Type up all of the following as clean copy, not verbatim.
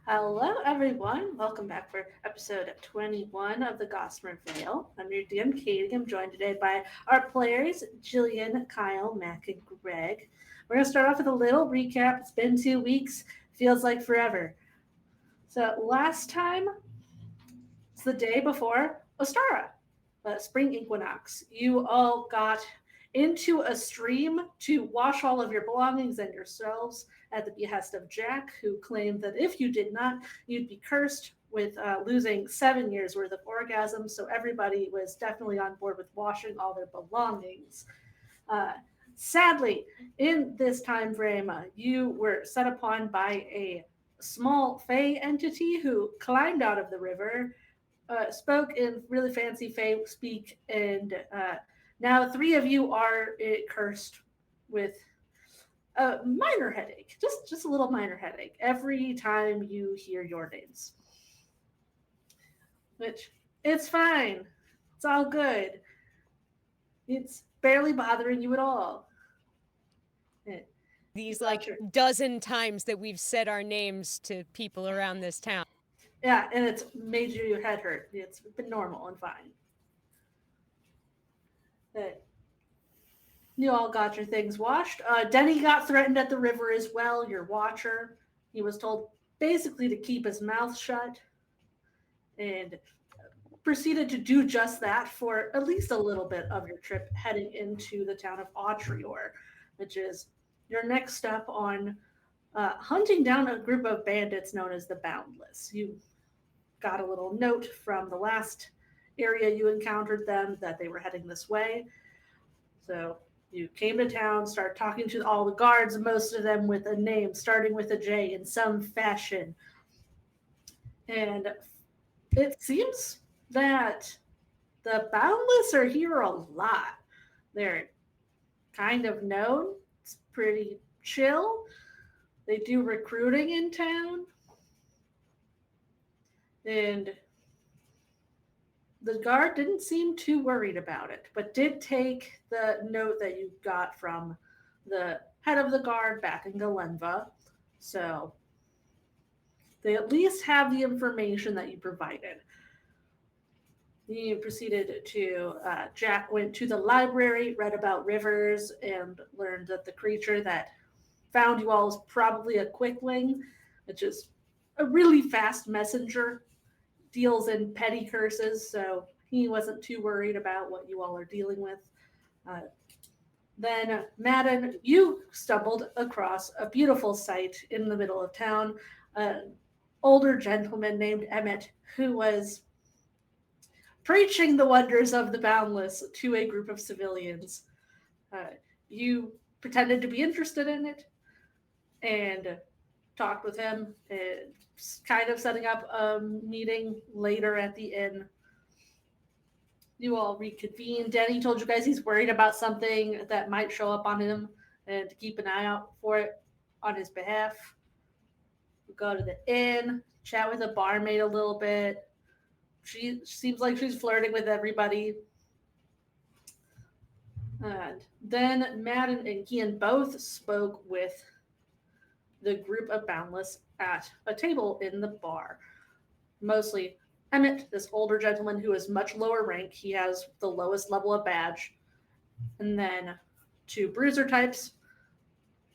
Hello, everyone. Welcome back for episode 21 of the Gossamer Veil. I'm your DM, Katie. I'm joined today by our players, Jillian, Kyle, Mac, and Greg. We're going to start off with a little recap. It's been 2 weeks, feels like forever. So, last time, it's the day before Ostara, spring equinox. You all got into a stream to wash all of your belongings and yourselves at the behest of Jack, who claimed that if you did not, you'd be cursed with losing 7 years worth of orgasms. So everybody was definitely on board with washing all their belongings. Uh, Sadly, in this time frame, you were set upon by a small Fey entity who climbed out of the river, spoke in really fancy Fey speak, and now three of you are cursed with a minor headache, just a little minor headache every time you hear your names. Which it's fine, it's all good. It's barely bothering you at all. Eh, These got like your dozen times that we've said our names to people around this town. yeah, and it's made your head hurt. It's been normal and fine. But you all got your things washed. Denny got threatened at the river as well, your watcher. He was told basically to keep his mouth shut and proceeded to do just that for at least a little bit of your trip heading into the town of Autrior, which is your next step on hunting down a group of bandits known as the Boundless. You got a little note from the last area you encountered them that they were heading this way. So you came to town, start talking to all the guards, most of them with a name starting with a J in some fashion. And it seems that the Boundless are here a lot. They're kind of known. It's pretty chill. They do recruiting in town. And the guard didn't seem too worried about it, but did take the note that you got from the head of the guard back in Galenva. So they at least have the information that you provided. He proceeded to, Jack went to the library, read about rivers, and learned that the creature that found you all is probably a quickling, which is a really fast messenger, deals in petty curses, so he wasn't too worried about what you all are dealing with. Uh, then, Madden, you stumbled across a beautiful sight in the middle of town. An older gentleman named Emmett, who was preaching the wonders of the boundless to a group of civilians. Uh, you pretended to be interested in it and talked with him, and kind of setting up a meeting later at the inn. You all reconvene. Danny told you guys he's worried about something that might show up on him and to keep an eye out for it on his behalf. We go to the inn, chat with the barmaid a little bit. She seems like she's flirting with everybody. And then Madden and Kian both spoke with the group of Boundless at a table in the bar. Mostly Emmett, this older gentleman who is much lower rank. He has the lowest level of badge. And then two bruiser types,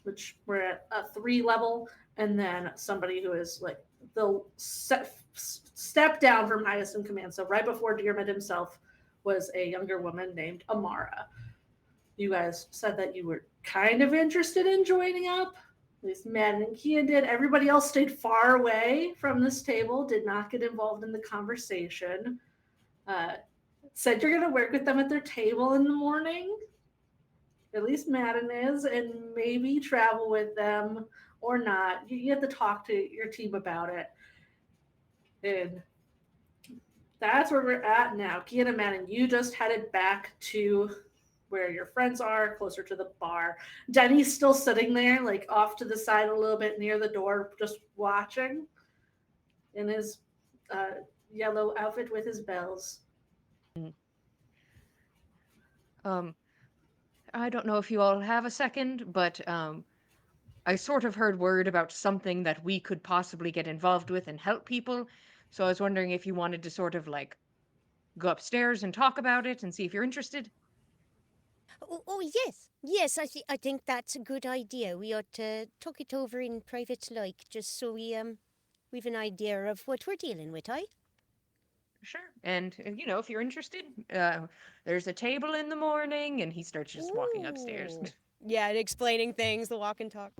which were at a 3 level. And then somebody who is like the step down from highest in command. So right before Dearmid himself was a younger woman named Amara. You guys said that you were kind of interested in joining up. At least Madden and Kian did. Everybody else stayed far away from this table, did not get involved in the conversation. Uh, Said you're going to work with them at their table in the morning. At least Madden is, and maybe travel with them or not. You have to talk to your team about it. And that's where we're at now. Kian and Madden, you just headed back to where your friends are, closer to the bar. Denny's still sitting there, like off to the side a little bit near the door, just watching in his yellow outfit with his bells. Mm. Um, I don't know if you all have a second, but I sort of heard word about something that we could possibly get involved with and help people. So I was wondering if you wanted to sort of like go upstairs and talk about it and see if you're interested. Oh yes, yes. I think that's a good idea. We ought to talk it over in private, like, just so we've an idea of what we're dealing with. I. Sure. And, if you're interested, there's a table in the morning, and he starts just walking upstairs. Ooh. Yeah, and explaining things, the walk and talk.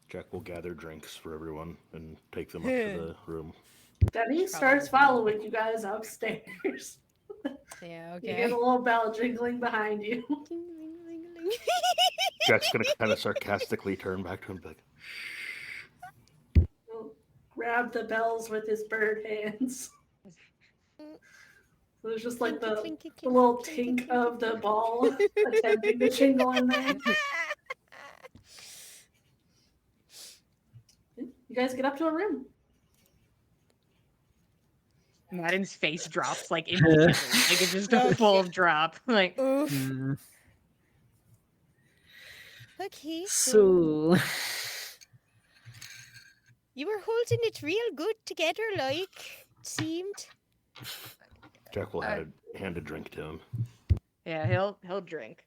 Jack will gather drinks for everyone and take them up to the room. Then he Probably starts following you guys upstairs. Yeah. You get a Okay. little bell jingling behind you. Ding, ling, ling, ling. Jack's gonna kind of sarcastically turn back to him and be like, He'll grab the bells with his bird hands. So there's just like Clinky, the, clinky, the clinky, little clinky, tink clinky, of the clinky. ball attempting to jingle in there. You guys get up to a room. Madden's face drops like immediately. Like it's just a full drop. Like Oof. Mm, Okay, so, you were holding it real good together, like it seemed. Jack will hand a drink to him. yeah, he'll drink.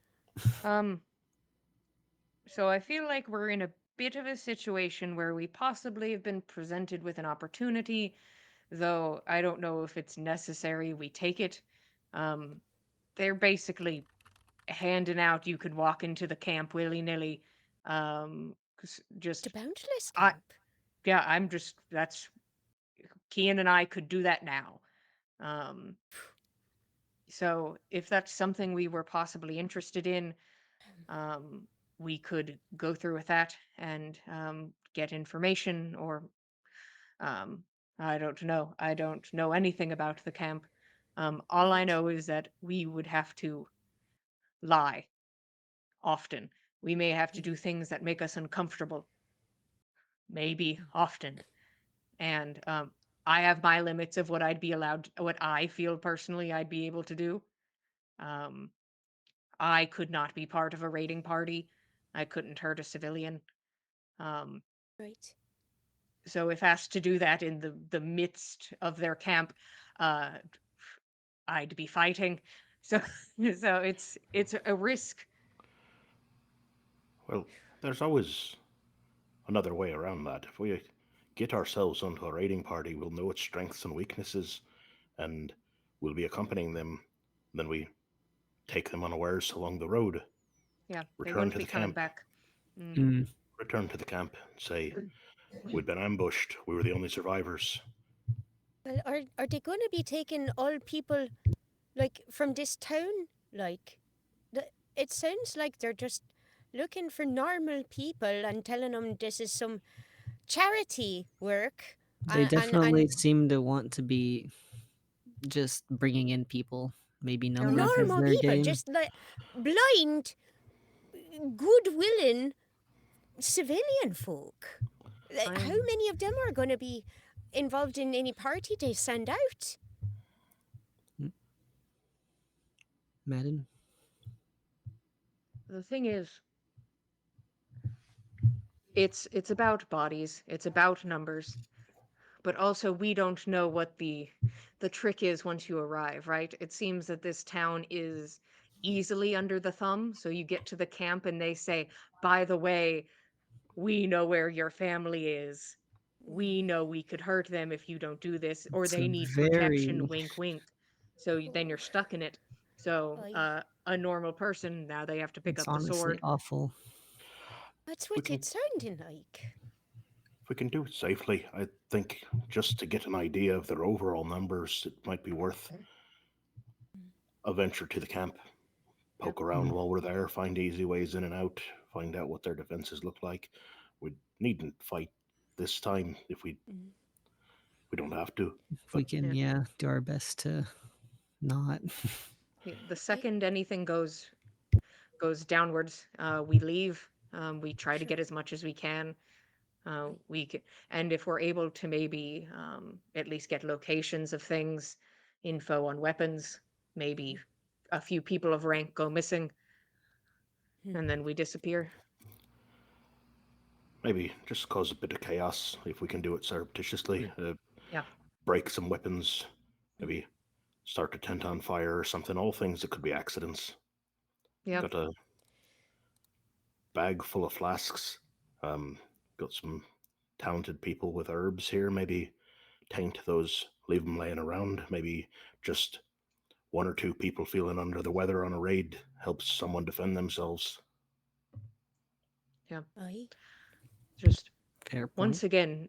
So I feel like we're in a bit of a situation where we possibly have been presented with an opportunity, though I don't know if it's necessary we take it. They're basically handing out you could walk into the camp willy-nilly. Just The Boundless I Camp. yeah, that's Kian and I could do that now. So if that's something we were possibly interested in, we could go through with that and get information or I don't know. I don't know anything about the camp. All I know is that we would have to lie often. We may have to do things that make us uncomfortable, maybe often. And I have my limits of what I'd be allowed, what I feel personally I'd be able to do. Um, I could not be part of a raiding party. I couldn't hurt a civilian. Um, Right. so if asked to do that in the midst of their camp, uh, I'd be fighting. So so it's a risk. Well, there's always another way around that. If we get ourselves onto a raiding party, we'll know its strengths and weaknesses, and we'll be accompanying them. Then we take them unawares along the road, Yeah, they return wouldn't to be the coming camp, back. mm, return to the camp, say, we'd been ambushed, we were the only survivors. Well, are they going to be taking all people, like, from this town? Like, it sounds like they're just looking for normal people and telling them this is some charity work. they And definitely seem to want to be just bringing in people. Maybe No, numbers is normal their people, game. just like blind, good willing civilian folk. Like, how I'm many of them are going to be involved in any party they send out? Madden? the thing is, it's about bodies, it's about numbers, but also we don't know what the trick is once you arrive, right? It seems that this town is easily under the thumb, so you get to the camp and they say, by the way, we know where your family is. We know we could hurt them if you don't do this, or It's they need protection, very. wink, wink. So then you're stuck in it. So Aye. a normal person, now they have to pick It's up the honestly sword. awful. That's We what can, it's sounding like. if we can do it safely, I think just to get an idea of their overall numbers, it might be worth a venture to the camp. Poke around while we're there, find easy ways in and out, find out what their defenses look like. We needn't fight this time if we don't have to. If we But can, Yeah. do our best to not. The second anything goes downwards, we leave. We try to Sure. get as much as we can. And if we're able to maybe at least get locations of things, info on weapons, maybe a few people of rank go missing, and then we disappear. maybe just cause a bit of chaos if we can do it surreptitiously. Yeah. Break some weapons, maybe start a tent on fire or something. All things that could be accidents. Yeah. Got a bag full of flasks. Got some talented people with herbs here. Maybe taint those, leave them laying around. Maybe just one or two people feeling under the weather on a raid helps someone defend themselves. Aye. Just Fair point. once again,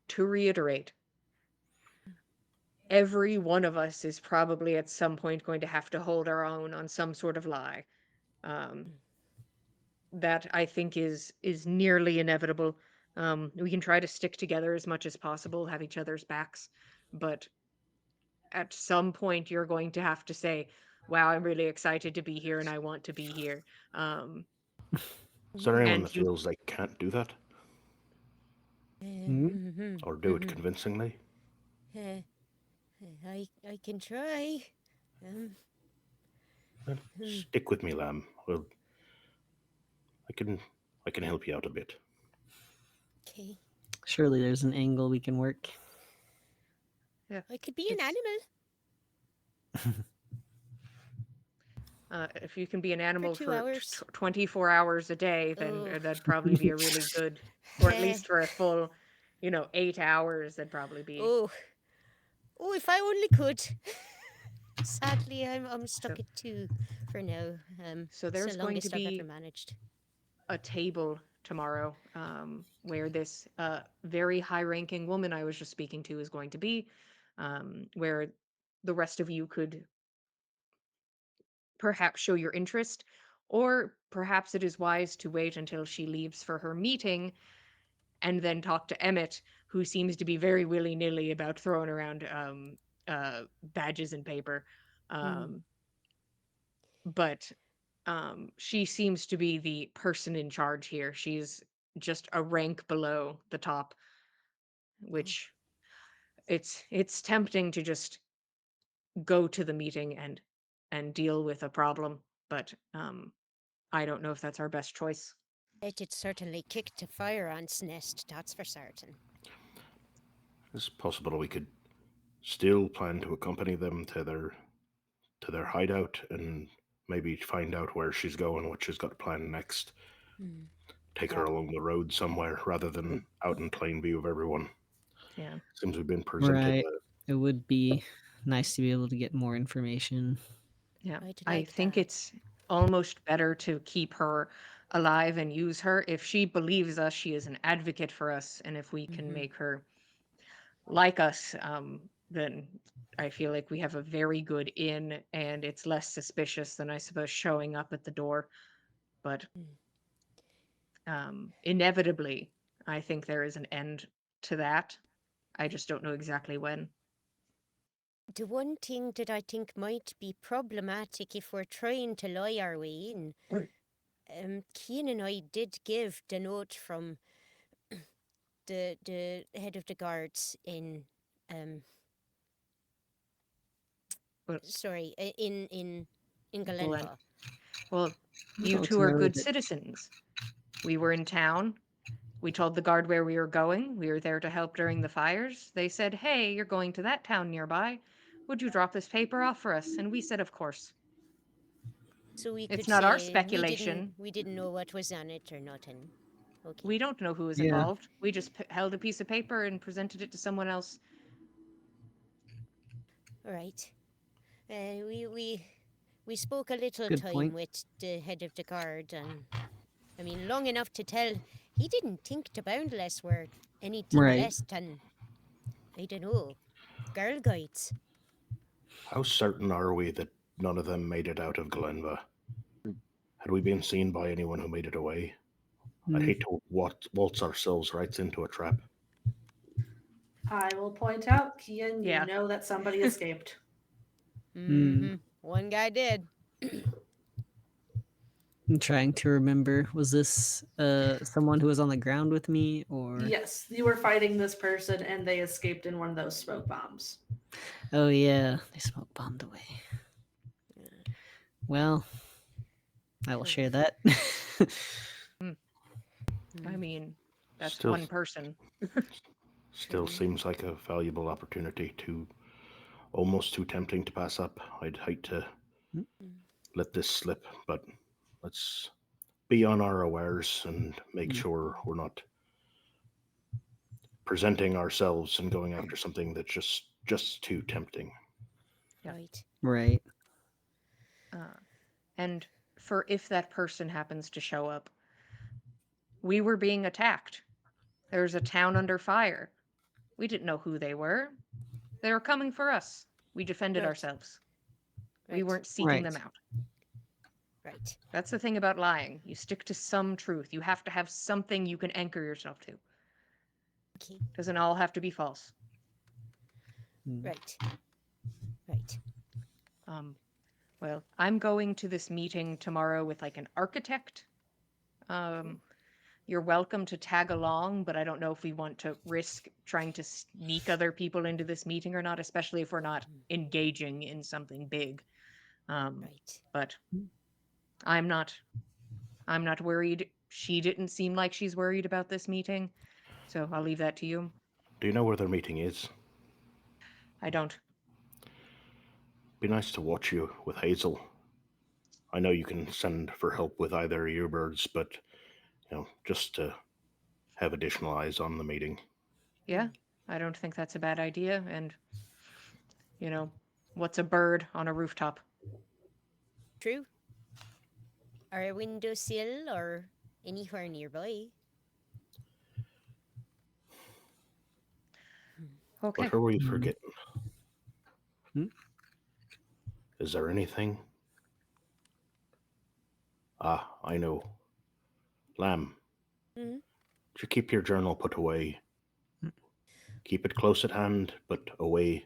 to reiterate, every one of us is probably at some point going to have to hold our own on some sort of lie. That I think is nearly inevitable. We can try to stick together as much as possible, have each other's backs, but at some point you're going to have to say, wow, I'm really excited to be here and I want to be here. Is there anyone And that you feels they can't do that or do it convincingly? I can try. Well, stick with me, Lamb. Well, I can help you out a bit. Okay. Surely there's an angle we can work. I could be an It's- animal. if you can be an animal 2 for hours. 24 hours a day, then Oh. that'd probably be a really good, or at least for a full, 8 hours, that'd probably be. Oh, if I only could. Sadly, I'm stuck at 2 for now. So it's there's the going to longest I've be ever managed. a table tomorrow where this very high-ranking woman I was just speaking to is going to be, where the rest of you could perhaps show your interest, or perhaps it is wise to wait until she leaves for her meeting and then talk to Emmett, who seems to be very willy-nilly about throwing around badges and paper. But she seems to be the person in charge here. She's just a rank below the top, which it's tempting to just go to the meeting and deal with a problem, but I don't know if that's our best choice. It did certainly kick to fire ant's nest, that's for certain. It's possible we could still plan to accompany them to their hideout and maybe find out where she's going, what she's got planned next. Take her along the road somewhere rather than out in plain view of everyone. Yeah. Seems we've been presented. Right. It would be nice to be able to get more information. Yeah. I'd I like think that. it's almost better to keep her alive and use her. If she believes us, she is an advocate for us, and if we can make her like us, then I feel like we have a very good in, and it's less suspicious than, I suppose, showing up at the door. But inevitably, I think there is an end to that. I just don't know exactly when. The one thing that I think might be problematic if we're trying to lie our way in, Cian and I did give the note from the head of the guards in Well, in Galenva. Well, you Well, two to are remember good that- citizens. We were in town. We told the guard where we were going. We were there to help during the fires. They said, hey, you're going to that town nearby. Would you drop this paper off for us? And we said, of course. So we It's could not our say speculation. we didn't know what was on it or nothing. Okay. We don't know who was Yeah. involved. We just held a piece of paper and presented it to someone else. All right. We spoke a little Good time point. with the head of the guard, and I mean long enough to tell he didn't think the Boundless were anything Right. less than, I don't know, girl guides. How certain are we that none of them made it out of Glenva? Had we been seen by anyone who made it away? I'd Hmm. hate to waltz ourselves right into a trap. I will point out, Kian, Yeah. you know that somebody escaped. One guy did. I'm trying to remember. Was this someone who was on the ground with me, or? Yes, you were fighting this person and they escaped in one of those smoke bombs. Oh yeah, they smoke bombed away. Well, I will share that. I mean, That's Still- one person. Still seems like a valuable opportunity, almost too tempting to pass up. I'd hate to let this slip, but let's be on our awares and make sure we're not presenting ourselves and going after something that's just too tempting. Right. Right. And for if that person happens to show up, we were being attacked. There's a town under fire. We didn't know who they were. They were coming for us. We defended Right. ourselves. We Right. weren't seeking them Right. out. Right. That's the thing about lying. You stick to some truth. You have to have something you can anchor yourself to. Okay. Doesn't all have to be false. Right. Right. Well, I'm going to this meeting tomorrow with like an architect. You're welcome to tag along, but I don't know if we want to risk trying to sneak other people into this meeting or not, especially if we're not engaging in something big. Right. But I'm not worried. She didn't seem like she's worried about this meeting, so I'll leave that to you. Do you know where their meeting is? I don't. Be nice to watch you with Hazel. I know you can send for help with either earbirds, but just to have additional eyes on the meeting. Yeah, I don't think that's a bad idea. And, what's a bird on a rooftop? True. Or a windowsill or anywhere nearby. Okay. What are we forgetting? Hmm? Is there anything? Ah, I know. Lamb, Mhm. should keep your journal put away. Keep it close at hand, but away.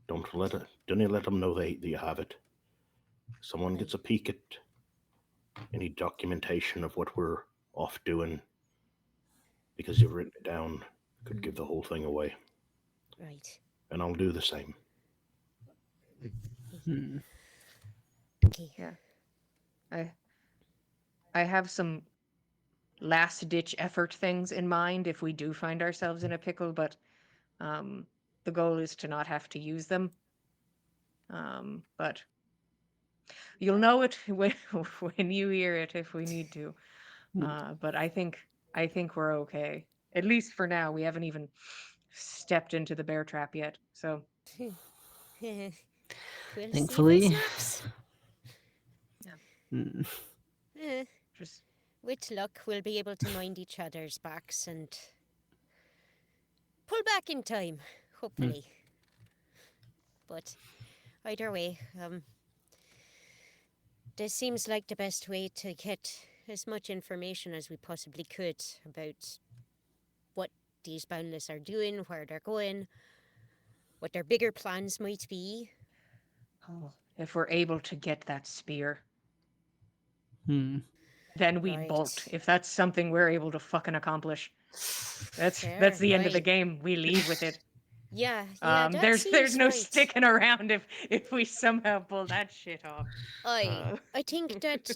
Don't let them know that you have it. Someone gets a peek at any documentation of what we're off doing because you've written it down could give the whole thing away. Right. And I'll do the same. Hmm. Okay. Yeah. I have some last ditch effort things in mind if we do find ourselves in a pickle, but the goal is to not have to use them. But you'll know it when you hear it if we need to. But I think we're okay. At least for now. We haven't even stepped into the bear trap yet. So We'll Thankfully. see if it snaps. Hmm. Eh, just with luck, we'll be able to mind each other's backs and pull back in time, hopefully. But either way, this seems like the best way to get as much information as we possibly could about what these boundless are doing, where they're going, what their bigger plans might be. if we're able to get that spear, Hmm. then we Right. bolt. If that's something we're able to fucking accomplish, that's Fair, the end of the right. game. We leave with it. Yeah, that There's seems no right. sticking around if we somehow pull that shit off. I think that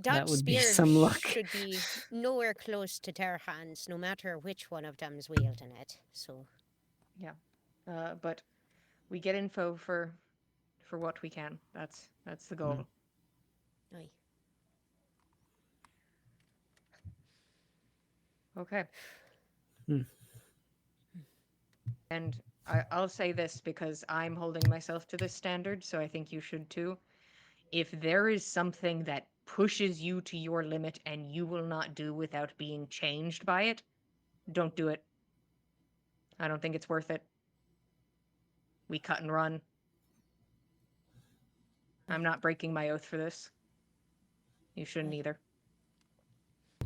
That would be spear some luck. should be nowhere close to their hands, no matter which one of them's wielding it. So But we get info for what we can. That's the goal. aye. Okay. Hmm. And I'll say this because I'm holding myself to this standard, so I think you should too. If there is something that pushes you to your limit and you will not do without being changed by it, don't do it. I don't think it's worth it. We cut and run. I'm not breaking my oath for this. You shouldn't either.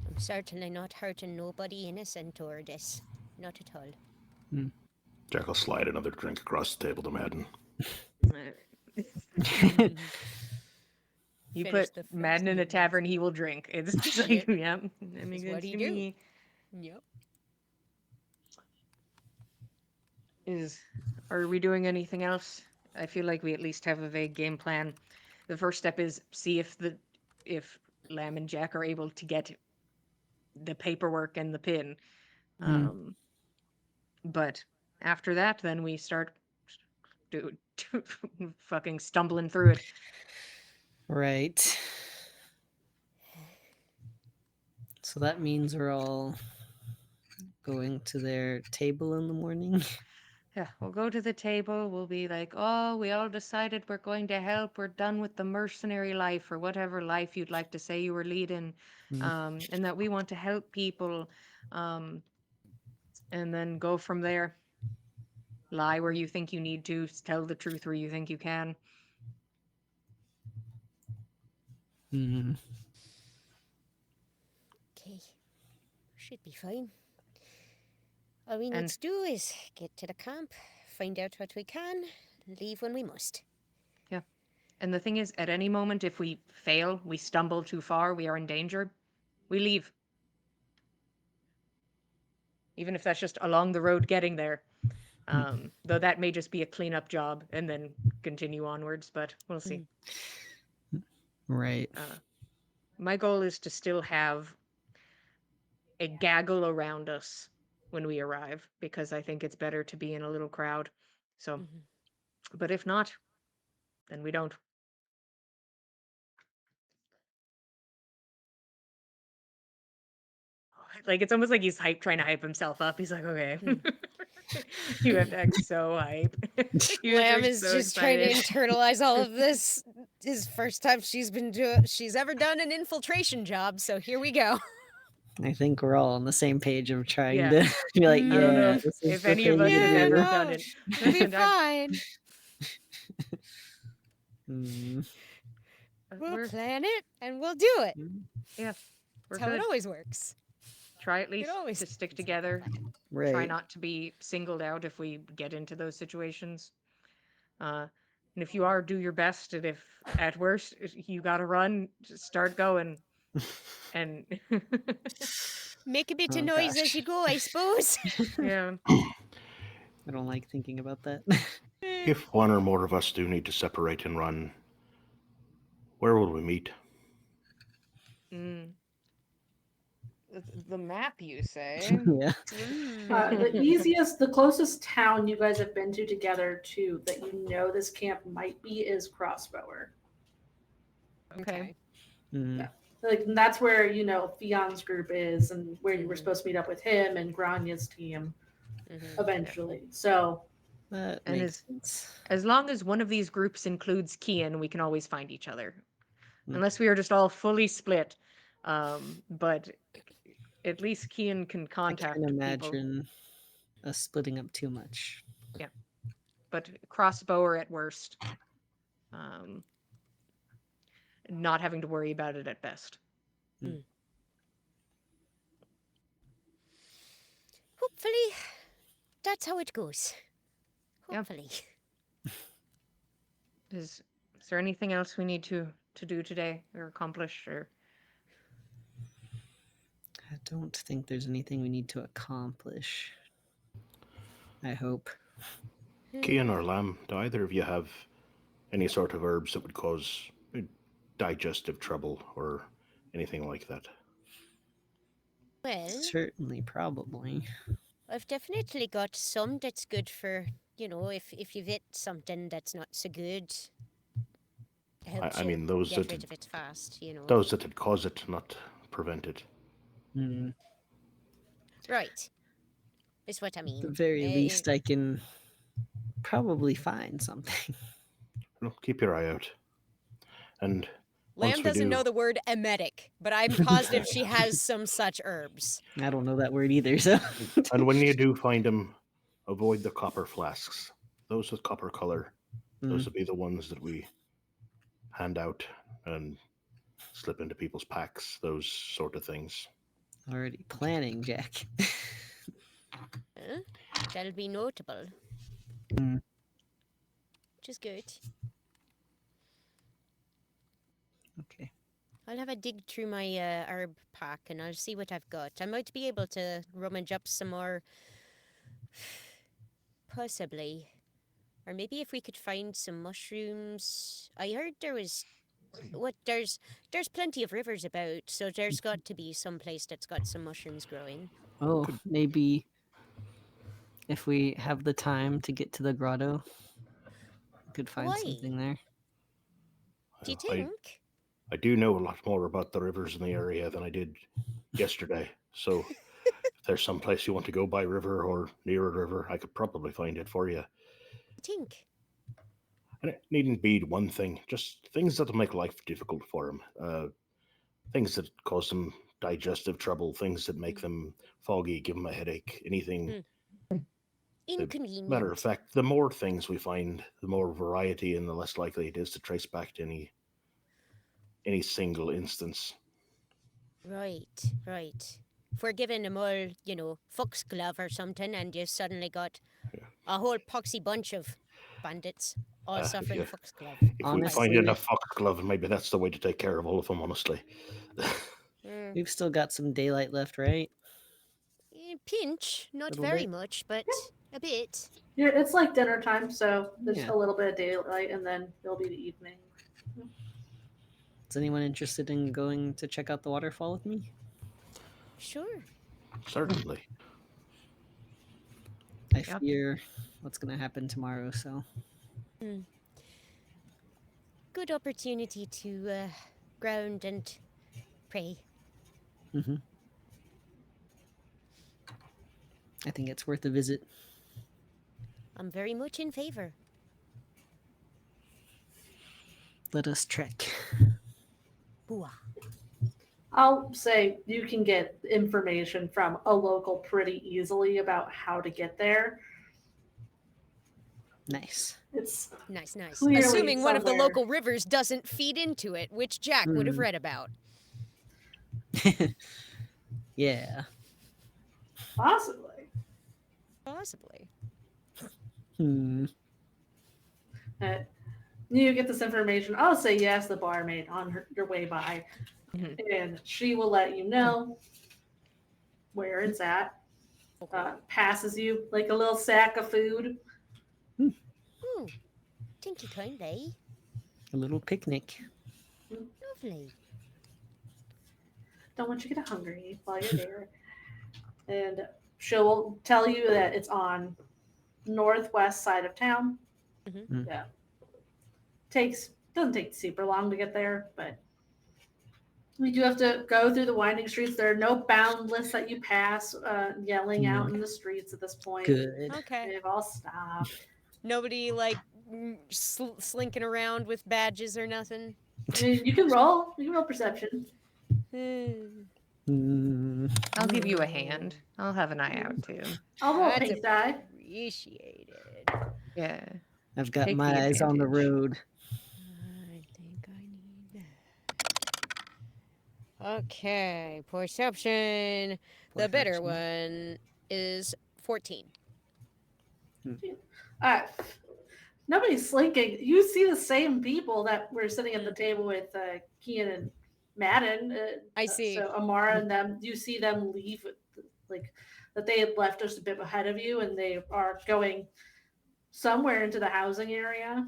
I'm certainly not hurting nobody innocent or this. Not at all. Jack will slide another drink across the table to Madden. You Finish put the first Madden in a meal. tavern, he will drink. It's just like, yeah, that makes It's what sense he to do. me. Yep. Are we doing anything else? I feel like we at least have a vague game plan. The first step is see if Lamb and Jack are able to get the paperwork and the pin. Mm. But after that, then we start do, fucking stumbling through it. Right. So that means we're all going to their table in the morning. Yeah, we'll go to the table. We'll be like, oh, we all decided we're going to help. We're done with the mercenary life or whatever life you'd like to say you were leading, and that we want to help people, and then go from there. Lie where you think you need to, tell the truth where you think you can. Mm. Okay. Should be fine. All we need And to do is get to the camp, find out what we can, leave when we must. And the thing is, at any moment, if we fail, we stumble too far, we are in danger, we leave. Even if that's just along the road getting there. Though that may just be a cleanup job and then continue onwards, but we'll see. Right. My goal is to still have a gaggle around us when we arrive, because I think it's better to be in a little crowd. So, but if not, then we don't. Like, it's almost like he's trying to hype himself up. He's like, okay, you have to act so hype. You have to Lamb be is so just trying to excited. internalize all of this. His first time she's ever done an infiltration job, so here we go. I think we're all on the same page of trying Yeah. to be like, I don't know yeah, this is if the any of thing us to have Yeah, ever do. done no, it. we'll be And fine. Mm. We'll we're plan it and we'll do it. yeah, we're That's how it good. always works. Try at least always to stick together. Try Right. not to be singled out if we get into those situations. And if you are, do your best. And if at worst you gotta run, just start going. And Make a bit Oh, of noise as gosh. you go, I suppose. yeah, I don't like thinking about that. If one or more of us do need to separate and run, where will we meet? mm. The map, you say? Yeah. The closest town you guys have been to together to that you know this camp might be is Crossbower. Okay. Mm. Yeah. Like that's where Fion's group is, and where you were supposed to meet up with him and Granya's team eventually. So That And makes sense. as long as one of these groups includes Kian, we can always find each other. Mm. Unless we are just all fully split. But at least Kian can I contact can't people. imagine us splitting up too much. But crossbower at worst. Not having to worry about it at best. Hopefully, that's how it goes. Yeah. Hopefully. Is there anything else we need to do today or accomplish? Or I don't think there's anything we need to accomplish. I hope. Kian or Lamb, do either of you have any sort of herbs that would cause digestive trouble or anything like that? Well, Certainly, probably. I've definitely got some that's good for, if you've hit something that's not so good. Helps I you mean, those get that rid of it fast, those that had caused it, not prevent it. Mm. Right. Is what I At mean. the very least, I can probably find something. Well, keep your eye out. And Lamb once we doesn't do, know the word emetic, but I'm positive she has some such herbs. I don't know that word either, so. and when you do find them, avoid the copper flasks. Those with copper color, those would be the ones that we hand out and slip into people's packs. Those sort of things. Already planning, Jack. Huh? That'll be notable. Mm. Which is good. Okay. I'll have a dig through my herb pack and I'll see what I've got. I might be able to rummage up some more. Possibly. Or maybe if we could find some mushrooms. I heard there was what there's plenty of rivers about, so there's got to be some place that's got some mushrooms growing. Oh, maybe if we have the time to get to the grotto, we could find Why? something there. Do you I, think? I do know a lot more about the rivers in the area than I did yesterday. So if there's some place you want to go by river or near a river, I could probably find it for you. Think. And it needn't be one thing, just things that'll make life difficult for them. Things that cause them digestive trouble, things that make them foggy, give them a headache, anything. Matter of Inconvenient. fact, the more things we find, the more variety and the less likely it is to trace back to any single instance. Right, right. If we're giving them all, foxglove or something, and you suddenly got a whole poxy bunch of bandits all If suffering you- foxglove. If we find Honestly- enough foxglove, maybe that's the way to take care of all of them, honestly. Mm. We've still got some daylight left, right? Pinch, not Little very bit. much, but a bit. Yeah, it's like dinner time, so there's Yeah. a little bit of daylight, and then it'll be the evening. Is anyone interested in going to check out the waterfall with me? Sure. Certainly. I Yep. fear what's going to happen tomorrow, so. Good opportunity to ground and pray. Hmm. I think it's worth a visit. I'm very much in favor. Let us trek. Booah. I'll say you can get information from a local pretty easily about how to get there. Nice. It's Nice, nice. Clearly Assuming one of the somewhere. local rivers doesn't feed into it, which Jack would have Hmm. read about. Yeah. possibly. Possibly. Hmm. You get this information. I'll say yes, the barmaid on her way by, Mhm. and she will let you know where it's at. Passes you like a little sack of food. Ooh, tinky kindly. A little picnic. Lovely. Don't want you to get hungry while you're there. And she'll tell you that it's on northwest side of town. Mhm. Yeah. Doesn't take super long to get there, but we do have to go through the winding streets. There are no bound lists that you pass yelling out in the streets at this point. Good. Okay. They've all stopped. Nobody like slinking around with badges or nothing. I mean, you can roll perception. Hmm. I'll give you a hand. I'll have an eye out too. I'll roll That's pink die. appreciated. Yeah. I've got Take my the eyes on the advantage. road. I think I need that. Okay, perception. The better Perception. one is 14. Nobody's slinking. You see the same people that were sitting at the table with Kian and Madden. I see. So Amara and them, you see them leave, like that they had left just a bit ahead of you, and they are going somewhere into the housing area.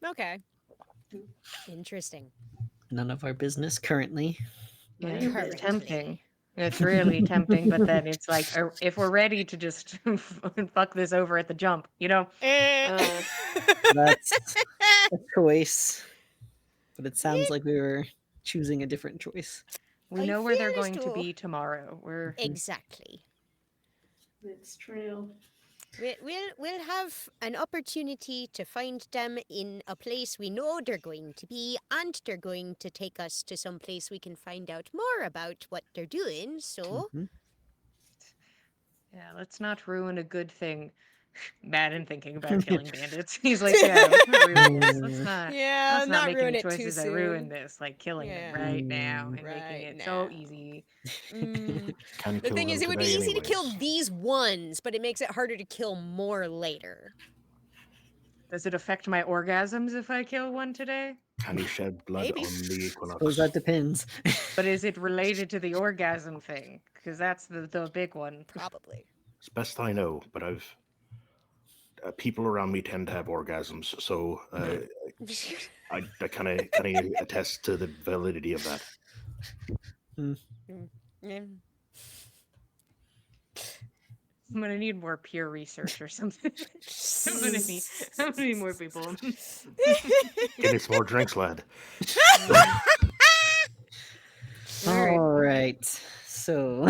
Okay. Interesting. None of our business currently. Yeah, None of your it's business. tempting. It's really tempting, but then it's like, if we're ready to just fuck this over at the jump, That's a choice. But it sounds like we were choosing a different choice. we In know where they're fairness going to to- be tomorrow. We're Exactly. It's true. We'll have an opportunity to find them in a place we know they're going to be, and they're going to take us to some place we can find out more about what they're doing. So Mhm. yeah, let's not ruin a good thing. Madden thinking about killing bandits. He's like, yeah, let's not ruin this. Let's not. yeah, Let's not make ruin any it too choices that soon. ruin this, like killing them Yeah. right now and Right making it so now. easy. Mm. Can The kill thing is, them it would be today easy to kill anyways. these ones, but it makes it harder to kill more later. Does it affect my orgasms if I kill one today? Can he shed blood Maybe. on the equinox? Suppose that depends. But is it related to the orgasm thing? Because that's the big one. Probably. It's best I know, but people around me tend to have orgasms, so I kind of attest to the validity of that. Yeah. I'm gonna need more peer research or something. I'm gonna need more people. Give me some more drinks, lad. All right. So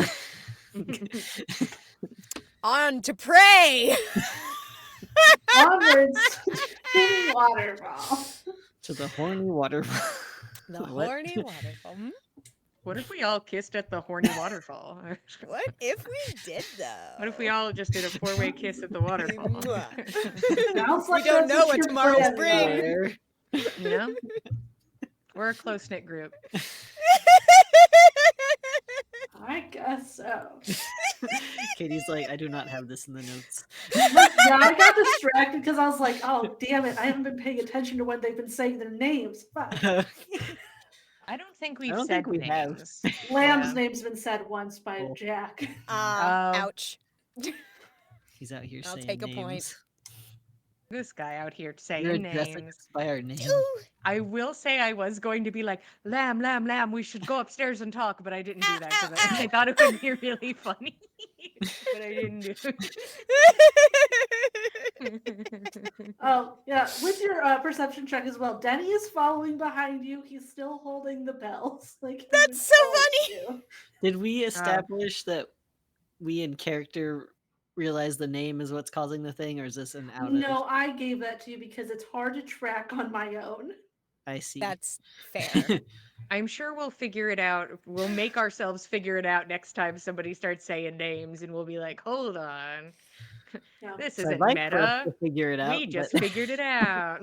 On to pray. Onwards to the waterfall. to the horny waterfall. The What? horny waterfall. What if we all kissed at the horny waterfall? What if we did though? What if we all just did a 4-way kiss at the waterfall? Sounds We like don't that's know what your tomorrow's plan, bring. Ryan. There. You know? We're a close-knit group. I guess so. Katie's like, I do not have this in the notes. Yeah, I got distracted because I was like, oh, damn it. I haven't been paying attention to when they've been saying their names. Fuck. I don't think we've don't said think we have. names. Lamb's Yeah. name's been said once by Oh. Jack. Ouch. He's out here I'll saying take a names. point. This guy out here saying You're addressing names. us by our name. I will say I was going to be like, Lamb, Lamb, Lamb, we should go upstairs and talk, but I didn't do that because I thought it would be really funny. But I didn't do it. Oh, yeah. With your perception check as well, Denny is following behind you. He's still holding the bells. Like he's That's so following funny. you. Did we establish that we in character realize the name is what's causing the thing, or is this an out No, of? I gave that to you because it's hard to track on my own. I see. That's fair. I'm sure we'll figure it out. We'll make ourselves figure it out next time somebody starts saying names, and we'll be like, hold on. Yeah. This So I'd isn't like for us meta. to figure it out. We just but- figured it out.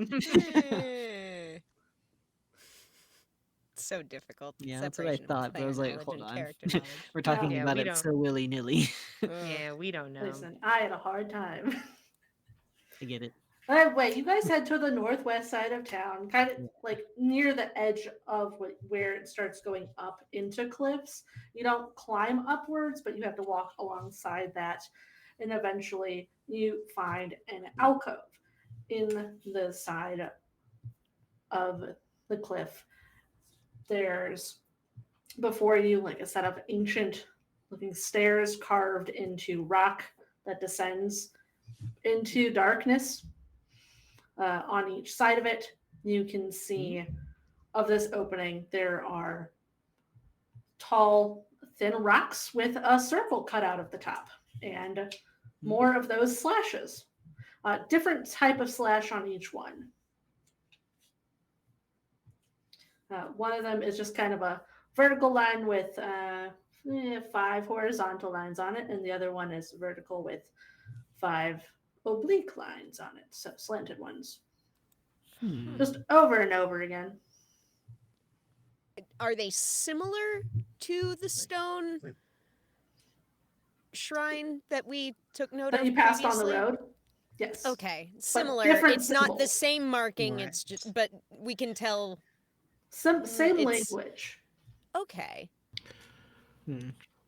So difficult. Yeah, that's what I Separation of thought, but I player was like, knowledge hold and on. character knowledge. We're talking Yeah, about we it don't- so willy nilly. Yeah, we don't know. Listen, I had a hard time. I get it. Wait, you guys head to the northwest side of town, kind of like near the edge of where it starts going up into cliffs. You don't climb upwards, but you have to walk alongside that. And eventually you find an alcove in the side of the cliff. There's before you like a set of ancient looking stairs carved into rock that descends into darkness. On each side of it, you can see of this opening, there are tall, thin rocks with a circle cut out of the top and more of those slashes. Different type of slash on each one. One of them is just kind of a vertical line with 5 horizontal lines on it, and the other one is vertical with 5 oblique lines on it, so slanted ones. Just over and over again. Are they similar to the stone shrine that we took note That of you passed on the previously? road? Yes. Okay, similar. different It's not the symbols. same marking. Right. It's just, but we can tell. Same It's- language. Okay.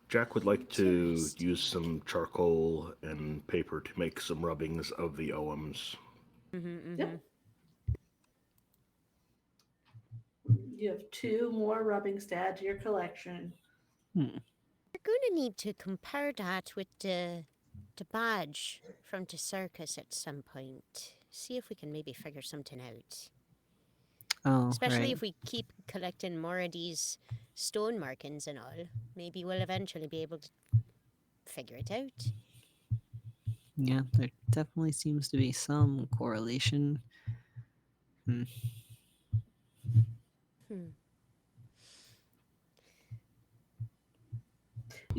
Jack would like to use some charcoal and paper to make some rubbings of the oghams. Yep. You have 2 more rubbings to add to your collection. We're going to need to compare that with the badge from the circus at some point. See if we can maybe figure something out. Oh, Especially right. if we keep collecting more of these stone markings and all. Maybe we'll eventually be able to figure it out. Yeah, there definitely seems to be some correlation. You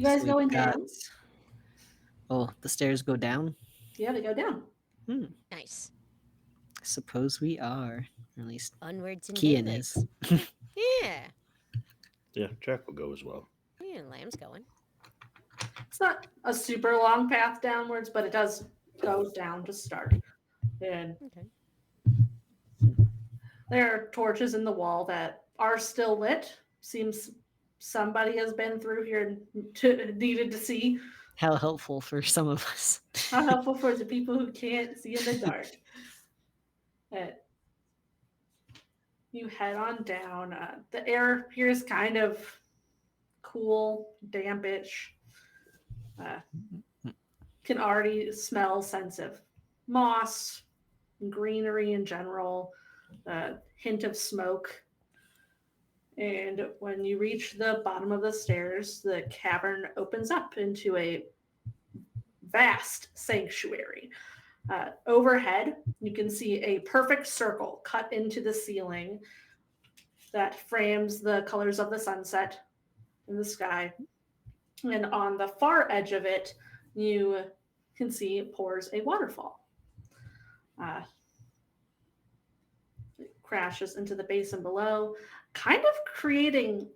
guys So going we've got- down? Oh, the stairs go down? Yeah, they go down. Nice. Suppose we are. Or at least Onwards and Kian downwards. is. Yeah. Yeah, Jack will go as well. Yeah, Lamb's going. It's not a super long path downwards, but it does go down to start. And Okay. there are torches in the wall that are still lit. Seems somebody has been through here and needed to see. How helpful for some of us. How helpful for the people who can't see in the dark. you head on down. The air here is kind of cool, dampish. Can already smell sense of moss, greenery in general, a hint of smoke. And when you reach the bottom of the stairs, the cavern opens up into a vast sanctuary. Overhead, you can see a perfect circle cut into the ceiling that frames the colors of the sunset in the sky. And on the far edge of it, you can see it pours a waterfall. It crashes into the basin below, kind of creating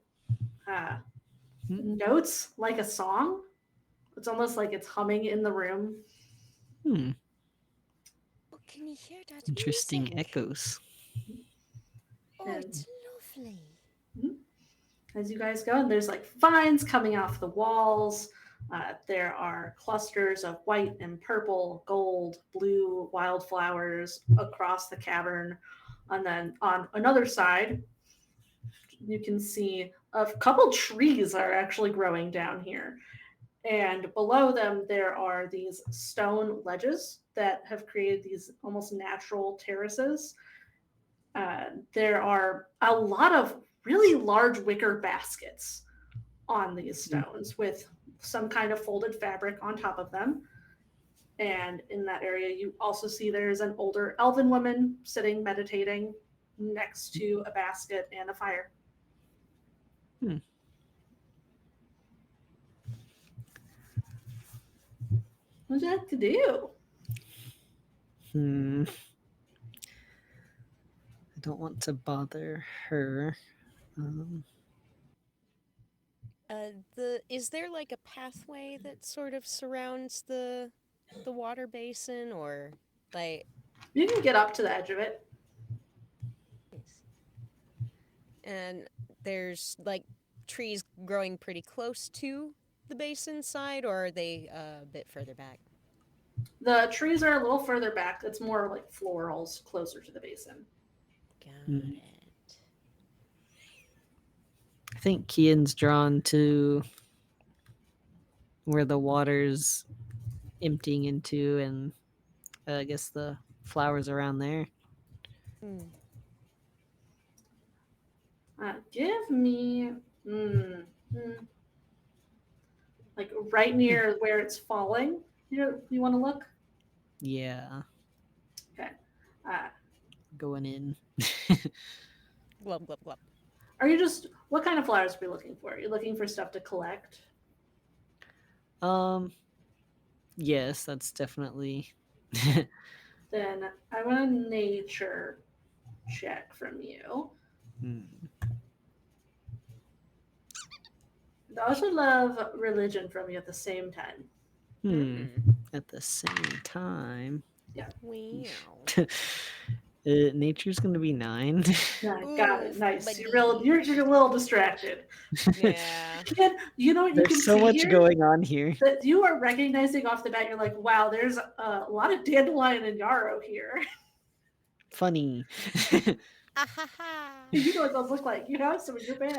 notes like a song. It's almost like it's humming in the room. Hmm. Oh, can you hear that Interesting music? echoes. Oh, And- it's lovely. As you guys go, and there's like vines coming off the walls. There are clusters of white and purple, gold, blue wildflowers across the cavern. And then on another side, you can see a couple trees are actually growing down here. And below them, there are these stone ledges that have created these almost natural terraces. There are a lot of really large wicker baskets on these stones with some kind of folded fabric on top of them. And in that area, you also see there's an older elven woman sitting meditating next to a basket and a fire. Hmm. What would you like to do? I don't want to bother her. Is there like a pathway that sort of surrounds the water basin, or like? You can get up to the edge of it. And there's like trees growing pretty close to the basin side, or are they a bit further back? The trees are a little further back. It's more like florals closer to the basin. Got Hmm. it. I think Kian's drawn to where the water's emptying into, and I guess the flowers around there. Give me like right near where it's falling. You want to look? Yeah, Okay. going in. Glub glub glub. Are you just what kind of flowers are you looking for? Are you looking for stuff to collect? Yes, that's definitely. Then I want a nature check from you. I'd also love religion from you at the same time. At the same time. Wow. Nature's gonna be 9. Yeah, got it. Oof, Nice. buddy. You're a little distracted. Yeah. And you know what you can There's so see much here? going on here. That you are recognizing off the bat. You're like, wow, there's a lot of dandelion and yarrow here. Funny. Ahaha. You know what those look like. You have some in your bag.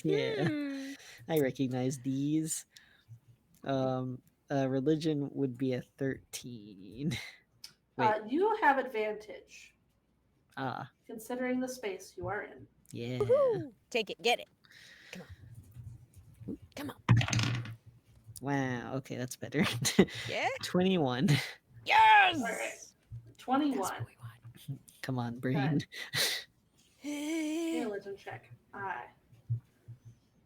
Yeah, Hmm. I recognize these. Religion would be a 13. Wait. You have advantage Ah, considering the space you are in. yeah. Woohoo. Take it, get it. Come on. Wow. Okay, that's better. Yeah. 21. Yes. All right. 21. That's what we want. Come on, brain. Religion check.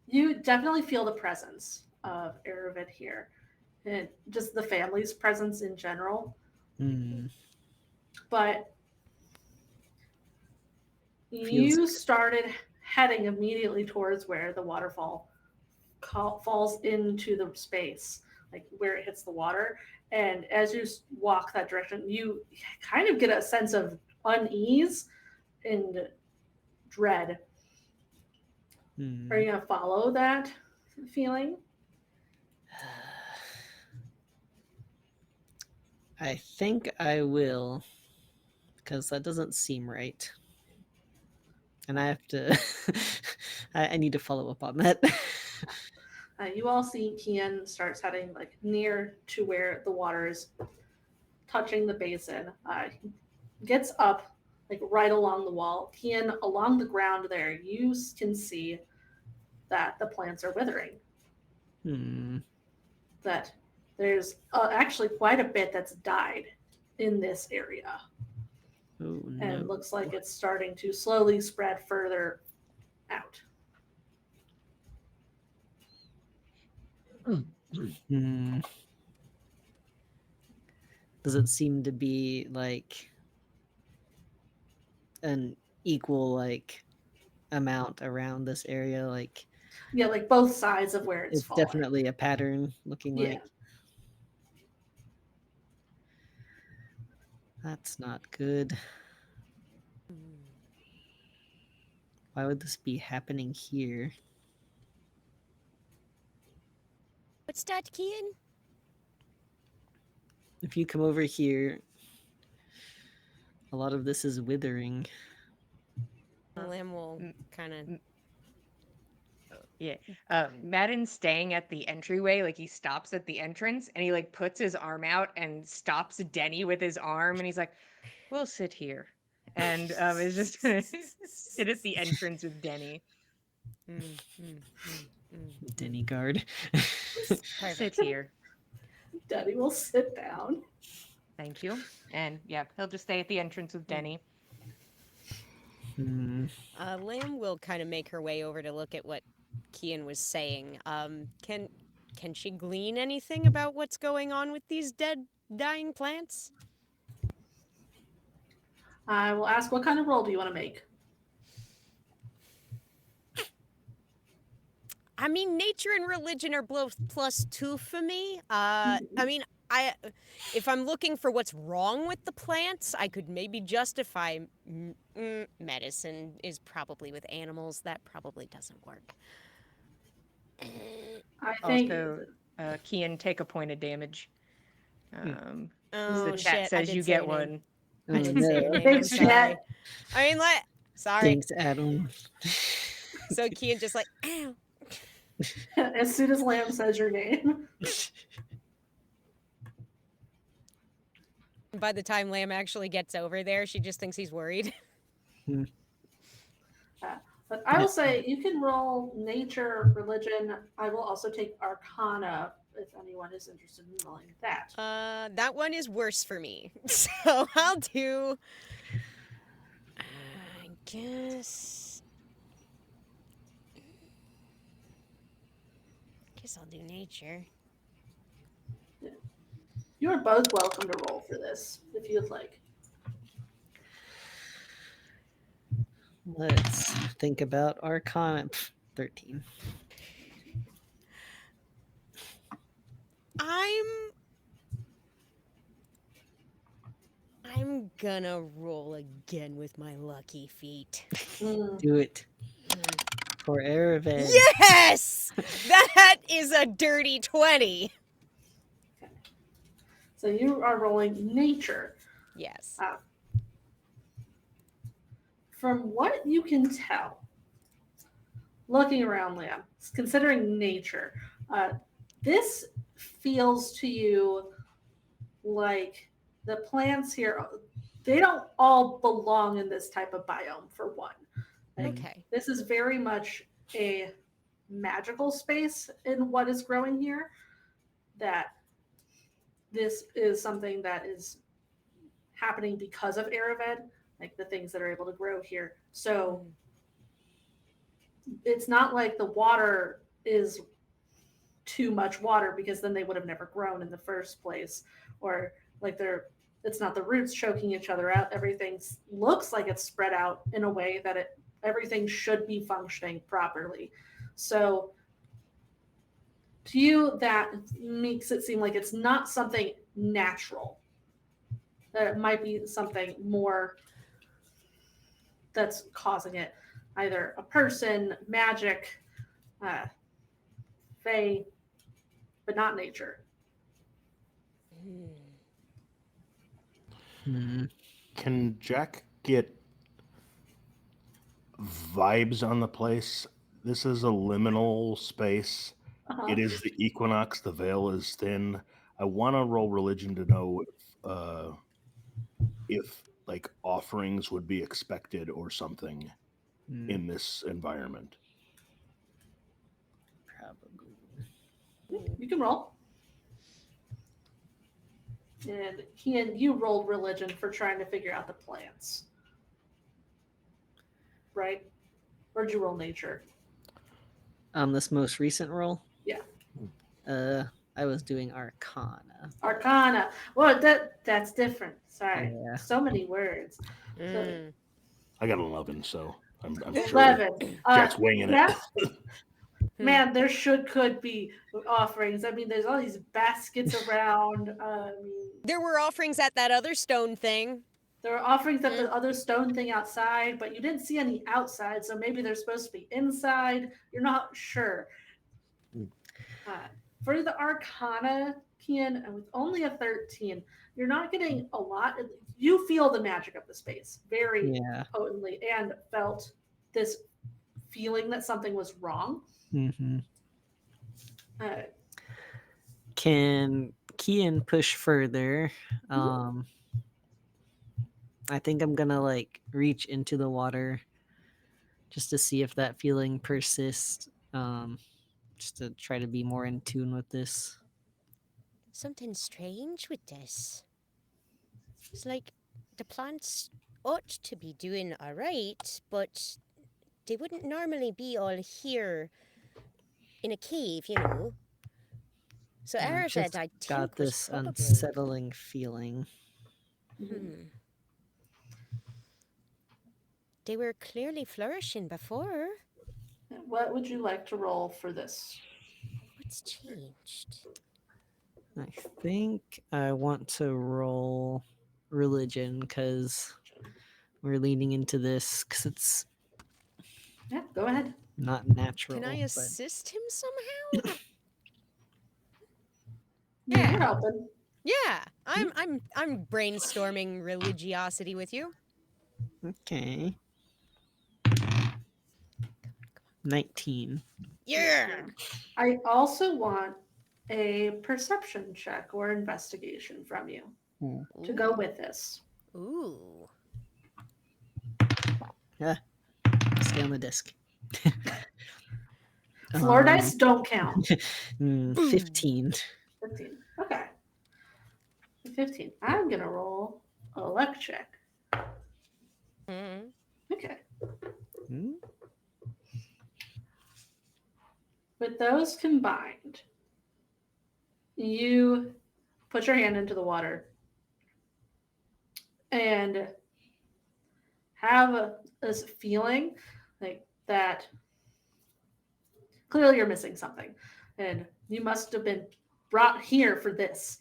You definitely feel the presence of Aravid here, and just the family's presence in general. But you started heading immediately towards where the waterfall falls into the space, like where it hits the water. And as you walk that direction, you kind of get a sense of unease and dread. Are you going to follow that feeling? I think I will, because that doesn't seem right. And I have to. I need to follow up on that. You all see Kian starts heading like near to where the water is touching the basin. He gets up like right along the wall. Kian, along the ground there, you can see that the plants are withering. Hmm. That there's actually quite a bit that's died in this area. Oh And no. it looks like it's starting to slowly spread further out. Hmm. Does it seem to be like an equal like amount around this area? Like Yeah, like both sides of where it's it's falling. definitely a pattern looking Yeah. like. That's not good. Why would this be happening here? What's that, Kian? If you come over here, a lot of this is withering. Lamb will m- kind of. m- Yeah. Madden's staying at the entryway, like he stops at the entrance and he like puts his arm out and stops Denny with his arm and he's like, "We'll sit here." And is just gonna sit at the entrance with Denny. Denny guard. Sit here. Daddy will sit down. Thank you. And yeah, he'll just stay at the entrance with Denny. Hmm. Lamb will kind of make her way over to look at what Kian was saying. Can she glean anything about what's going on with these dying plants? I will ask, what kind of roll do you want to make? I mean, nature and religion are both +2 for me. I mean, if I'm looking for what's wrong with the plants, I could maybe justify medicine is probably with animals. That probably doesn't work. I think Also, Kian, take a point of damage. The Oh chat shit! I says did you say get her name. one. I Oh did say her no. name. I'm Thanks, sorry. Chat. I mean, sorry. Thanks, Adam. So Kian just like, ow. As soon as Lamb says your name. By the time Lamb actually gets over there, she just thinks he's worried. But I will say you can roll nature, religion. I will also take Arcana if anyone is interested in rolling that. That one is worse for me. So I'll do. I guess I'll do nature. You are both welcome to roll for this if you'd like. Let's think about Arcana. 13. I'm gonna roll again with my lucky feet. Do it. For Aravid. Yes! That is a dirty 20. So you are rolling nature. Yes. From what you can tell, looking around, Lamb, considering nature, this feels to you like the plants here, they don't all belong in this type of biome, for one. Like, Okay. this is very much a magical space in what is growing here, that this is something that is happening because of Aravid, like the things that are able to grow here. So it's not like the water is too much water, because then they would have never grown in the first place, or like it's not the roots choking each other out. Everything looks like it's spread out in a way that everything should be functioning properly. So to you, that makes it seem like it's not something natural, that it might be something more that's causing it, either a person, magic, fae, but not nature. Can Jack get vibes on the place. This is a liminal space. Uh-huh. It is the equinox. The veil is thin. I want to roll religion to know if like offerings would be expected or something in this environment. Probably. You can roll. And Kian, you rolled religion for trying to figure out the plants. Right? Or did you roll nature? This most recent roll? Yeah. I was doing Arcana. Arcana. Well, that's different. Sorry. Yeah. So many words. Mm. I got 11, so I'm sure 11. Jack's winging it. Man, there could be offerings. I mean, there's all these baskets around. There were offerings at that other stone thing. There were offerings at the other stone thing outside, but you didn't see any outside, so maybe they're supposed to be inside. You're not sure. For the Arcana, Kian, with only a 13, you're not getting a lot. You feel the magic of the space very potently and felt this feeling that something was wrong. Mm-hmm. Can Kian push further? I think I'm gonna like reach into the water just to see if that feeling persists. Just to try to be more in tune with this. Something strange with this. It's like the plants ought to be doing all right, but they wouldn't normally be all here in a cave, you know. So Aravid, I think, got was this probably... unsettling feeling. They were clearly flourishing before. What would you like to roll for this? What's changed? I think I want to roll religion because we're leaning into this because it's go ahead. not natural. Can I assist him somehow? Yeah, you're helping. Yeah, I'm brainstorming religiosity with you. Okay. 19. Yeah. I also want a perception check or investigation from you to go with this. Ooh. Stay on the disc. Floor dice don't count. 15. 15. Okay. 15. I'm gonna roll a luck check. Okay. With those combined, you put your hand into the water and have this feeling like that clearly you're missing something and you must have been brought here for this.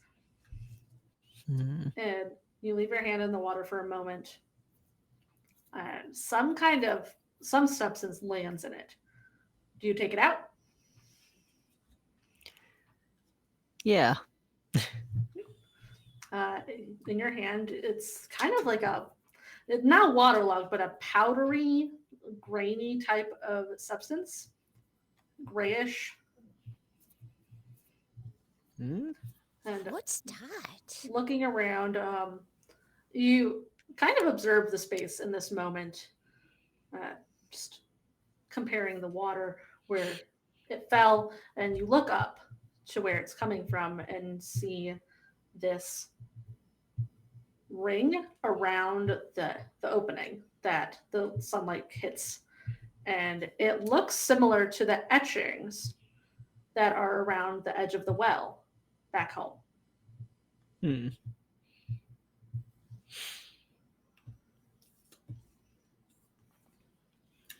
And you leave your hand in the water for a moment and some substance lands in it. Do you take it out? Yeah. In your hand, it's kind of like not waterlogged, but a powdery, grainy type of substance, grayish. And what's that? Looking around, you kind of observe the space in this moment, just comparing the water where it fell, and you look up to where it's coming from and see this ring around the opening that the sunlight hits, and it looks similar to the etchings that are around the edge of the well back home.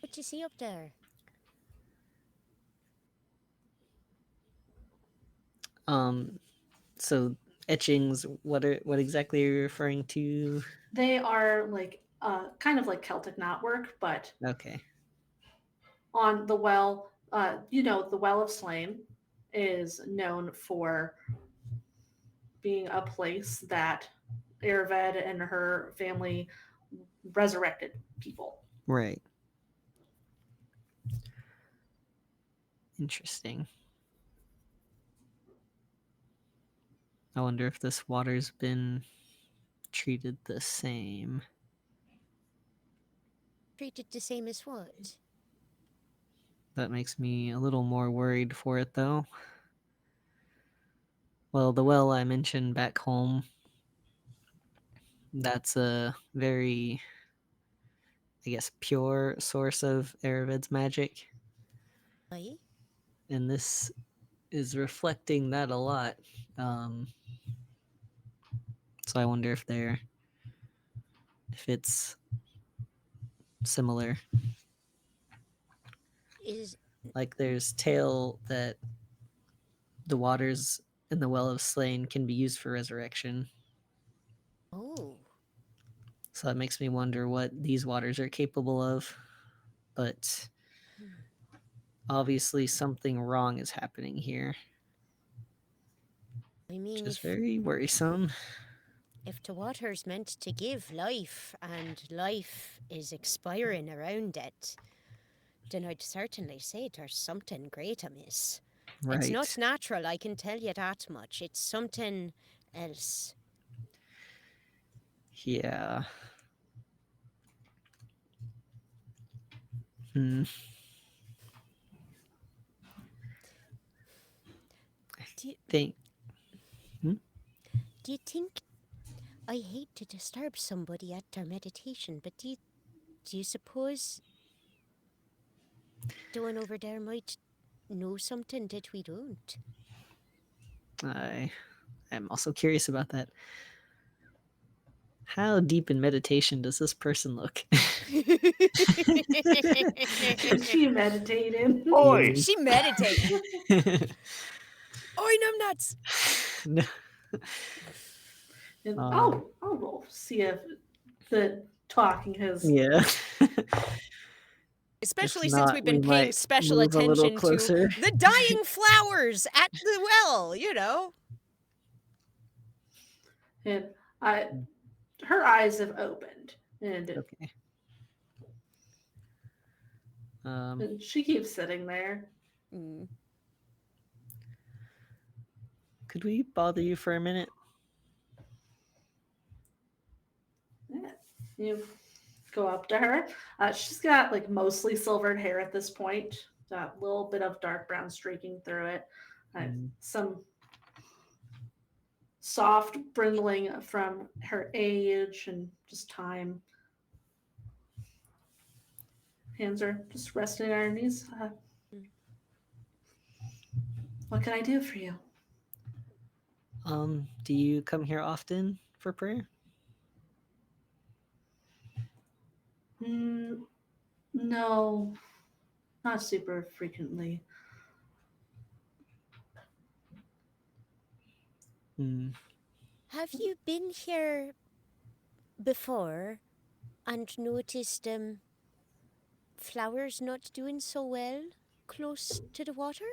What you see up there? So etchings, what exactly are you referring to? They are like kind of like Celtic knotwork, but okay. On the well, the Well of Slain is known for being a place that Aravid and her family resurrected people. Right. Interesting. I wonder if this water's been treated the same. Treated the same as what? That makes me a little more worried for it, though. Well, the well I mentioned back home, that's a very, I guess, pure source of Aravid's magic. Aye? And this is reflecting that a lot. So I wonder if it's similar. Is Like there's tale that the waters in the Well of Slain can be used for resurrection. oh, So that makes me wonder what these waters are capable of. But obviously something wrong is happening here, I which mean, is very worrisome. if the water's meant to give life and life is expiring around it, then I'd certainly say there's something great amiss. Right. It's not natural, I can tell you that much. It's something else. Yeah. Hmm. Do you, Think. do you think... I hate to disturb somebody at their meditation, but do you suppose the one over there might know something that we don't? I am also curious about that. How deep in meditation does this person look? Is she meditating? Oi! She meditating. Oi, numbnuts! No. And Um, I'll roll, see if the talking has. Yeah. Especially If since not, we've we been paying might special move a little attention to closer. the dying flowers at the well, you know. And her eyes have opened, and Okay. and she keeps sitting there. Mm. Could we bother you for a minute? Yeah. You go up to her. She's got like mostly silvered hair at this point. Got a little bit of dark brown streaking through it. Some soft brindling from her age and just time. Hands are just resting on her knees. What can I do for you? Do you come here often for prayer? No, not super frequently. Have you been here before and noticed flowers not doing so well close to the water?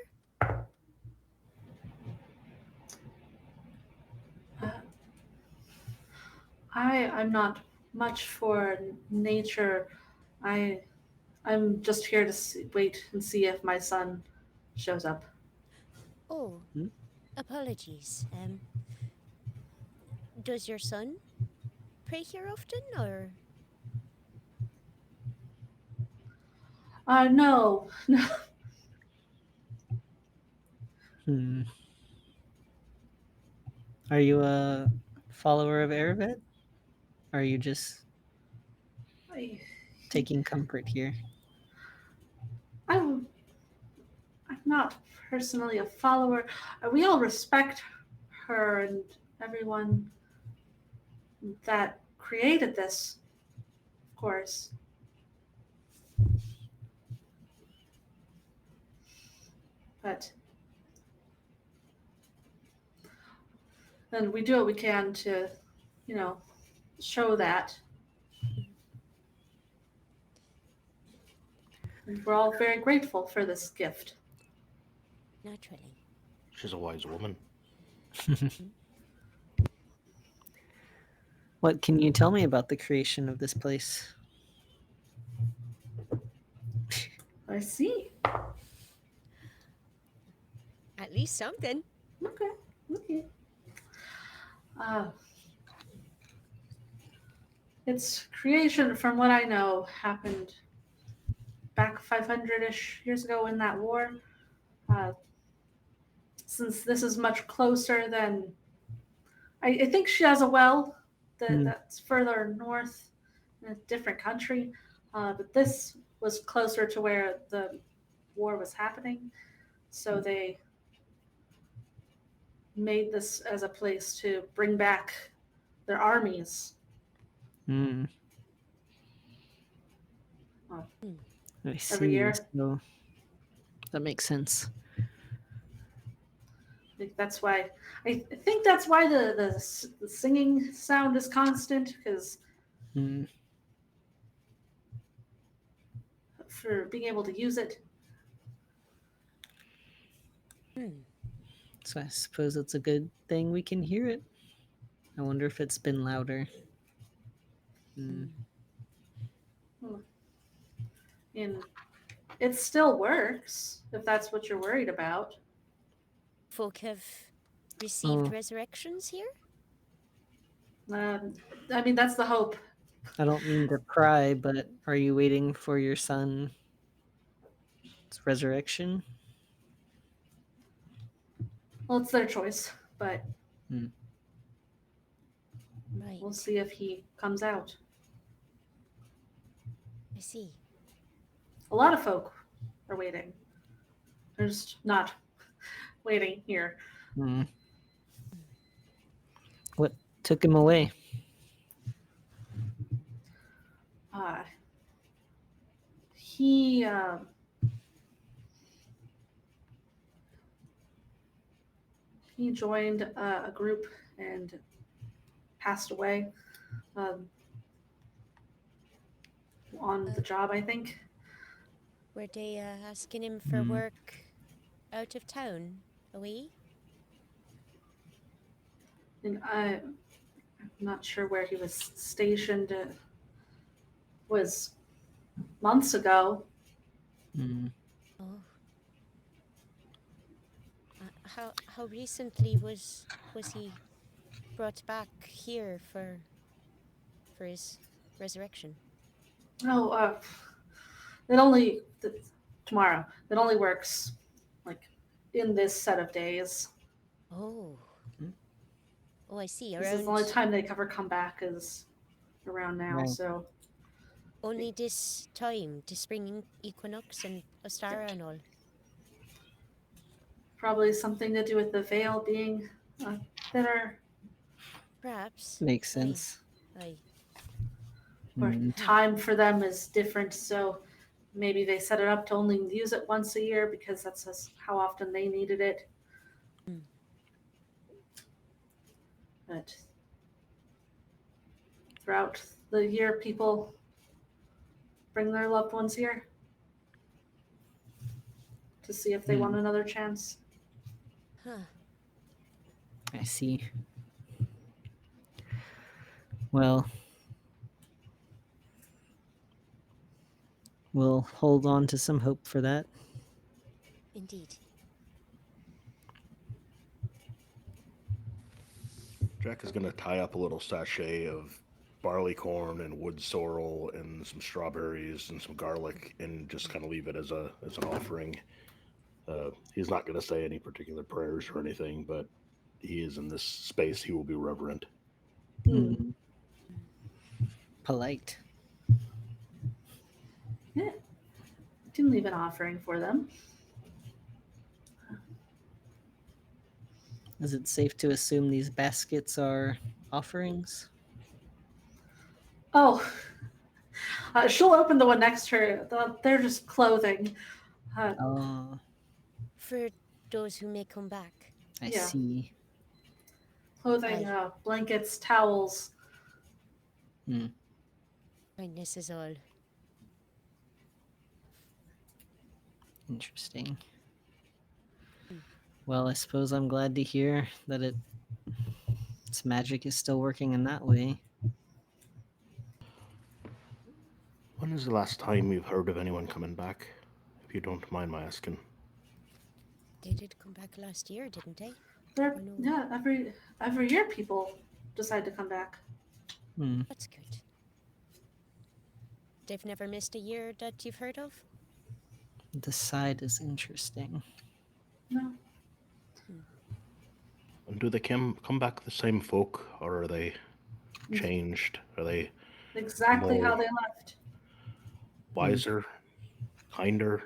I'm not much for nature. I'm just here to wait and see if my son shows up. Oh, Hmm? apologies. Does your son pray here often, or? No, no. Are you a follower of Aravid? Or are you just taking comfort here? I'm not personally a follower. We all respect her and everyone that created this, of course. But then we do what we can to, show that. And we're all very grateful for this gift. Naturally. She's a wise woman. What can you tell me about the creation of this place? I see. At least something. Okay. Okay. Uh, its creation, from what I know, happened back 500-ish years ago in that war. Uh, since this is much closer than I think she has a well that's further north in a different country, but this was closer to where the war was happening, so they made this as a place to bring back their armies. Hmm. uh, I see. Every year. So that makes sense. I think that's why the singing sound is constant, because Hmm. for being able to use it. So I suppose it's a good thing we can hear it. I wonder if it's been louder. Hmm. And it still works, if that's what you're worried about. Folk have received Oh. resurrections here? I mean, that's the hope. I don't mean to pry, but are you waiting for your son's resurrection? Well, it's their choice, but Right. we'll see if he comes out. I see. A lot of folk are waiting. They're just not waiting here. Hmm. What took him away? He joined a group and passed away on the job, I think. Were they asking him for work out of town, away? And I'm not sure where he was stationed. It was months ago. Hmm. Oh. How recently was he brought back here for his resurrection? No, it only tomorrow. It only works like in this set of days. Oh. Oh, I see. This is the only time they ever come back is around now. Right. So only this time, the spring equinox and Ostara and all. probably something to do with the veil being thinner. Perhaps. Makes sense. Aye. Or time for them is different, so maybe they set it up to only use it once a year because that's just how often they needed it. But throughout the year, people bring their loved ones here to see if they want another chance. Huh. I see. Well, we'll hold on to some hope for that. Indeed. Jack is going to tie up a little sachet of barley corn and wood sorrel and some strawberries and some garlic and just kind of leave it as an offering. He's not going to say any particular prayers or anything, but he is in this space. He will be reverent. Polite. Yeah, you can leave an offering for them. Is it safe to assume these baskets are offerings? Oh, she'll open the one next to her. They're just clothing. For those who may come back. I see. Clothing, blankets, towels. Kindness is all. Interesting. Well, I suppose I'm glad to hear that its magic is still working in that way. When is the last time you've heard of anyone coming back? If you don't mind my asking. They did come back last year, didn't they? They're, Oh, no. yeah, every year people decide to come back. Hmm. That's good. They've never missed a year that you've heard of? The side is interesting. No. And do they come back the same folk, or are they changed? Are they Exactly how more they left. wiser, kinder?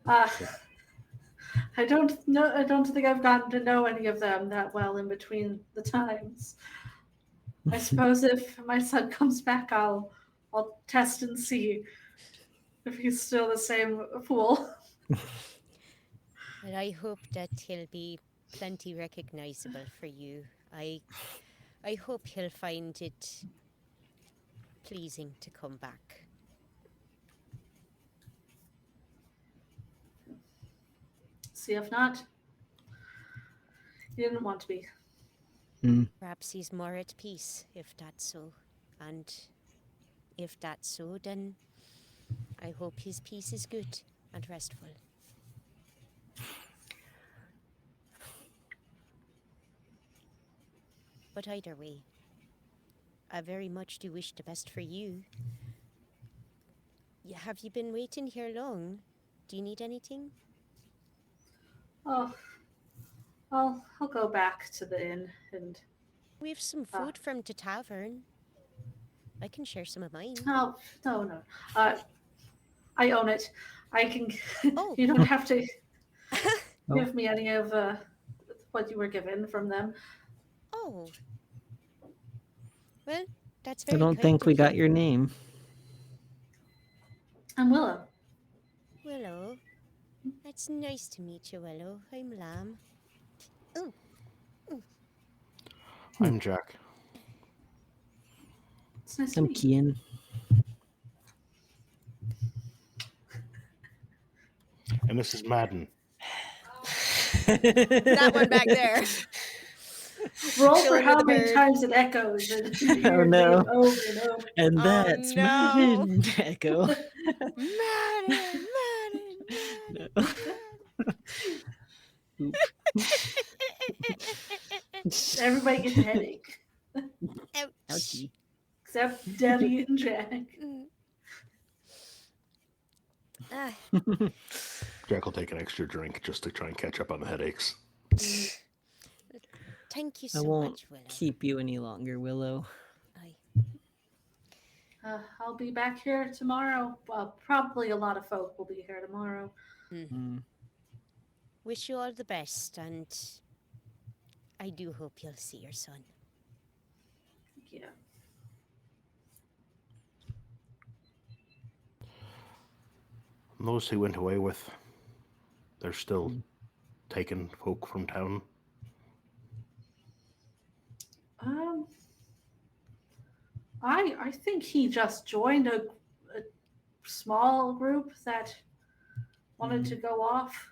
Uh, I don't know. I don't think I've gotten to know any of them that well in between the times. I suppose if my son comes back, I'll test and see if he's still the same fool. Well, I hope that he'll be plenty recognizable for you. I hope he'll find it pleasing to come back. See if not. He didn't want to be. Perhaps he's more at peace, if that's so. And if that's so, then I hope his peace is good and restful. But either way, I very much do wish the best for you. Have you been waiting here long? Do you need anything? Oh, I'll go back to the inn and. We have some food from the tavern. I can share some of mine. Oh no. I own it. I can. Oh. You don't have to Oh. give me any of what you were given from them. Oh. Well, that's I very don't kind think of we you. got your name. I'm Willow. Willow. It's nice to meet you, Willow. I'm Lamb. Oh. I'm Jack. It's nice to I'm meet you. Kian. And this is Madden. That one back there. Roll for Chilling how with the many bird. times it echoes and you hear Oh, your no. name over and over. And Oh, that's no. Madden Echo. Madden. No. Oop. Everybody gets a headache. Ouch. Ouchie. Except Daddy and Jack. Mm. Ah, Jack will take an extra drink just to try and catch up on the headaches. thank you I so won't much, Willow. keep you any longer, Willow. I'll be back here tomorrow. Well, probably a lot of folk will be here tomorrow. Wish you all the best, and I do hope you'll see your son. Yeah. And those he went away with, they're still taking folk from town. I think he just joined a small group that wanted to go off.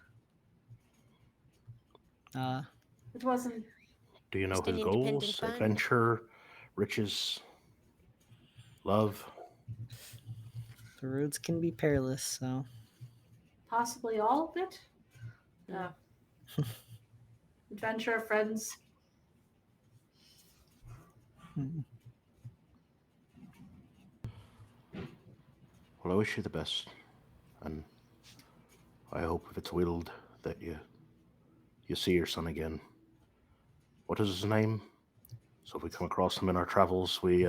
It wasn't. Do you know Just an his independent goals? band. Adventure, riches, love? The roads can be perilous, so. Possibly all of it. Adventure, friends. Well, I wish you the best, and I hope if it's willed that you see your son again. What is his name? So if we come across him in our travels, we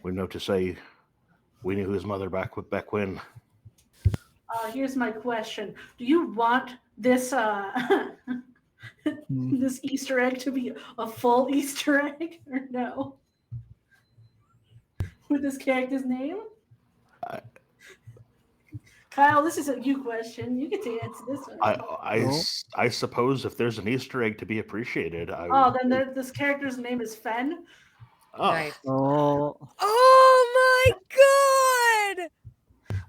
know to say we knew his mother back when. Here's my question: do you want this this Easter egg to be a full Easter egg, or no? With this character's name? Kyle, this is a you question. You get to answer this one. I suppose if there's an Easter egg to be appreciated, then this character's name is Fen. Oh, Right. Oh. Oh my god!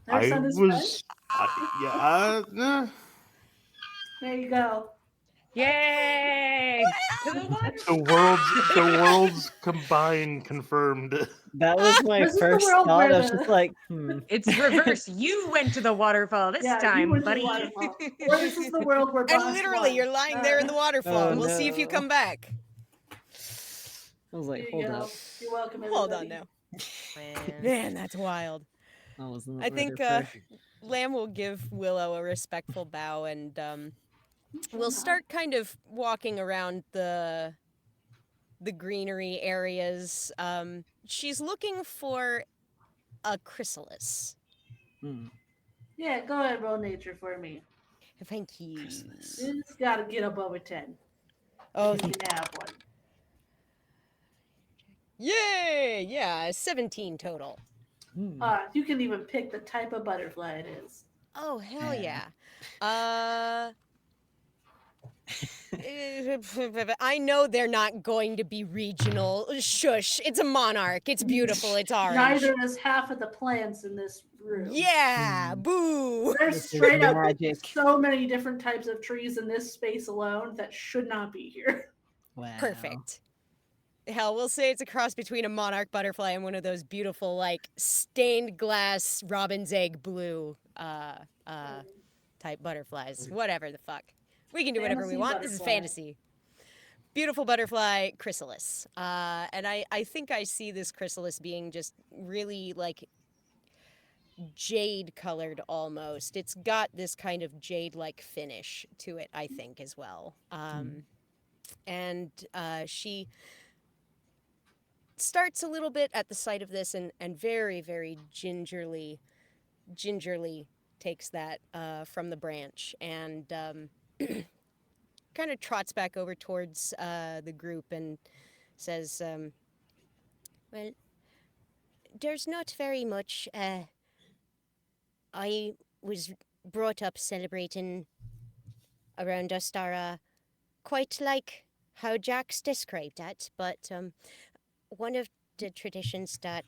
Their son is Fen? nah. There you go. Yay! To the The worlds combined confirmed. That was my This is the first world thought. where I was just the- like, It's reverse. You went to the waterfall this Yeah, you time, went to the buddy. waterfall. Or this is the world where And Bosch literally, won. you're lying there in the waterfall. Oh, We'll see if you no. come back. I was like, Here you hold go. up. You're welcome, Hold on everybody. now. Man, that's wild. I wasn't I ready think for. Lamb will give Willow a respectful bow, and we'll start kind of walking around the greenery areas. She's looking for a chrysalis. Hmm. Yeah, go ahead, roll nature for me. Thank you. Chrysalis. You just gotta get up over 10. Oh, You can have one. yay! Yeah, 17 total. Hmm. You can even pick the type of butterfly it is. Oh, hell Yeah. yeah. I know they're not going to be regional. Shush. It's a monarch. It's beautiful. It's orange. Neither is half of the plants in this room. Yeah, boo. There's This is straight up magic. so many different types of trees in this space alone that should not be here. Wow. Perfect. Hell, we'll say it's a cross between a monarch butterfly and one of those beautiful, like, stained glass robin's egg blue type butterflies. Whatever the fuck. We can do whatever we Fantasy want. This is butterfly. fantasy. Beautiful butterfly chrysalis. And I think I see this chrysalis being just really, like, jade colored almost. It's got this kind of jade like finish to it, I think, as well. And she starts a little bit at the sight of this and very, very gingerly takes that from the branch and kind of trots back over towards the group and says, well, there's not very much. I was brought up celebrating around Ostara, quite like how Jack's described it, but one of the traditions that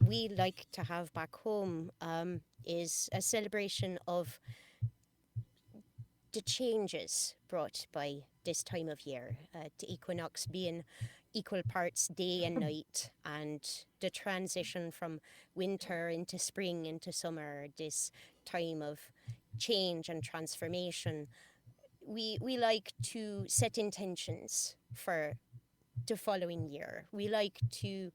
we like to have back home is a celebration of the changes brought by this time of year, the equinox being equal parts day and night, and the transition from winter into spring into summer, this time of change and transformation. We like to set intentions for the following year. We like to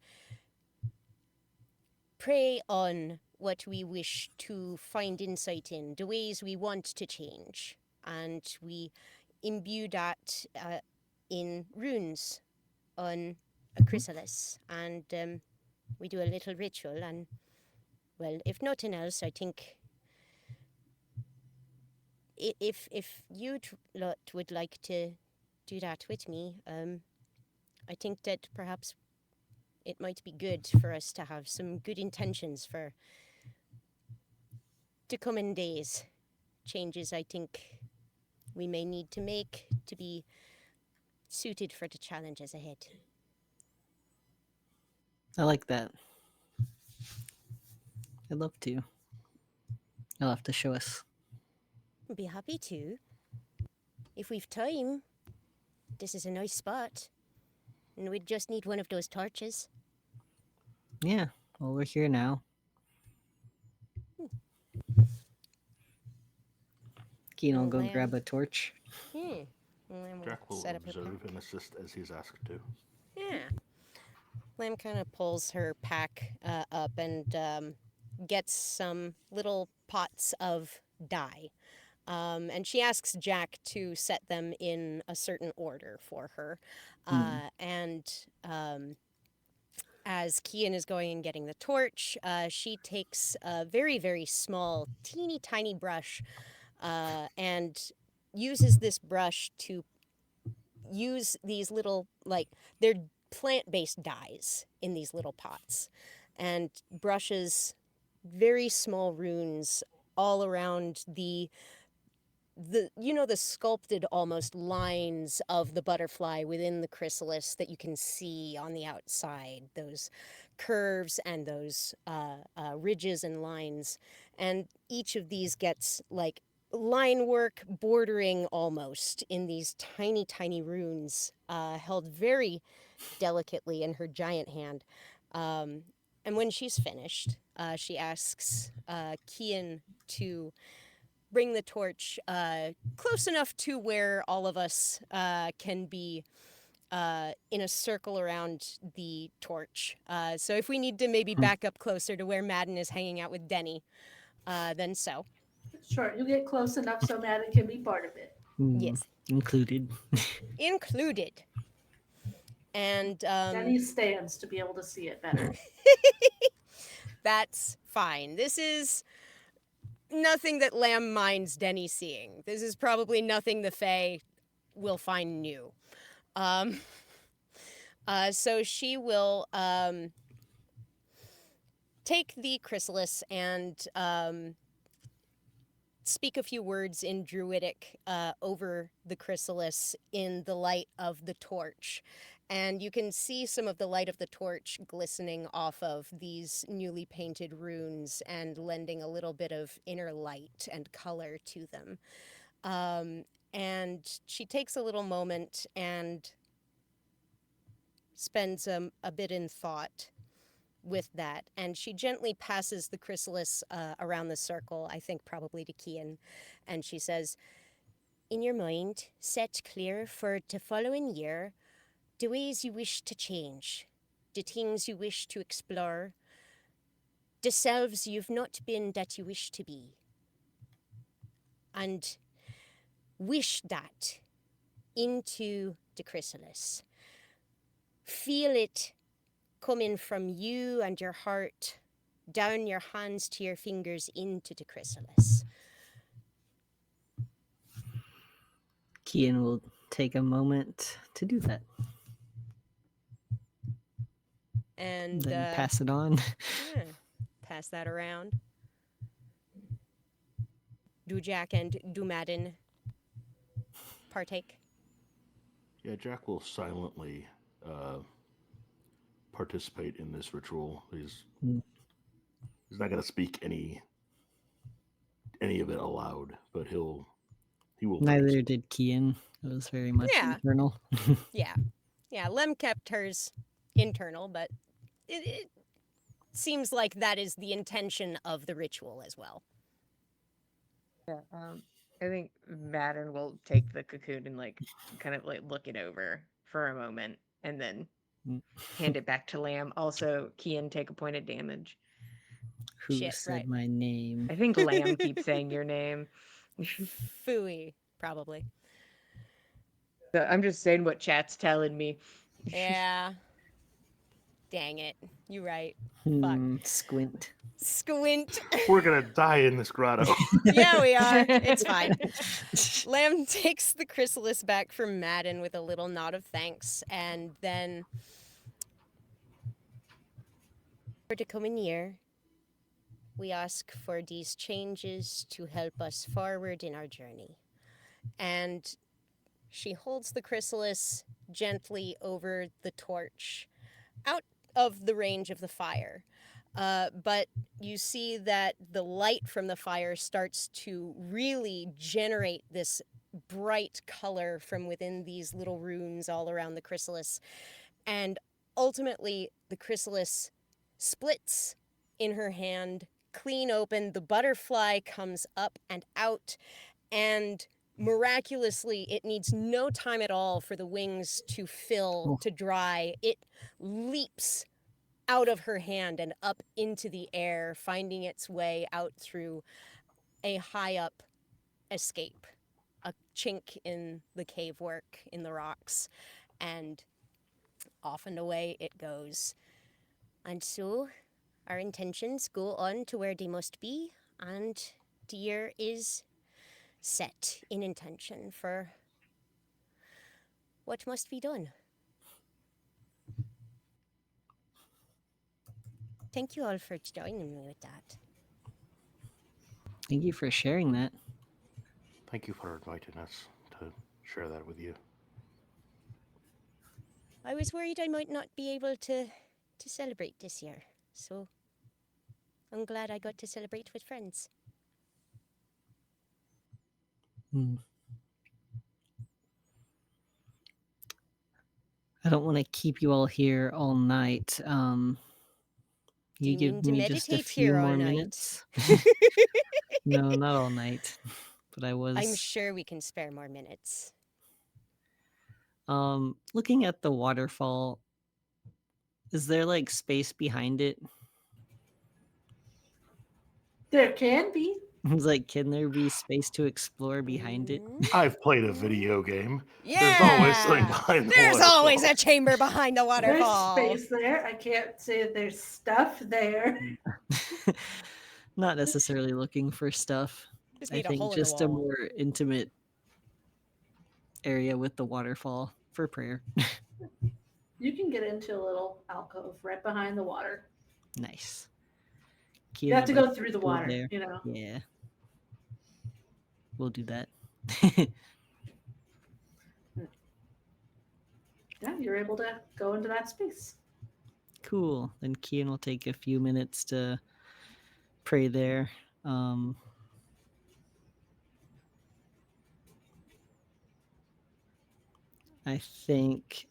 pray on what we wish to find insight in, the ways we want to change, and we imbue that in runes on a chrysalis, and we do a little ritual, and, well, if nothing else, I think if you lot would like to do that with me, I think that perhaps it might be good for us to have some good intentions for the coming days. Changes I think we may need to make to be suited for the challenges ahead. I like that. I'd love to. You'll have to show us. I'd be happy to. If we've time. This is a nice spot. And we'd just need one of those torches. Yeah. Well, we're here now. Keen will Oh, go man. grab a torch. And then we'll Jack will set up her observe pack. and assist as he's asked to. Yeah. Lamb kind of pulls her pack up and gets some little pots of dye. And she asks Jack to set them in a certain order for her. And as Kian is going and getting the torch, she takes a very, very small, teeny tiny brush and uses this brush to use these little, like, they're plant-based dyes in these little pots, and brushes very small runes all around the the sculpted almost lines of the butterfly within the chrysalis that you can see on the outside, those curves and those ridges and lines, and each of these gets like line work bordering almost in these tiny, tiny runes, held very delicately in her giant hand. And when she's finished, she asks Kian to bring the torch close enough to where all of us can be in a circle around the torch. So if we need to maybe back up closer to where Madden is hanging out with Denny, then so. Sure, you get close enough so Maddie can be part of it. Yes. Included. Included. And Denny stands to be able to see it better. that's fine. This is nothing that Lamb minds Denny seeing. This is probably nothing the Fae will find new. So she will take the chrysalis and speak a few words in Druidic over the chrysalis in the light of the torch. And you can see some of the light of the torch glistening off of these newly painted runes and lending a little bit of inner light and color to them. And she takes a little moment and spends a bit in thought with that, and she gently passes the chrysalis around the circle, I think probably to Kian, and she says, "In your mind, set clear for the following year the ways you wish to change, the things you wish to explore, the selves you've not been that you wish to be, and wish that into the chrysalis. Feel it coming from you and your heart, down your hands to your fingers into the chrysalis." Kian will take a moment to do that. And Then pass it on. yeah, pass that around. Do Jack and do Madden partake? Yeah, Jack will silently participate in this ritual. He's not going to speak any of it aloud, but he will. Neither did Kian. It was very much Yeah. internal. Yeah. Yeah, Lem kept hers internal, but it seems like that is the intention of the ritual as well. Yeah, I think Madden will take the cocoon and kind of look it over for a moment and then hand it back to Lamb. Also, Kian, take a point of damage. Who Shit, said right. my name? I think Lamb keeps saying your name. Fooey, probably. So I'm just saying what chat's telling me. Yeah. Dang it. You're right. Squint. Squint. We're gonna die in this grotto. Yeah, we are. It's fine. Lamb takes the chrysalis back from Madden with a little nod of thanks, and then for the coming year, we ask for these changes to help us forward in our journey. And she holds the chrysalis gently over the torch, out of the range of the fire. But you see that the light from the fire starts to really generate this bright color from within these little runes all around the chrysalis. And ultimately, the chrysalis splits in her hand, clean open. The butterfly comes up and out, and miraculously, it needs no time at all for the wings to fill, to dry. It leaps out of her hand and up into the air, finding its way out through a high up escape, a chink in the cave work in the rocks, and off and away it goes. And so our intentions go on to where they must be, and the year is set in intention for what must be done. Thank you all for joining me with that. Thank you for sharing that. Thank you for inviting us to share that with you. I was worried I might not be able to celebrate this year, so I'm glad I got to celebrate with friends. Hmm. I don't want to keep you all here all night. Do you give mean to me just a meditate few here all more night? minutes. No, not all night. But I was I'm sure we can spare more minutes. looking at the waterfall. Is there like space behind it? There can be. I was like, can there be space to explore behind it? I've played a video game. There's always something Yeah! behind the There's always waterfall. a chamber behind the There's waterfall. space there. I can't say that there's stuff there. Not necessarily looking for stuff. Just I need a think hole in the just a wall. more intimate area with the waterfall for prayer. You can get into a little alcove right behind the water. Nice. You have to Kia's go through the go water, there. you know. Yeah. We'll do that. Yeah, you're able to go into that space. Cool. Then Kian will take a few minutes to pray there. I think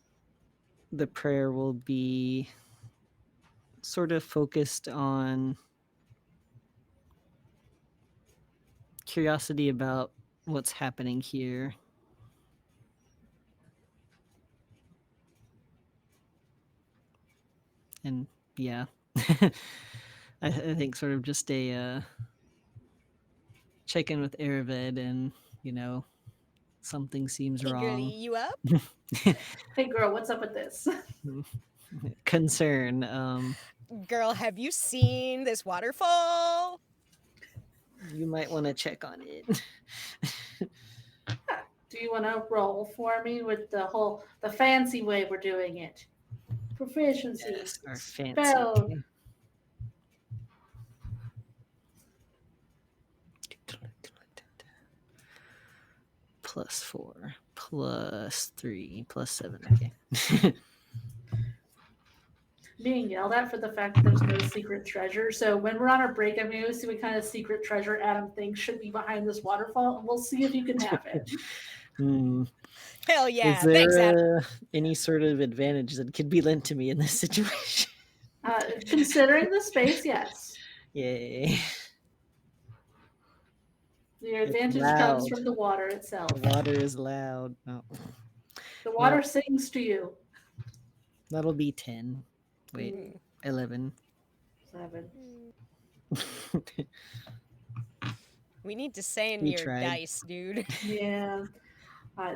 the prayer will be sort of focused on curiosity about what's happening here. And yeah, I think sort of just a check in with Aravid, and something seems Hey, girlie, wrong. you up? Hey, girl, what's up with this? Concern. Girl, have you seen this waterfall? You might want to check on it. Do you want to roll for me with the fancy way we're doing it? Proficiency. Yes, our fancy. Spell. +4, +3, +7. Okay. Being yelled at for the fact that there's no secret treasure. So when we're on our break, I'm going to see what kind of secret treasure Adam thinks should be behind this waterfall, and we'll see if you can have it. Hell yeah. Is there Thanks, Adam. any sort of advantage that could be lent to me in this situation? Considering the space, yes. Yay. Your advantage loud. comes from the water itself. The water is loud. Oh. The water Well, sings to you. that'll be 10. Wait, 11. 7. We need to sand We your tried. dice, dude. Yeah.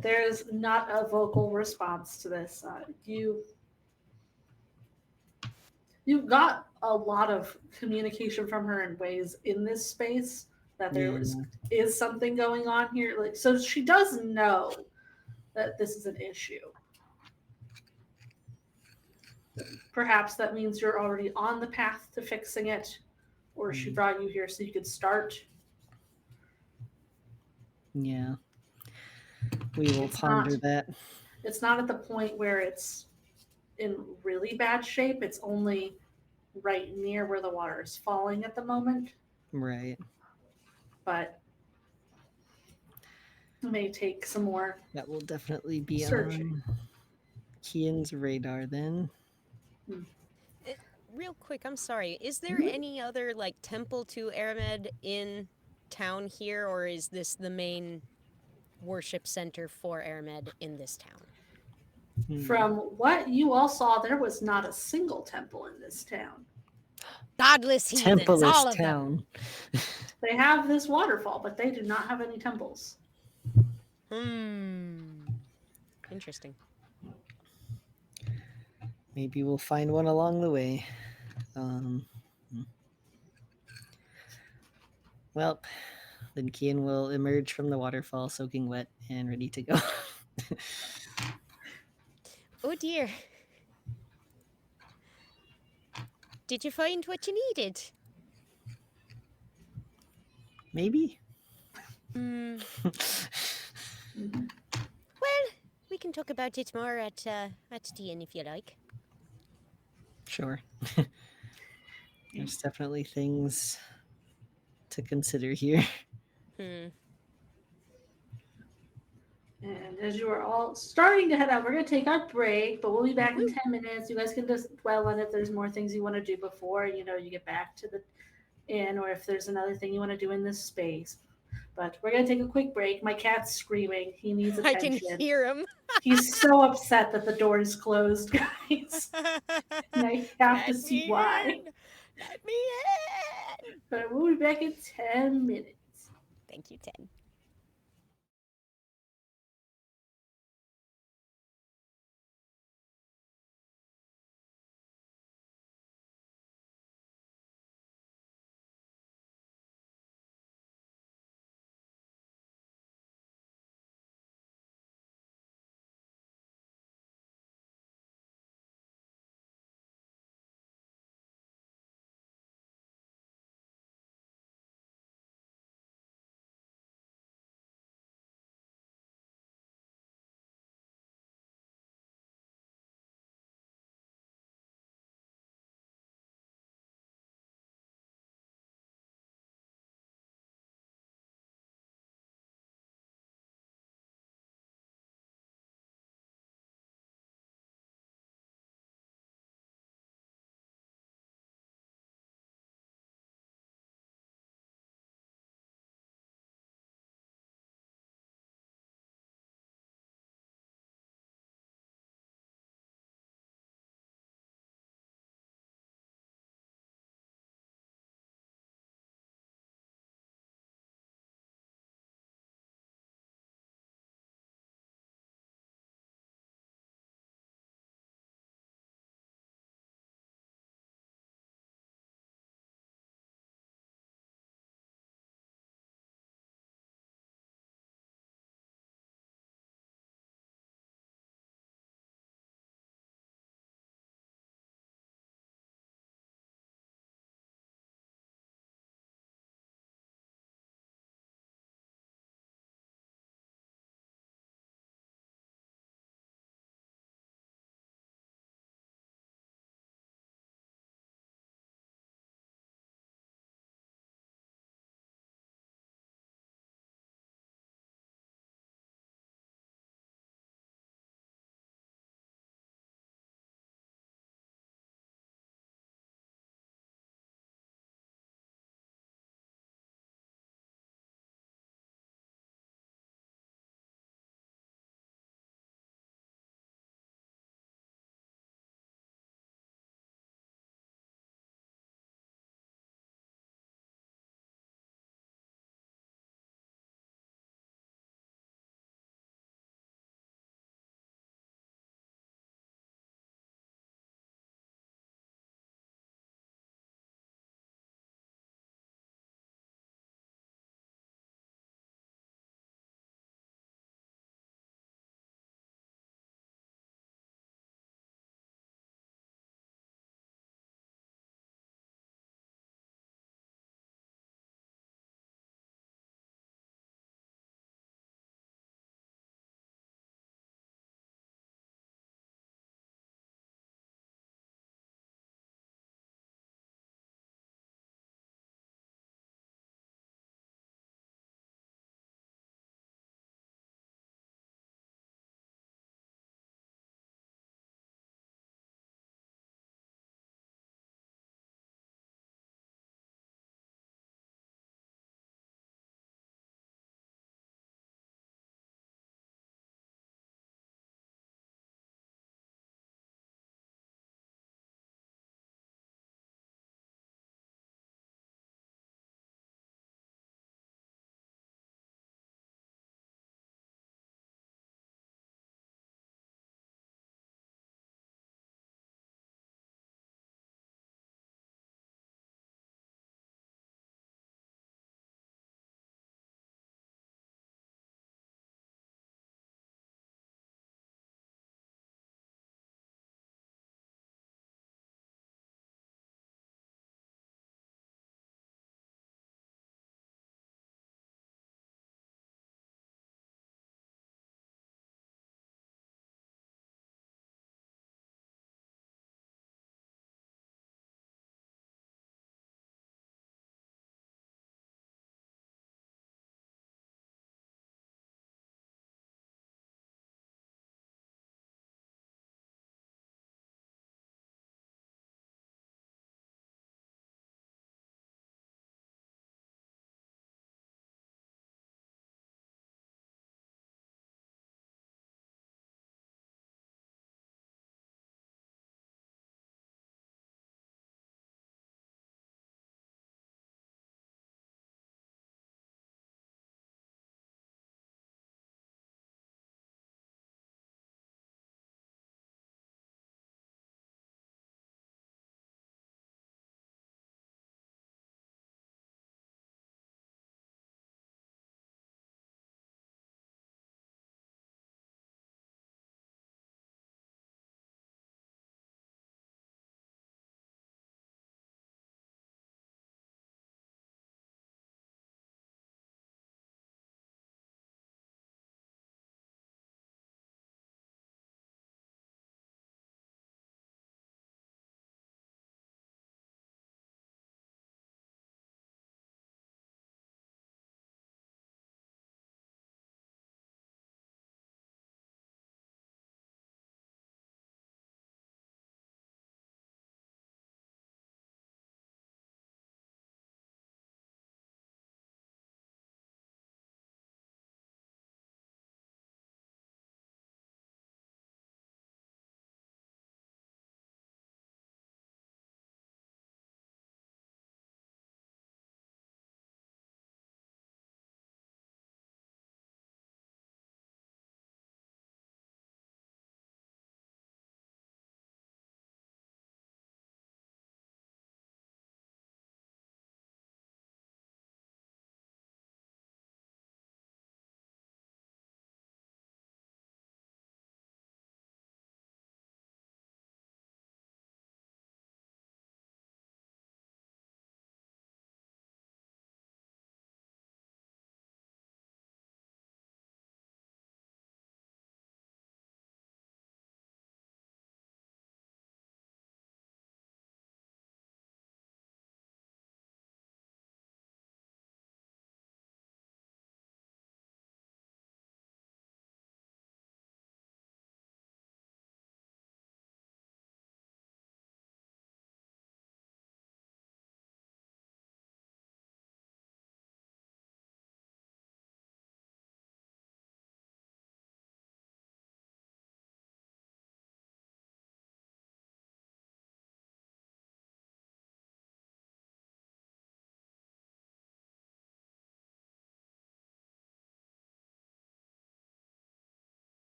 There's not a vocal response to this. You got a lot of communication from her in ways in this space that there is something going on here. Like, so she does know that this is an issue. Perhaps that means you're already on the path to fixing it, or she brought you here so you could start. Yeah. We will ponder that. It's not at the point where it's in really bad shape. It's only right near where the water is falling at the moment. Right. But it may take some more. That will definitely be Searching. on Kian's radar then. Real quick, I'm sorry. Is there any other like temple to Aramed in town here, or is this the main worship center for Aramed in this town? From what you all saw, there was not a single temple in this town. Godless heathens, all Templeless of them. town. They have this waterfall, but they do not have any temples. Interesting. Maybe we'll find one along the way. Well, then Kian will emerge from the waterfall soaking wet and ready to go. Oh dear. Did you find what you needed? Maybe. Well, we can talk about it more at DN if you like. Sure. There's definitely things to consider here. And as you are all starting to head out, we're going to take our break, but we'll be back in 10 minutes. You guys can just dwell on if there's more things you want to do before, you get back to the inn, or if there's another thing you want to do in this space. But we're going to take a quick break. My cat's screaming. He needs I can attention. hear him. He's so upset that the door is closed, guys. And I have to see why. Let me in. But we'll be back in 10 minutes. Thank you, 10.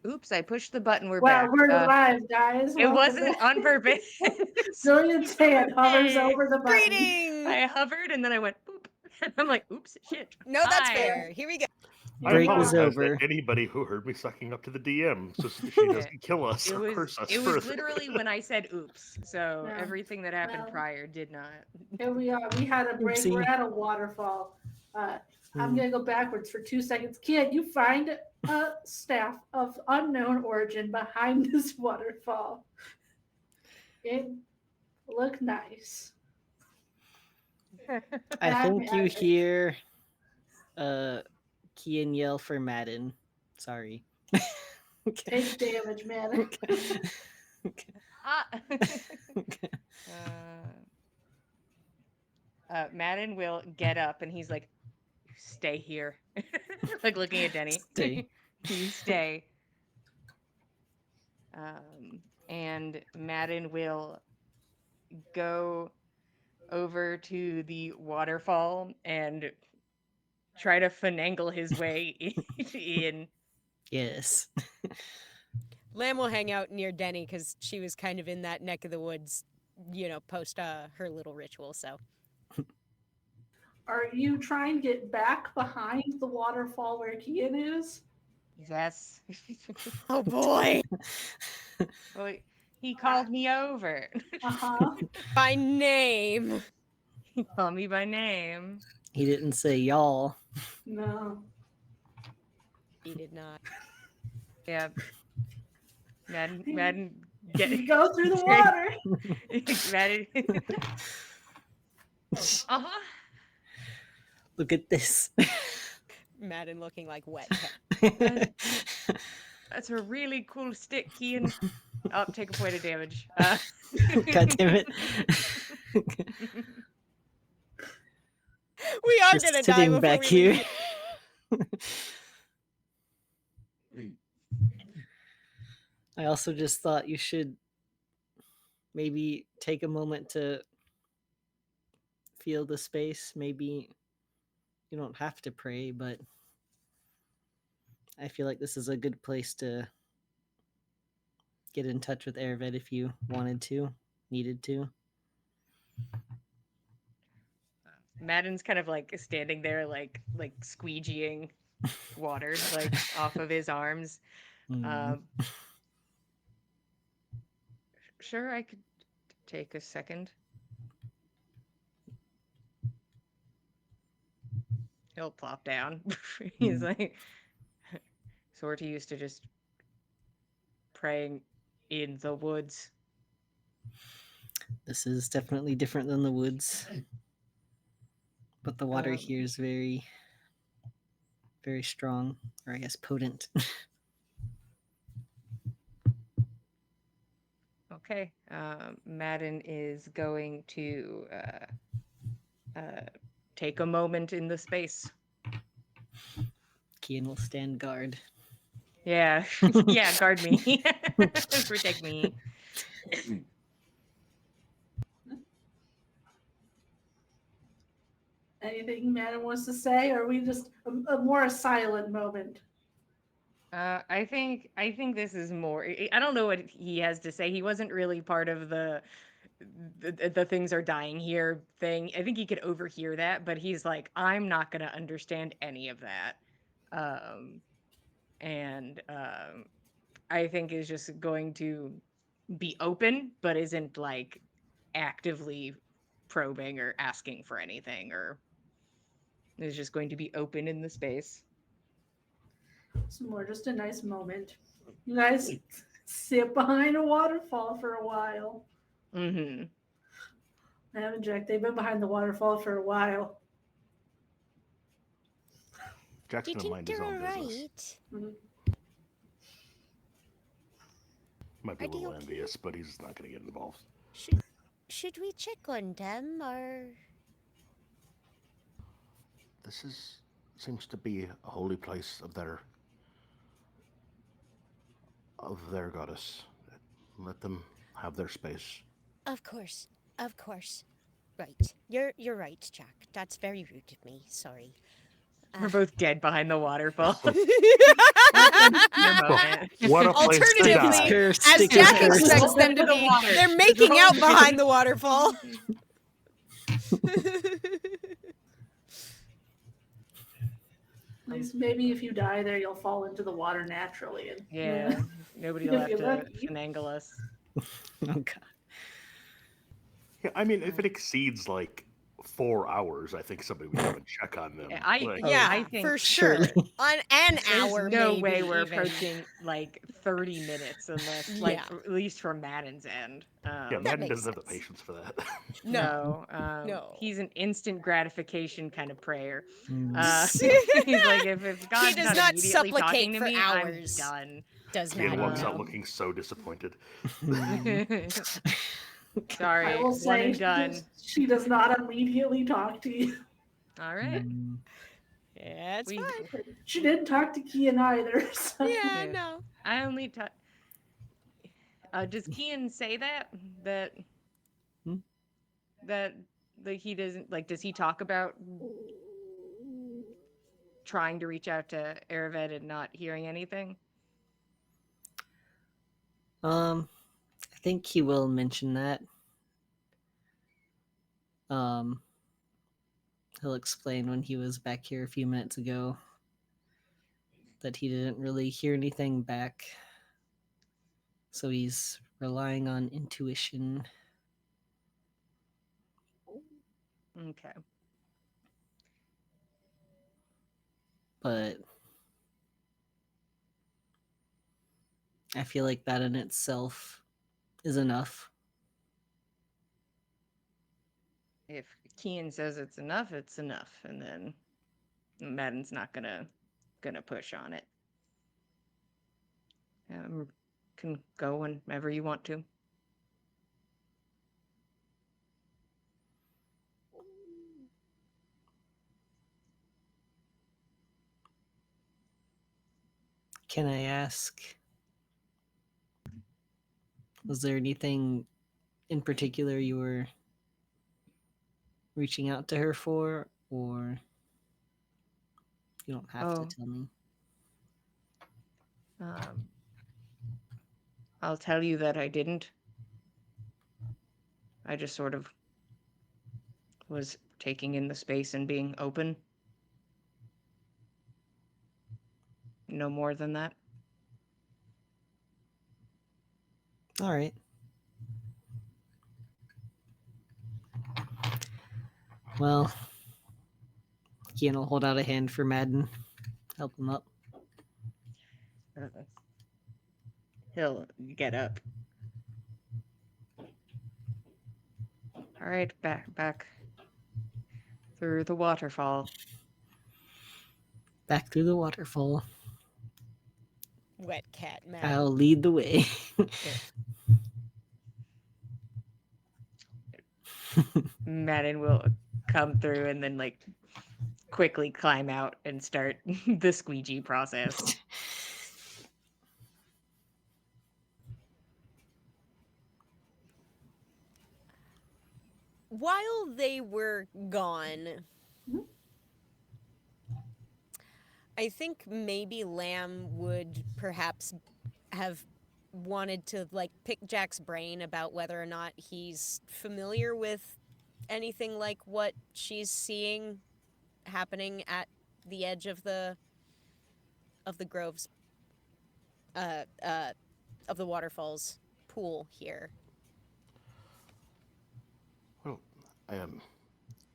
Oops, I pushed the button. We're Wow, back. we're live, guys. It Welcome wasn't back. on purpose. Julian's hand hovers Hey. over the button. Greeting! I hovered and then I went boop. And I'm like, oops, shit. No, that's Hi. fair. Here we go. I Break is apologize over. to anybody who heard me sucking up to the DM, so she doesn't kill us It or was curse us it further. was literally when I said oops. So Yeah. everything that happened Well, prior did not. Here we are. We had a break. We're Oopsie. at a waterfall. I'm Hmm. going to go backwards for 2 seconds. Kian, you find a staff of unknown origin behind this waterfall. It looked nice. I think you Madden. hear Kian yell for Madden. Sorry. Take damage, man. Ah. Madden will get up and he's like, stay here. Like looking at Denny. Stay. You stay. And Madden will go over to the waterfall and try to finagle his way in. Yes. Lamb will hang out near Denny because she was kind of in that neck of the woods, post her little ritual. So Are you trying to get back behind the waterfall where Kian is? Yes. oh boy, Well, he called me over. Uh-huh. by name. He called me by name. He didn't say y'all. No. He did not. Yeah. Madden get You go through the water. Madden. Uh-huh. Look at this. Madden looking like wet. That's a really cool stick, Kian. Oh, take a point of damage. God damn it. We are Just gonna die sitting before back we here. leave. I also just thought you should maybe take a moment to feel the space. Maybe you don't have to pray, but I feel like this is a good place to get in touch with Ervid if you wanted to, needed to. Madden's kind of like standing there, like squeegeeing water like off of his arms. Sure, I could take a second. He'll plop down. He's like, sort of used to just praying in the woods. This is definitely different than the woods. But the water here is very, very strong, or I guess potent. Okay. Madden is going to take a moment in the space. Kian will stand guard. Yeah. Yeah, guard me. Protect me. Anything Madden wants to say, or are we just a more silent moment? I think this is more. I don't know what he has to say. He wasn't really part of the things are dying here thing. I think he could overhear that, but he's like, I'm not gonna understand any of that. I think is just going to be open, but isn't like actively probing or asking for anything, or is just going to be open in the space. It's more just a nice moment. You guys sit behind a waterfall for a while. Mm-hmm. Adam and Jack, they've been behind the waterfall for a while. Jack's Do you gonna think mind his they're own alright? business. Mhm. Might be a Are they little okay? envious, but he's not gonna get involved. Should we check on them or? This seems to be a holy place of their goddess. Let them have their space. Of course. Right. You're right, Jack. That's very rude of me. Sorry. We're both dead behind the waterfall. What a place to Alternatively, die. Cursed, as stick is Jack cursed. expects them to Into the be, water. they're making out behind the waterfall. At least maybe if you die there, you'll fall into the water naturally. And, Yeah, nobody will If have you're to lucky. finagle us. Oh god. Yeah, I mean, if it exceeds like 4 hours, I think somebody would come and check on them. Like, Yeah, I think for sure. surely. On an there's hour, no maybe, way we're even. approaching like 30 minutes unless, like, Yeah. at least from Madden's end. yeah, That Madden makes doesn't have the sense. patience for that. No. No, No. he's an instant gratification kind of prayer. Mm. He's like, if God's does not not immediately supplicate talking to for me, hours. I'm done. Does Ian Madden walks know? out looking so disappointed. Sorry, I will one say and done. she does not immediately talk to you. All right. Mm. Yeah, it's We- fine. She didn't talk to Kian either. So. Yeah, Yeah. no. I only talk. Does Kian say that Hmm? that he doesn't like? Does he talk about trying to reach out to Aravet and not hearing anything? I think he will mention that. He'll explain when he was back here a few minutes ago that he didn't really hear anything back. So he's relying on intuition. Okay. But I feel like that in itself is enough. If Kian says it's enough, and then Madden's not gonna push on it. Can go whenever you want to. Can I ask, was there anything in particular you were reaching out to her for, or you don't have Oh. to tell me? I'll tell you that I didn't. I just sort of was taking in the space and being open. No more than that. All right. Well, Kian will hold out a hand for Madden. Help him up. He'll get up. All right, back through the waterfall. Back through the waterfall. Wet cat, man. I'll lead the way. Madden will come through and then like quickly climb out and start the squeegee process. While they were gone, I think maybe Lamb would perhaps have wanted to like pick Jack's brain about whether or not he's familiar with anything like what she's seeing happening at the edge of the groves of the waterfalls pool here. Well, I am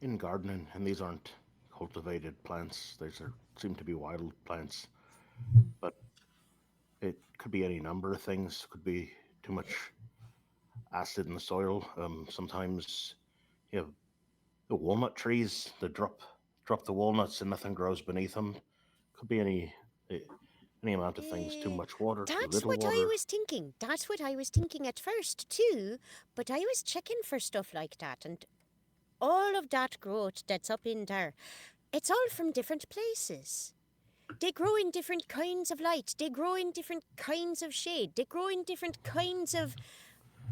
in gardening, and these aren't cultivated plants. These seem to be wild plants. But it could be any number of things. Could be too much acid in the soil. Sometimes you have the walnut trees that drop the walnuts and nothing grows beneath them. Could be any amount of things. Too much water, too That's Mm-hmm. what little I water. was thinking. That's what I was thinking at first too. But I was checking for stuff like that, and all of that growth that's up in there, it's all from different places. They grow in different kinds of light. They grow in different kinds of shade. They grow in different kinds of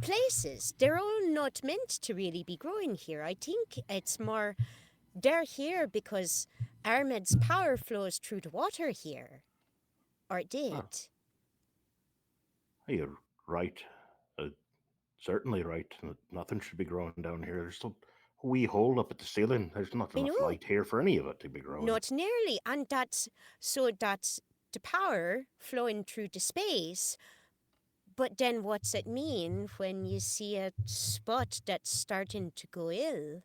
places. They're all not meant to really be growing here. I think it's more they're here because Ahmed's power flows through the water here. Or it did. You're right. Uh, certainly right. Nothing should be growing down here. There's a wee hole up at the ceiling. There's not I enough know. light here for any of it to be growing. Not nearly. And that's the power flowing through the space. But then what's it mean when you see a spot that's starting to go ill?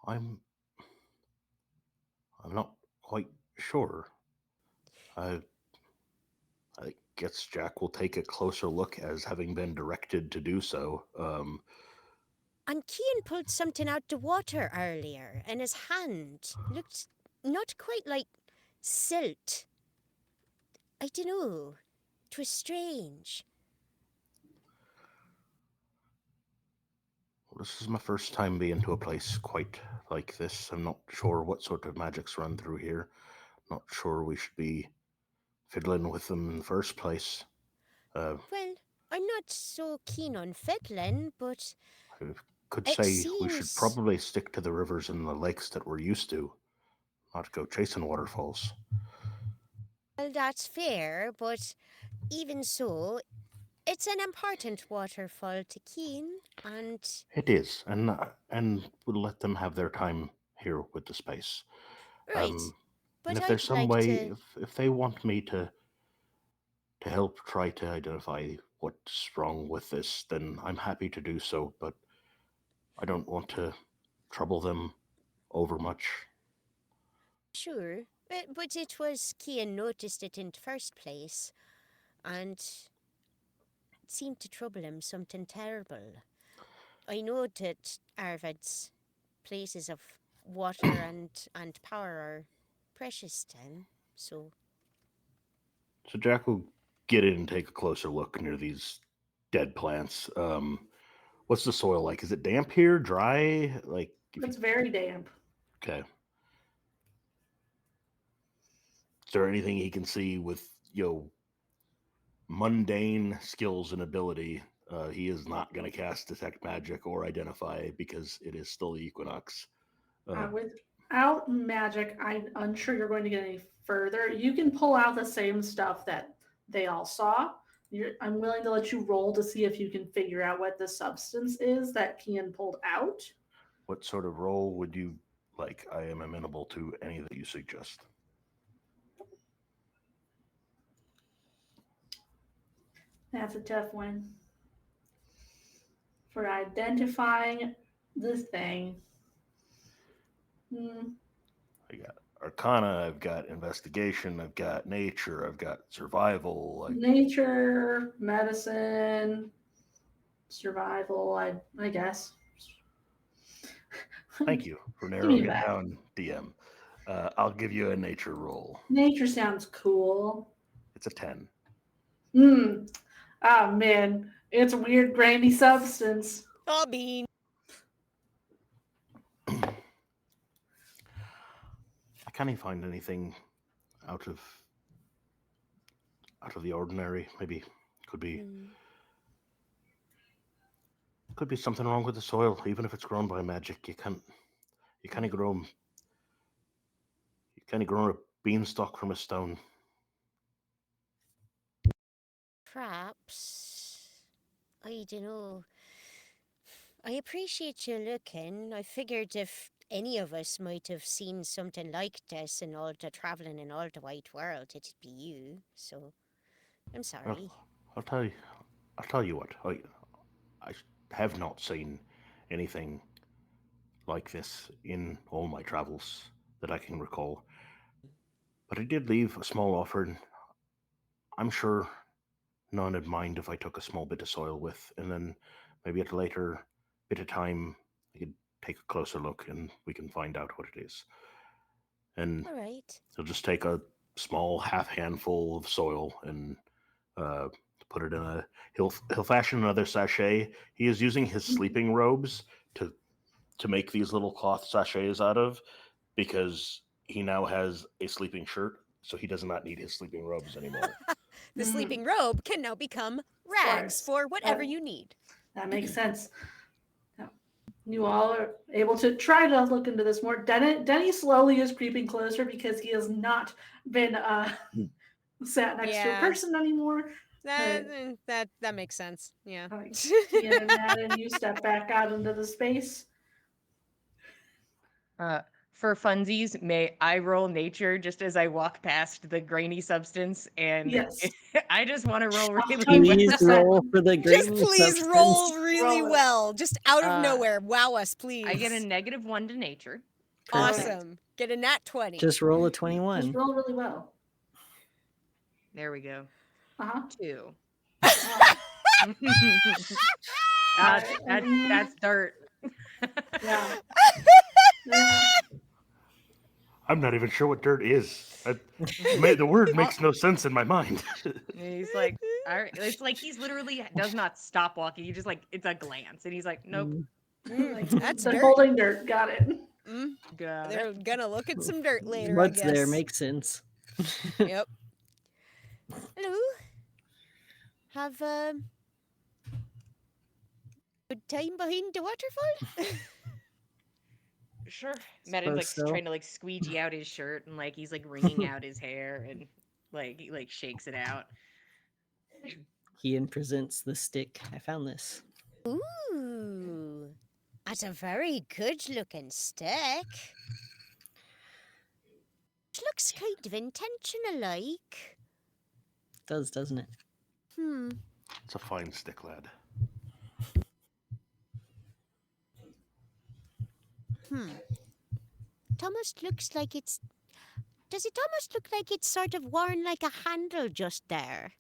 I'm not quite sure. I guess Jack will take a closer look as having been directed to do so. And Cian pulled something out the water earlier, and his hand looked not quite like silt. I dunno. 'Twas strange. This is my first time being to a place quite like this. I'm not sure what sort of magics run through here. Not sure we should be fiddling with them in the first place. Well, I'm not so keen on fiddling, but I could it say we should seems... probably stick to the rivers and the lakes that we're used to, not go chasing waterfalls. Well, that's fair, but even so, it's an important waterfall to Cian, and... It is, and we'll let them have their time here with the space. Right. And But if I'd there's some like way, to... if they want me to help try to identify what's wrong with this, then I'm happy to do so. But I don't want to trouble them over much. Sure. But it was Cian noticed it in the first place, and it seemed to trouble him something terrible. I know that Arvid's places of water and power are precious to him, so... So Jack will get in and take a closer look near these dead plants. What's the soil like? Is it damp here? Dry? Like It's very damp. Okay. Is there anything he can see with mundane skills and ability? He is not going to cast detect magic or identify because it is still the equinox. Without magic, I'm unsure you're going to get any further. You can pull out the same stuff that they all saw. I'm willing to let you roll to see if you can figure out what the substance is that Cian pulled out. What sort of roll would you like? I am amenable to any that you suggest. That's a tough one. For identifying this thing. I got Arcana, I've got Investigation, I've got Nature, I've got Survival. Nature, Medicine, Survival, I guess. Thank you for narrowing it down, DM. I'll give you a Nature roll. Nature sounds cool. It's a 10. Oh, man. It's a weird, grainy substance. I mean... I can't even find anything out of the ordinary. Maybe could be something wrong with the soil. Even if it's grown by magic, you can't grow a beanstalk from a stone. Perhaps. I don't know. I appreciate you looking. I figured if any of us might have seen something like this in all the traveling in all the wide world, it'd be you. So, I'm sorry. I'll tell you what. I have not seen anything like this in all my travels that I can recall. But I did leave a small offer, and I'm sure none would mind if I took a small bit of soil with, and then maybe at a later bit of time, I could take a closer look and we can find out what it is. And All right. he'll just take a small half handful of soil and put it in a. He'll fashion another sachet. He is using his sleeping robes to make these little cloth sachets out of, because he now has a sleeping shirt, so he does not need his sleeping robes anymore. The sleeping robe can now become rags for whatever you need. That makes sense. You all are able to try to look into this more. Denny slowly is creeping closer because he has not been sat next to a Yeah. person anymore. That makes sense. Yeah. Ian and Madden, you step back out into the space. For funsies, may I roll nature just as I walk past the grainy substance? And Yes. I just want to roll really Please well. roll for the great Just please substance. roll really Roll it. well. Just out of Uh, nowhere. Wow us, please. I get a -1 to nature. Perfect. Awesome. Get a nat 20. Just roll a Just 21. roll really well. There we go. 2. That's dirt. Yeah. I'm not even sure what dirt is. The word makes no sense in my mind. And he's like, all right. It's like he's literally does not stop walking. He just like it's a glance, and he's like, nope. That's They're dirt. holding dirt. Got it. Got They're it. gonna look at some dirt later, What's I guess. there makes sense. Yep. Hello. Have good time behind the waterfall? Sure. Madden's like Suppose so. trying to like squeegee out his shirt, and like he's like wringing out his hair, and like he like shakes it out. Ian presents the stick. I found this. Ooh. That's a very good looking stick. It looks kind of intentional like. It does, doesn't it? It's a fine stick, lad. It almost looks like it's... Does it almost look like it's sort of worn like a handle just there?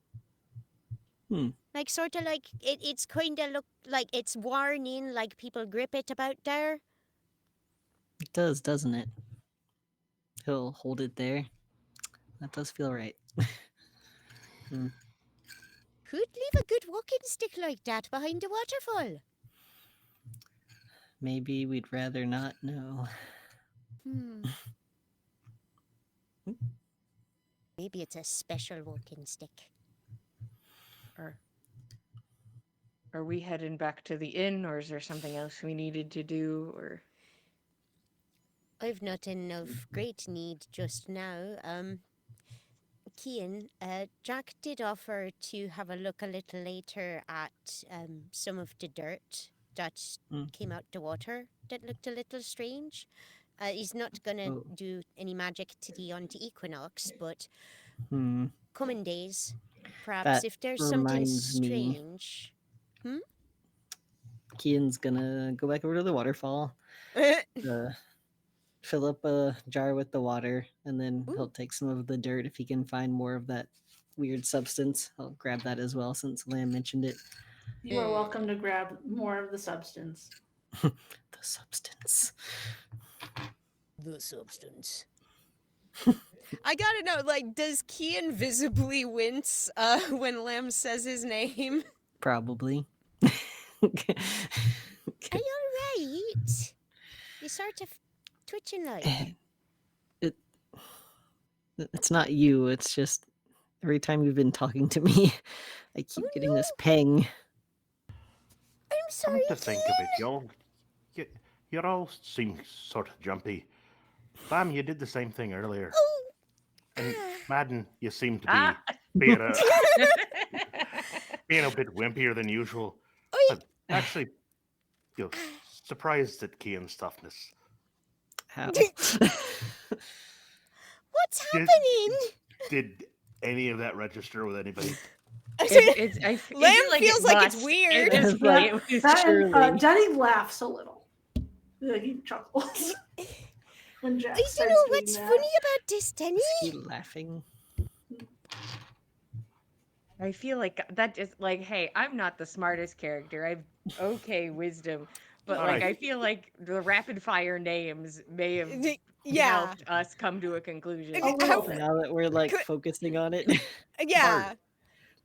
Like sort of like it's kind of look like it's worn in like people grip it about there. It does, doesn't it? He'll hold it there. That does feel right. Who'd leave a good walking stick like that behind a waterfall? Maybe we'd rather not know. Maybe it's a special walking stick. Are we heading back to the inn, or is there something else we needed to do? Or I've not enough great need just now. Cian, Jack did offer to have a look a little later at some of the dirt that came out the water that looked a little strange. He's not gonna do any magic today on the equinox, but coming days, perhaps That if there's something reminds me. strange. Cian's gonna go back over to the waterfall, fill up a jar with the water, and then he'll take some of the dirt if he can find more of that weird substance. I'll grab that as well since Lamb mentioned it. You are welcome to grab more of the substance. The substance. The substance. I gotta know, like, does Cian visibly wince when Lamb says his name? Probably. Are you alright? You sort of twitching like. It's not you, it's just every time you've been talking to me, I keep getting this pang. I'm sorry, Come to think of it, you all seem sort of jumpy. Bam, you did the same thing earlier. And Madden, you seem to be being a bit wimpier than usual. I'm actually surprised at Cian's toughness. How? what's happening? Did any of that register with anybody? I Lamb feel like feels like it's weird. Denny laughs a little. He chuckles. When Jack You starts know doing what's that. funny about this, Denny? Is he laughing? I feel like that is like, hey, I'm not the smartest character. I've okay wisdom, but like I feel like the rapid fire names may have helped us come to a conclusion. A little bit. Now that we're like focusing on it. Yeah.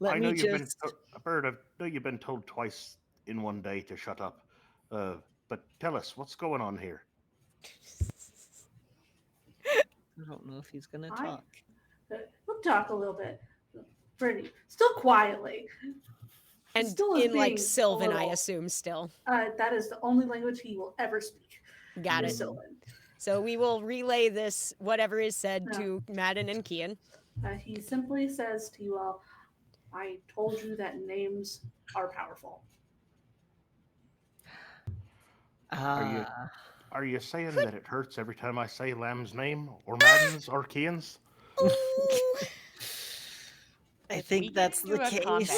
Let I me know just. Bird, I know you've been told twice in one day to shut up. But tell us, what's going on here? I don't know if he's gonna talk. We'll talk a little bit. Pretty. Still quietly. And still is in like being a Sylvan, I little- assume still. That is the only language he will ever speak. Got is it. Sylvan. So we will relay this, whatever is said, Yeah. to Madden and Kian. He simply says to you all, I told you that names are powerful. you- Ah, Are you saying that it hurts every time I say Lamb's name, or Madden's, or Kian's? Oh, I We think get that's into the a case. combat.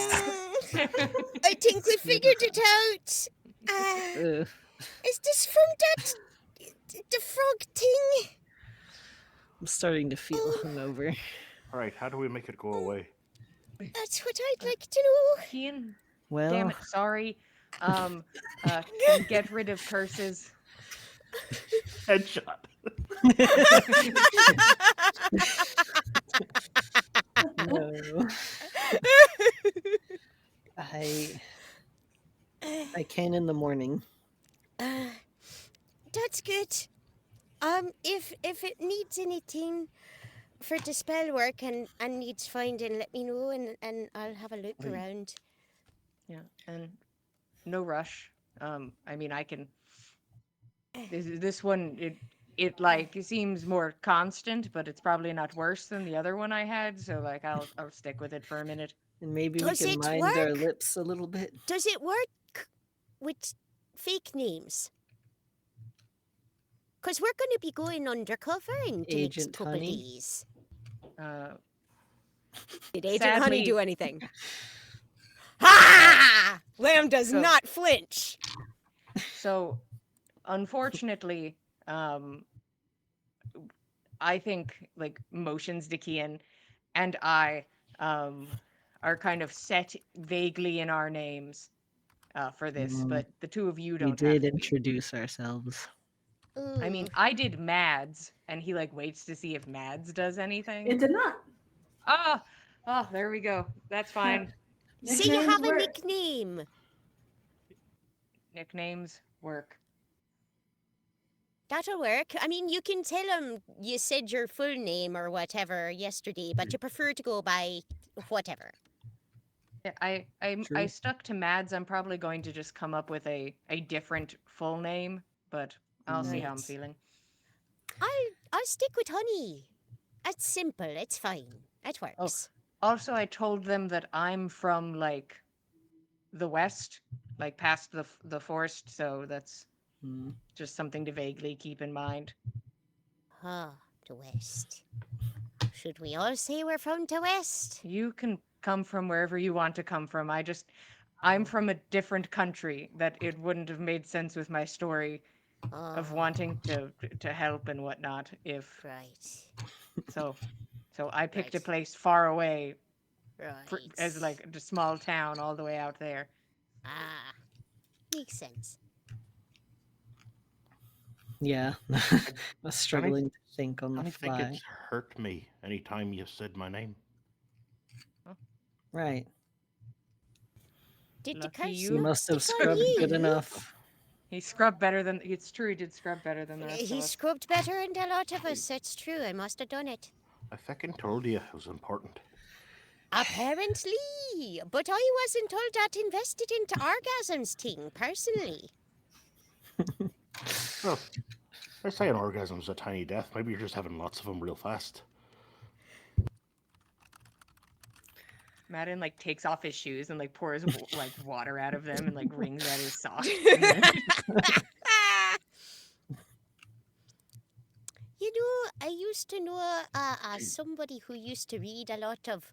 I think we figured it out. Ugh. Is this from that the frog thing? I'm starting to feel Oh. hungover. All right, how do we make it go away? That's what I'd like to know. Kian, Well, damn it, sorry. Can get rid of curses. Headshot. no. I can in the morning. That's good. If it needs anything for the spell work and needs finding, let me know and I'll have a look Right. around. Yeah, and no rush. I mean, I can. This one, it like seems more constant, but it's probably not worse than the other one I had. So like, I'll stick with it for a minute. And maybe Does we it can mind our work? lips a little bit. Does it work with fake names? Because we're going to be going undercover in the next Agent couple Honey? days. Uh, Did Agent Honey Sadly- do anything? Ha! Lamb does So- not flinch. So, unfortunately, I think like Motions Dikian and I are kind of set vaguely in our names for this, Mm, but the two of you We don't have did to be. introduce ourselves. I mean, Ooh. I did Mads, and he like waits to see if Mads does anything. It did not. Oh, there we go. That's fine. So you Nicknames have a work. nickname. Nicknames work. That'll work. I mean, you can tell him you said your full name or whatever yesterday, but you prefer to go by whatever. Yeah, I True. stuck to Mads. I'm probably going to just come up with a different full name, but I'll see how I'm Right. feeling. I'll stick with Honey. It's simple. It's fine. It works. Also, I told them that I'm from like the west, like past the forest, so that's Hmm. just something to vaguely keep in mind. Ah, the West. Should we all say we're from the West? You can come from wherever you want to come from. I'm from a different country that it wouldn't have made sense with my story of Oh, wanting to help and whatnot if right. so I picked a Right. place far away Right. as like a small town all the way out there. Ah, makes sense. Yeah. I was struggling to think on I the think fly. it's hurt me anytime you said my name. Right. Did the Lucky curse you. You not must have stick on scrubbed good you? enough. He scrubbed better than it's true. He did scrub better than the rest of He us. scrubbed better than a lot of us. That's true. I must have done it. I fucking told you it was important. Apparently. But I wasn't all that invested into orgasms thing, personally. Well, they're saying orgasm's a tiny death. Maybe you're just having lots of them real fast. Madden like takes off his shoes and like pours like water out of them and like wrings at his socks. You know, I used to know somebody who used to read a lot of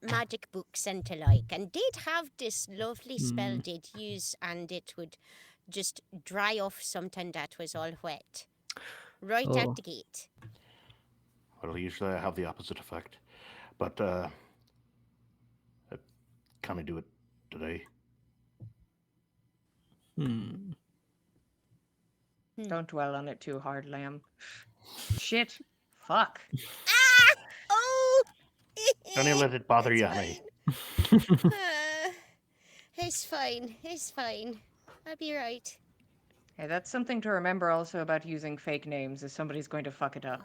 magic books and the like, and they'd have this lovely spell Hmm. they'd use, and it would just dry off something that was all wet. Right Oh. out the gate. Well, usually I have the opposite effect. But I kind of do it today. Hmm. Don't dwell on it too hard, Lamb. Shit. Fuck. Oh! Don't you let it bother It's you, honey. fine. It's fine. It's fine. I'll be right. Yeah, that's something to remember also about using fake names is somebody's going to fuck it up.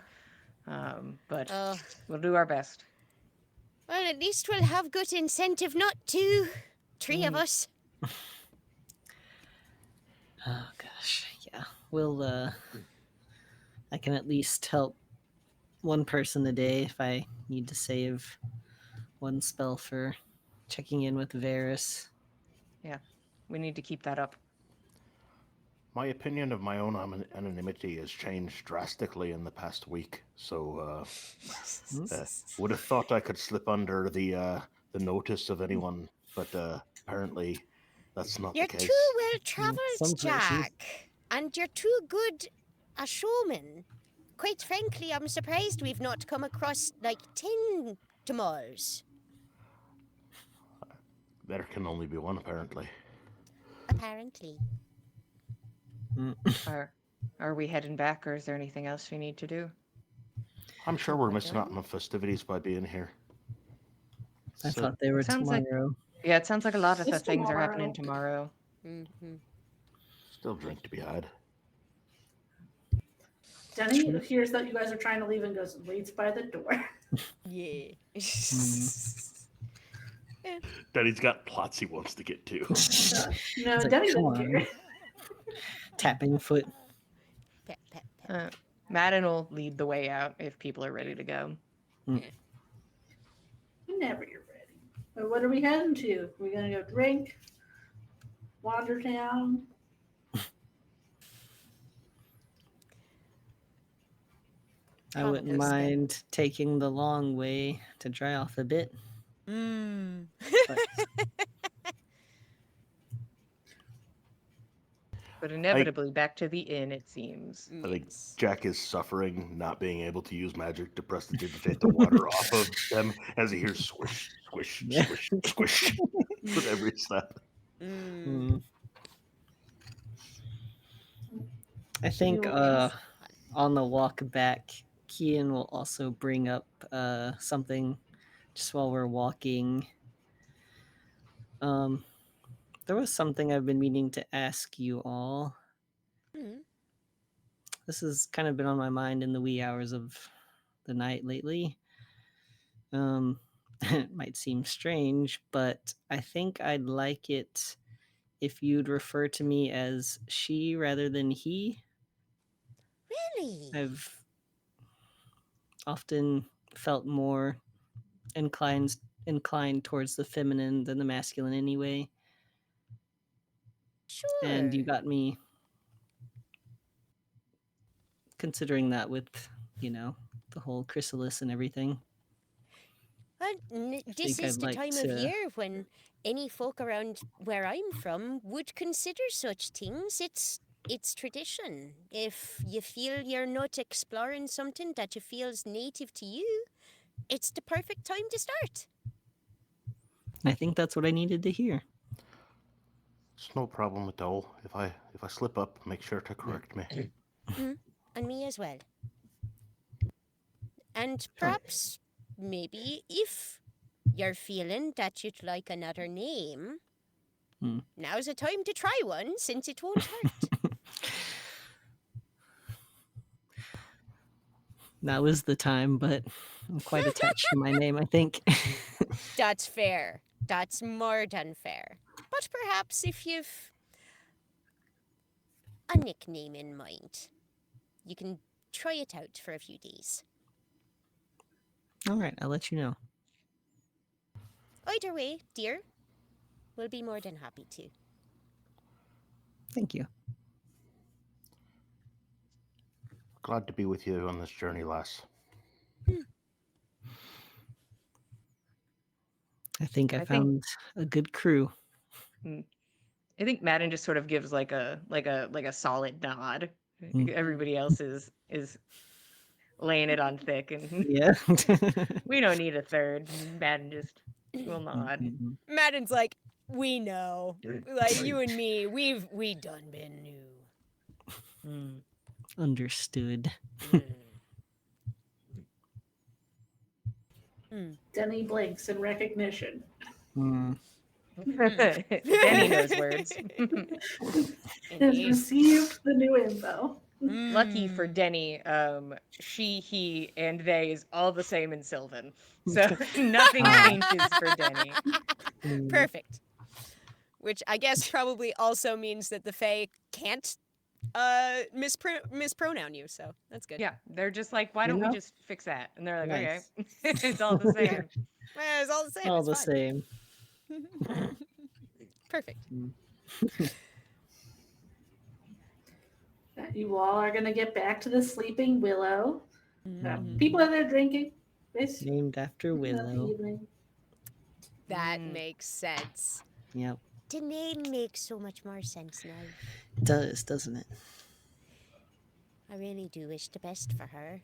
But Oh, we'll do our best. well, at least we'll have good incentive not to. 3 of us. Oh gosh, yeah. We'll I can at least help one person a day if I need to save one spell for checking in with Varys. Yeah, we need to keep that up. My opinion of my own anonymity has changed drastically in the past week, so would have thought I could slip under the notice of anyone, but apparently that's not You're the case. too well travelled, some places. Jack. And you're too good a showman. Quite frankly, I'm surprised we've not come across, like, 10 tomorrows. There can only be one, apparently. Apparently. Are we heading back, or is there anything else we need to do? I'm sure we're missing out on the festivities by being here. I So- thought they were sounds like- tomorrow. Yeah, it sounds like a lot of the It's things are happening tomorrow. tomorrow. Mm-hmm. Still drink to be had. Denny hears that you guys are trying to leave and goes and waits by the door. Yeah. Daddy's got plots he wants to get to. No, It's like, Denny come doesn't care. on. Tapping foot. Pep, pep, pep. Madden will lead the way out if people are ready to go. Whenever you're ready. But what are we heading to? We're gonna go drink, wander town. I wouldn't Probably. mind taking the long way to dry off a bit. Mm. But But inevitably back to the inn, it seems. I think Jack is suffering, not being able to use magic to prestidigitate the water off of them as he hears swish, swish, Yeah. swish, swish with every step. Mm. I think Yours. on the walk back, Kian will also bring up something just while we're walking. There was something I've been meaning to ask you all. Mm. This has kind of been on my mind in the wee hours of the night lately. It might seem strange, but I think I'd like it if you'd refer to me as she rather than he. Really? I've often felt more inclined towards the feminine than the masculine anyway. Sure. And you got me considering that with, the whole chrysalis and everything. Well, this think is I'd the like time to- of year when any folk around where I'm from would consider such things. It's tradition. If you feel you're not exploring something that you feels native to you, it's the perfect time to start. I think that's what I needed to hear. It's no problem at all. If I slip up, make sure to correct me. And me as well. And perhaps, maybe, if you're feeling that you'd like another name, now's the time to try one, since it won't hurt. That was the time, but I'm quite attached to my name, I think. That's fair. That's more than fair. But perhaps if you've a nickname in mind, you can try it out for a few days. All right, I'll let you know. Either way, dear, we'll be more than happy to. Thank you. Glad to be with you on this journey, lass. I think I think- found a good crew. I think Madden just sort of gives like a solid nod. Mm. Everybody else is laying it on thick, and Yeah. we don't need a third. Madden just will nod. Mhm. Madden's like, we know. Like, you and me, we done been new. Understood. Denny blinks in recognition. Mm. Danny knows words. Has received the new info. Lucky for Denny, she, he, and they is all the same in Sylvan. So nothing changes for Denny. Mm. Perfect. which I guess probably also means that the Fae can't mispronoun you, so that's good. Yeah, they're just like, why You don't we know? just fix that? And they're like, Nice. okay, it's all the same. Well, it's all the same. All it's the fine. same. Perfect. You all are going to get back to the sleeping Willow. Mhm. People are there drinking. It's Named after the Willow. evening. That Mm. makes sense. Yep. The name makes so much more sense now. It does, doesn't it? I really do wish the best for her.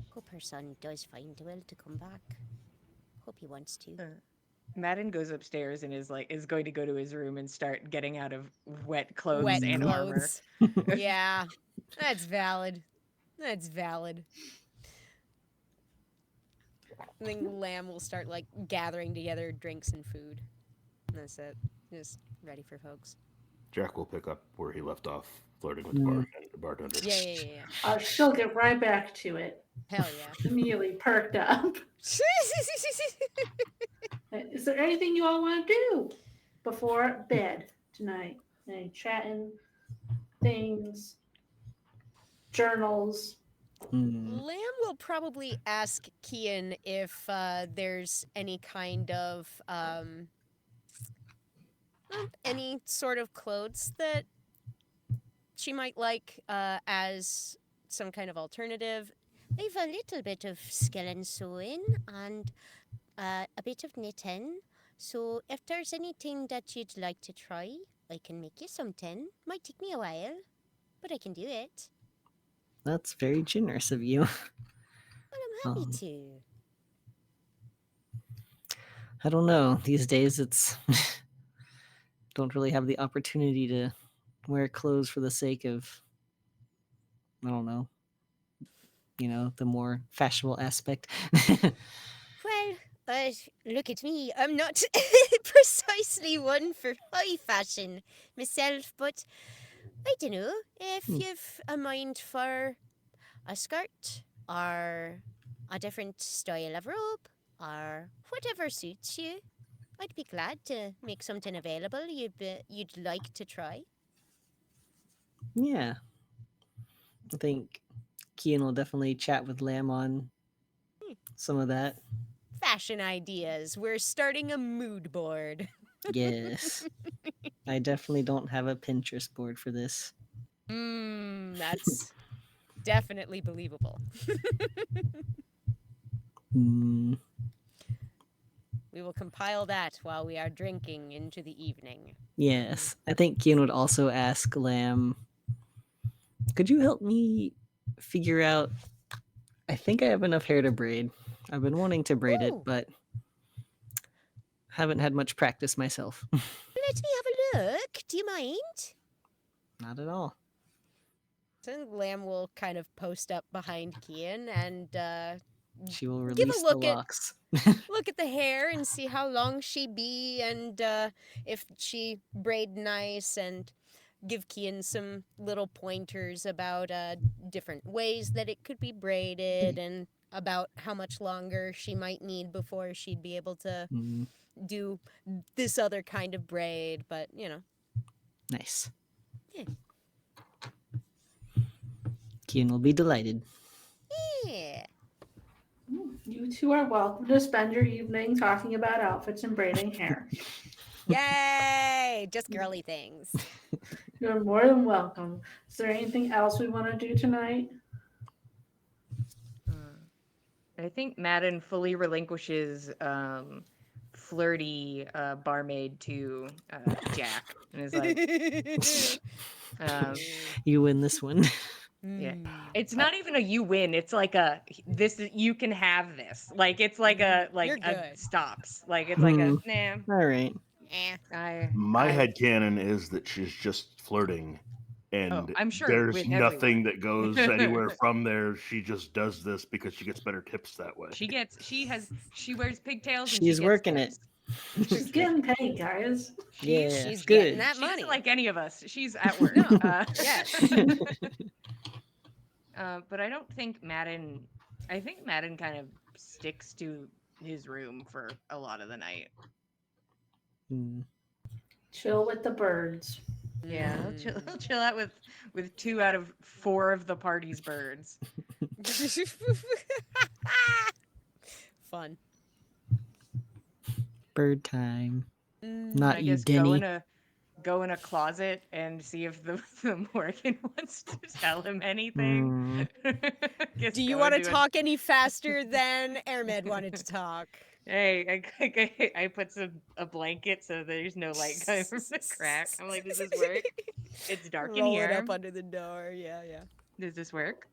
Hope her son does find the will to come back. Hope he wants to. Madden goes upstairs and is going to go to his room and start getting out of wet clothes Wet and armor. clothes. Yeah, that's valid. That's valid. I think Lamb will start like gathering together drinks and food. And that's it. Just ready for folks. Jack will pick up where he left off, flirting with Mm. the bartender. Yeah. She'll get right back to it. Hell yeah. Immediately perked up. Is there anything you all want to do before bed tonight? Any chatting, things, journals? Lamb will probably ask Kian if there's any kind of any sort of clothes that she might like as some kind of alternative. They've a little bit of skill in sewing and a bit of knitting. So if there's anything that you'd like to try, I can make you something. Might take me a while, but I can do it. That's very generous of you. But I'm happy Um, to. I don't know. These days, it's don't really have the opportunity to wear clothes for the sake of, I don't know, the more fashionable aspect. Well, look at me. I'm not precisely one for high fashion myself, but I don't know. If you've a mind for a skirt or a different style of robe or whatever suits you, I'd be glad to make something available you'd like to try. Yeah. I think Kian will definitely chat with Lamb on some of that. Fashion ideas. We're starting a mood board. Yes. I definitely don't have a Pinterest board for this. That's definitely believable. Hmm. We will compile that while we are drinking into the evening. Yes. I think Kian would also ask Lamb, could you help me figure out? I think I have enough hair to braid. I've been wanting to braid it, Ooh. but haven't had much practice myself. Let me have a look. Do you mind? Not at all. So Lamb will kind of post up behind Kian and She will Give a release the look at- locks. look at the hair and see how long she be and if she braid nice and give Kian some little pointers about different ways that it could be braided and about how much longer she might need before she'd be able to Mm, do this other kind of braid, but nice. Yeah. Kian will be delighted. yeah. You two are welcome to spend your evening talking about outfits and braiding hair. Yay! Just girly things. You're more than welcome. Is there anything else we want to do tonight? I think Madden fully relinquishes flirty barmaid to Jack and is like, You win this one. yeah. It's not even a you win. It's like a you can have this. Like it's like a You're good. stops. Like it's like a nah. All right. My I- headcanon is that she's just flirting, and I'm sure there's with nothing that goes anywhere from there. She just does this because she gets better tips that way. she wears pigtails and She's she gets working tips. She's getting paid, guys. Yeah, She's good. getting that She money. isn't like any of us. She's at work. No. Yes. But I don't think Madden. I think Madden kind of sticks to his room for a lot of the night. Chill with the birds. Yeah, he'll chill out with 2 out of 4 of the party's birds. Fun. Bird time. Mm. Not I you, guess Denny. go in a closet and see if the Morgan wants to tell him anything. Just Do you go want to into talk any faster than Airmed wanted to talk? Hey, I put a blanket so there's no light coming from the crack. I'm like, does this work? It's dark in Roll it here. up under the door. Yeah. Does this work?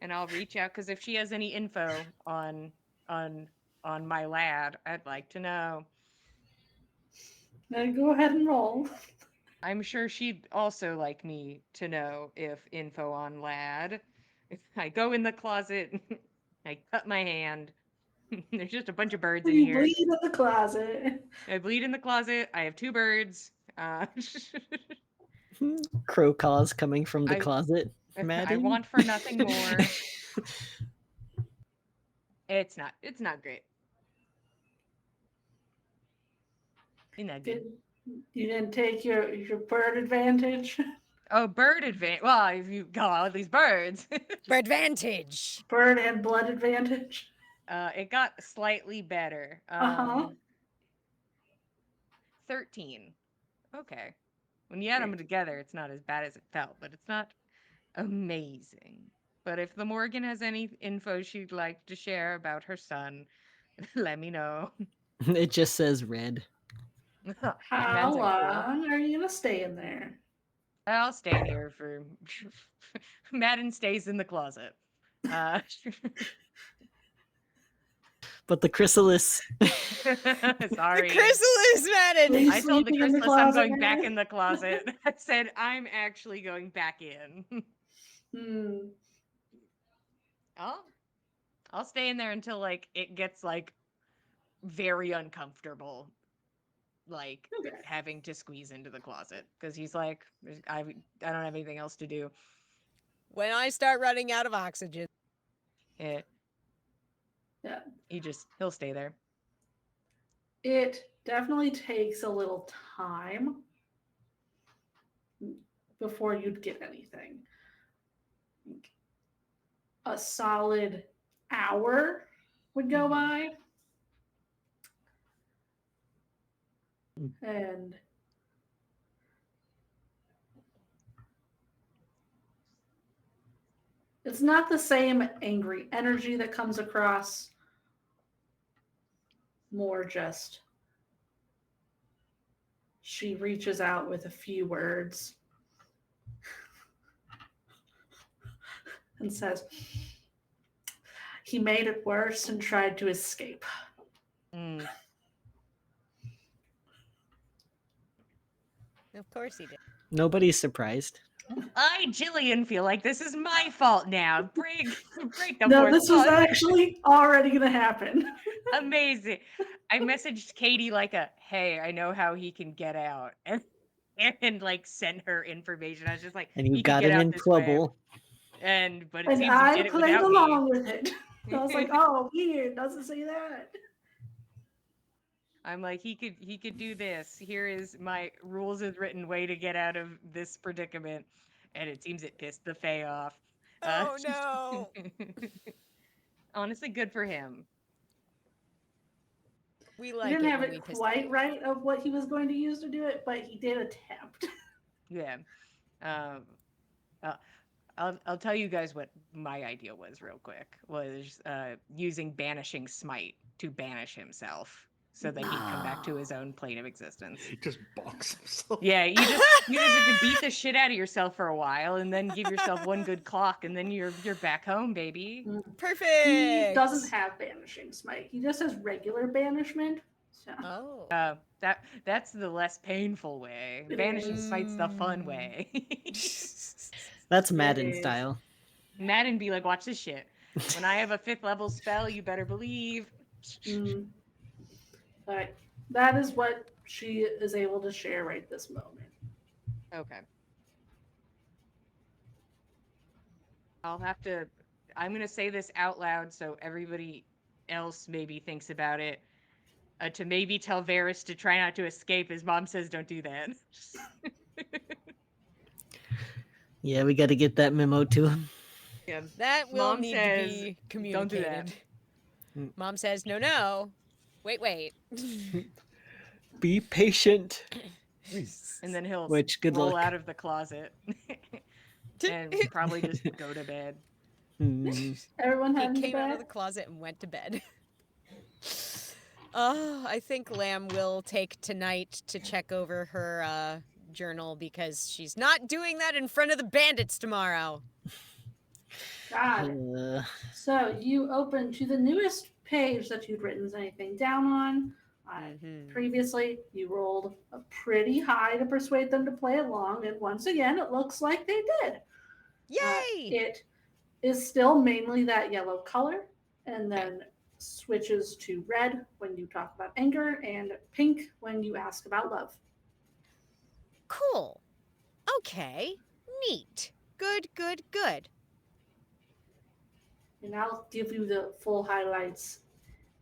And I'll reach out because if she has any info on my lad, I'd like to know. Now go ahead and roll. I'm sure she'd also like me to know if info on lad. I go in the closet, I cut my hand. There's just a bunch of birds in You here. bleed in the closet. I bleed in the closet. I have 2 birds. Crow caws coming from the I- closet. I Madden? want for nothing more. It's not great. Isn't that good? You didn't take your bird advantage. Oh, bird advantage. Well, if you got all these birds. For advantage. Bird and blood advantage. It got slightly better. Uh-huh. 13. Okay. When you add them together, it's not as bad as it felt, but it's not amazing. But if the Morgan has any info she'd like to share about her son, let me know. It just says red. How Man's like, cool. long are you gonna stay in there? I'll stay here for. Madden stays in the closet. But the chrysalis. Sorry. The chrysalis, Madden. Please. I told the Sleeping in the chrysalis I'm closet, going back Madden? in the closet. I said I'm actually going back in. I'll stay in there until like it gets like very uncomfortable, like Okay. having to squeeze into the closet because he's like, I don't have anything else to do. When I start running out of oxygen. Yeah. He'll stay there. It definitely takes a little time before you'd get anything. A solid hour would go by. And it's not the same angry energy that comes across, more just she reaches out with a few words and says, he made it worse and tried to escape. Of course he did. Nobody's surprised. I, Jillian, feel like this is my fault now. Break the No, fourth this was wall. actually already going to happen. Amazing. I messaged Katie like hey, I know how he can get out. And like send her information. I was just like, And you he can got get him out in this way. trouble. But it And seems he I did it played without along me. with it. I was like, oh, weird. Doesn't say that. I'm like, he could do this. Here is my rules as written way to get out of this predicament. And it seems it pissed the Fae off. Oh no. Honestly, good for him. We He like didn't it have when we it piss quite them off. right of what he was going to use to do it, but he did attempt. Yeah. I'll tell you guys what my idea was real quick. Was using banishing smite to banish himself so that he'd come back to his own plane of existence. He just bonks himself. Yeah, you just have to beat the shit out of yourself for a while and then give yourself one good clock and then you're back home, baby. Perfect. He doesn't have banishing smite. He just has regular banishment. So. Oh. That's the less painful way. It Banishing is. smite's the fun way. That's Madden is. style. Madden be like, watch this shit. When I have a 5th level spell, you better believe. All right. That is what she is able to share right this moment. Okay. I'm going to say this out loud so everybody else maybe thinks about it, to maybe tell Varys to try not to escape. His mom says, "Don't do that." Yeah, we got to get that memo to him. Yeah. That will Mom need says, to be "Don't do that." communicated. Mm. Mom says, no, no. Wait. Be patient. And then he'll Which, good roll luck. out of the closet and probably just go to bed. Everyone He heading to came out bed? of the closet and went to bed. I think Lamb will take tonight to check over her journal because she's not doing that in front of the bandits tomorrow. Got it. So you open to the newest page that you'd written anything down on. Previously, you rolled a pretty high to persuade them to play along, and once again, it looks like they did. Yay! It is still mainly that yellow color, and then switches to red when you talk about anger, and pink when you ask about love. Cool. Okay. Neat. Good. And I'll give you the full highlights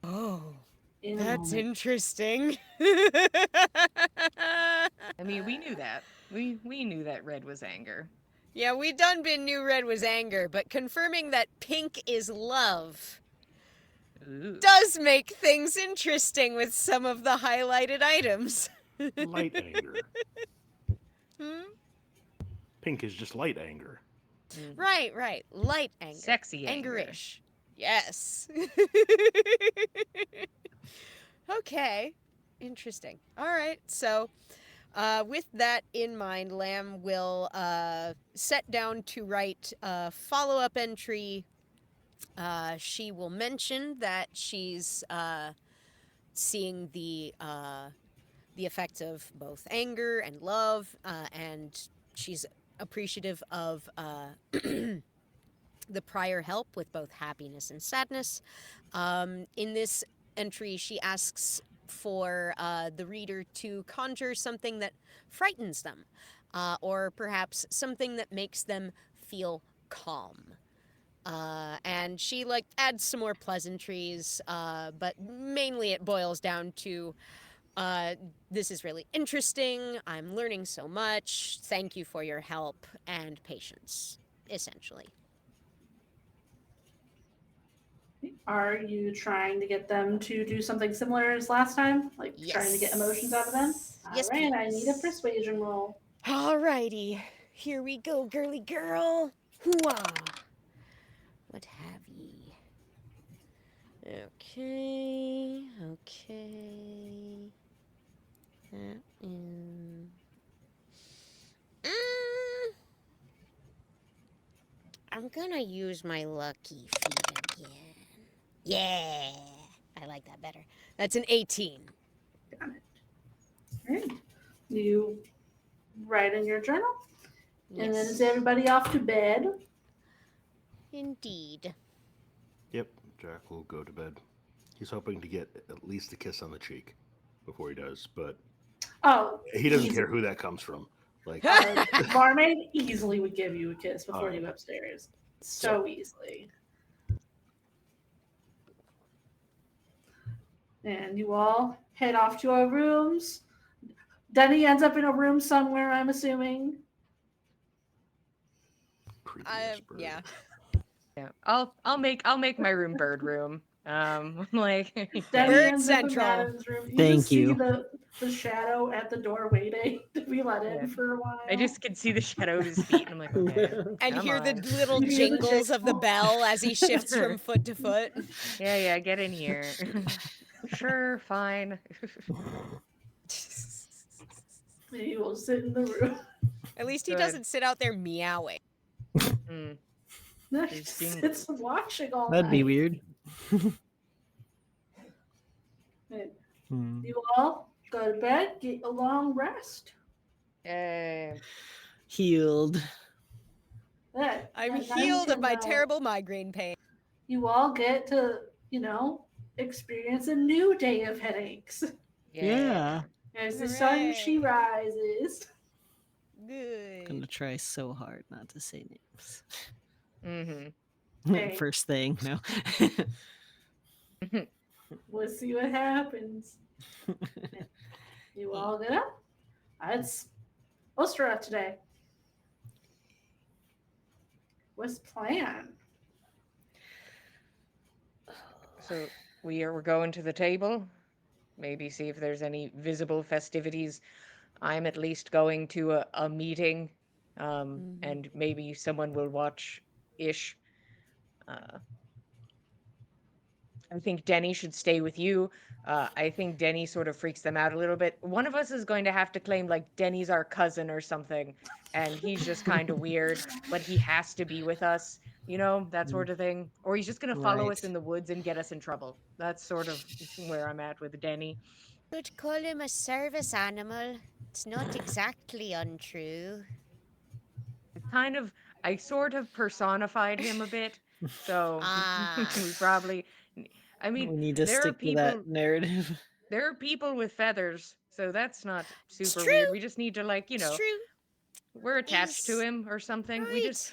Oh, in a that's moment. interesting. I mean, we knew that. We knew that red was anger. Yeah, we done been knew red was anger, but confirming that pink is love Ooh. does make things interesting with some of the highlighted items. Light anger. Hmm? Pink is just light anger. Right. Light anger. Sexy anger. Angerish. Yes. Okay. Interesting. All right. So, with that in mind, Lamb will set down to write a follow-up entry. She will mention that she's seeing the effects of both anger and love, and she's appreciative of the prior help with both happiness and sadness. In this entry, she asks for the reader to conjure something that frightens them, or perhaps something that makes them feel calm. And she adds some more pleasantries, but mainly it boils down to this is really interesting. I'm learning so much. Thank you for your help and patience, essentially. Are you trying to get them to do something similar as last time? Like trying to get emotions out of them? Yes, All right, I please. need a persuasion roll. Alrighty. Here we go, girly girl. Hooah. What have ye? Okay. That is... I'm gonna use my lucky feet again. Yeah. I like that better. That's an 18. Got it. All right. You write in your journal, and then is everybody off to bed? Indeed. Yep, Jack will go to bed. He's hoping to get at least a kiss on the cheek before he does, but Oh, he doesn't care who that comes from. Like, barmaid easily would give you a kiss before Alright. you go upstairs. So easily. And you all head off to our rooms. Denny ends up in a room somewhere, I'm assuming. creepy ass bird. Yeah. Yeah, I'll make my room bird room. Like Denny Bird ends up in Central. Madden's room. You Thank just see you. the shadow at the door waiting to be let in Yeah. for a while. I just can see the shadow of his feet, and I'm like, okay, And come hear the on. little You hear the jingles of the jingle. bell as he shifts from foot to foot. Yeah, get in here. Sure, fine. And he will sit in the room. At least he Good. doesn't sit out there meowing. Mm. No, he There's just jingles. sits watching all That'd be night. weird. And Hmm. you all go to bed, get a long rest. Yay. Healed. I'm That healed night of my and, terrible migraine pain. You all get to, experience a new day of headaches. Yeah. As the sun Hooray. she rises. Good. Gonna try so hard not to say names. Mm-hmm. Okay. First thing, no. We'll see what happens. You all get up. It's Ostra today. What's the plan? So we're going to the table. Maybe see if there's any visible festivities. I'm at least going to a meeting, and maybe someone will watch ish. Uh, I think Denny should stay with you. I think Denny sort of freaks them out a little bit. One of us is going to have to claim like Denny's our cousin or something, and he's just kind of weird, but he has to be with us, that sort of thing. Or he's just going to follow us Right. in the woods and get us in trouble. That's sort of where I'm at with Denny. Could call him a service animal. It's not exactly untrue. I sort of personified him a bit, so Ah. we probably, I We mean, need to there are stick to people, that narrative. there are people with feathers, so that's not It's super true. weird. We just need to It's true. we're attached to He's him or something. right.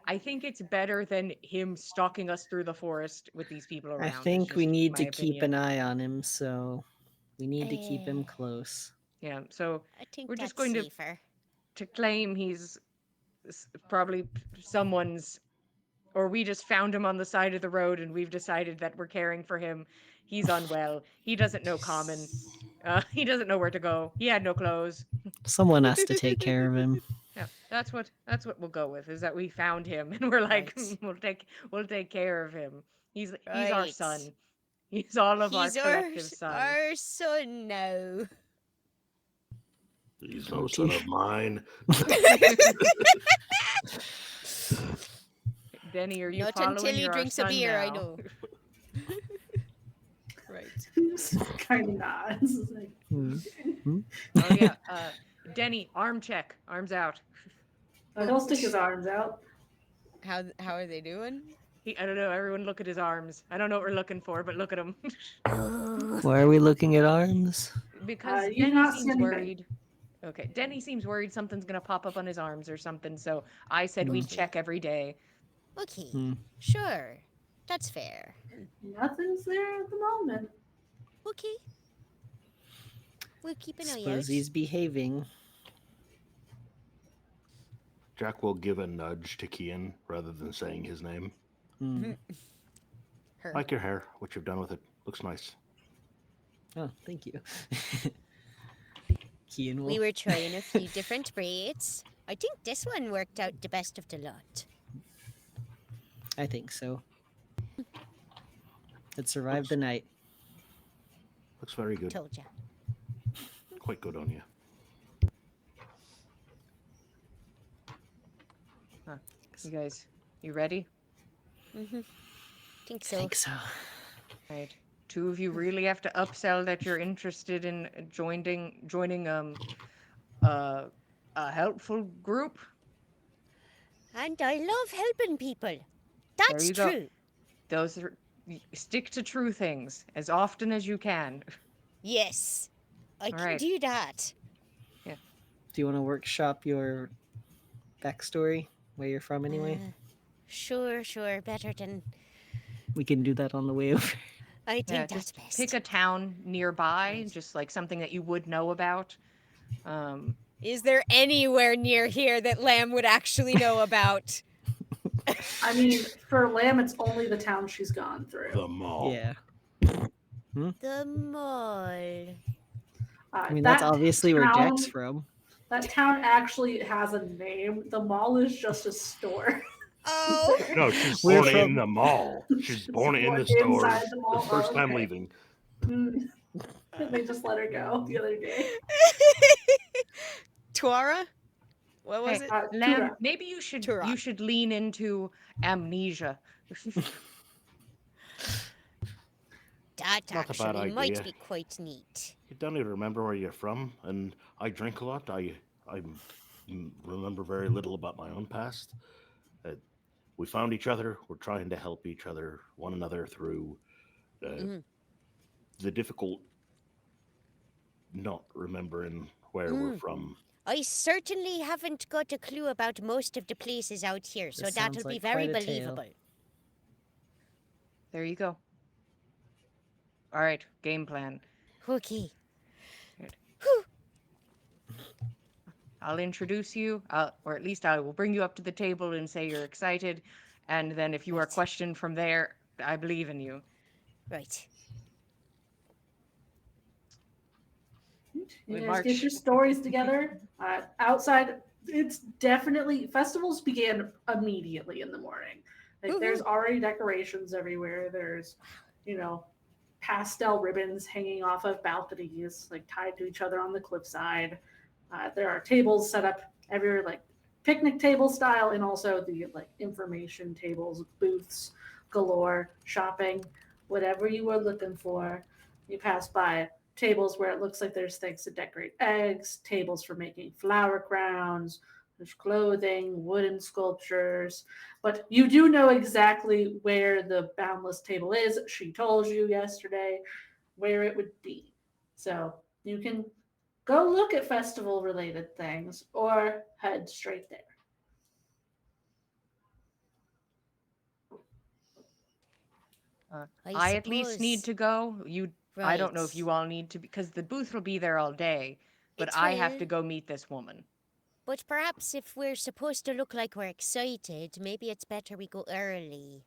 I think it's better than him stalking us through the forest with these people I around. Is think we just need my to keep opinion. an eye on him, so we need to keep him Eh, close. Yeah, so I think we're that's just going safer. to claim he's probably someone's, or we just found him on the side of the road and we've decided that we're caring for him. He's unwell. He doesn't know common. He doesn't know where to go. He had no clothes. Someone has to take care of him. Yeah, that's what we'll go with, is that we found him and we're like, Right. we'll take care of him. He's our Right. son. He's all of our He's collective son. our son now. He's no son of mine. Denny, are you Not following? until he You're our drinks a son beer, I now. know. Right. Kind of not. It's just like, Oh yeah, Denny, arm check, arms out. he'll stick his arms out. How are they doing? I don't know. Everyone look at his arms. I don't know what we're looking for, but look at him. Why are we looking at arms? Because you Denny not seems standing back. worried. Okay, Denny seems worried something's gonna pop up on his arms or something. So I said we'd check every day. Okay. Hmm. Sure. That's fair. Nothing's there at the moment. Okay. We'll keep an eye out. Suppose he's behaving. Jack will give a nudge to Kian rather than saying his name. Her. Like your hair, what you've done with it. Looks nice. Oh, thank you. Kian will. We were trying a few different braids. I think this one worked out the best of the lot. I think so. It survived the night. Looks very good. Told ya. Quite good on you. You guys, you ready? Think I so. think so. Right. Two of you really have to upsell that you're interested in joining a helpful group. And I love helping people. There That's you go. true. Those are stick to true things as often as you can. Yes. I can Alright. do that. Do you want to workshop your backstory? Where you're from, anyway? Sure. Better than... We can do that on the way over. I think Yeah, that's just best. pick a town nearby, just like something that you would know about. Is there anywhere near here that Lamb would actually know about? I mean, for Lamb, it's only the town she's gone through. The mall. Yeah. The mall. I mean, that's obviously where Jack's town- from. That town actually has a name. The mall is just a store. Oh. No, she's We're born from- in the mall. She's born in the store. Inside the mall. The first Oh, time okay. leaving. Mm. They just let her go the other day. Tuara? What was Hey, it? Lamb, Tura. maybe you Tura. should lean into amnesia. That Not a bad actually might idea. be quite neat. You don't even remember where you're from, and I drink a lot. I remember very little about my own past. We found each other. We're trying to help one another through the difficult not remembering where we're from. I certainly haven't got a clue about most of the places out here, so This that'll sounds be like very quite a tale. believable. There you go. All right, game plan. Okay. I'll introduce you, or at least I will bring you up to the table and say you're excited. And then if you are Right. questioned from there, I believe in you. Right. You We guys get march. your stories together. Outside, it's definitely festivals began immediately in the morning. Like there's already decorations everywhere. There's, pastel ribbons hanging off of balconies, like tied to each other on the cliffside. There are tables set up everywhere, like picnic table style, and also the like information tables, booths galore, shopping, whatever you were looking for. You pass by tables where it looks like there's things to decorate eggs, tables for making flower crowns, there's clothing, wooden sculptures. But you do know exactly where the boundless table is. She told you yesterday where it would be. So you can go look at festival related things or head straight there. I at least need to go. I don't know if Right. you all need to, because the booth will be there all day, but It's I have to fine. go meet this woman. But perhaps if we're supposed to look like we're excited, maybe it's better we go early.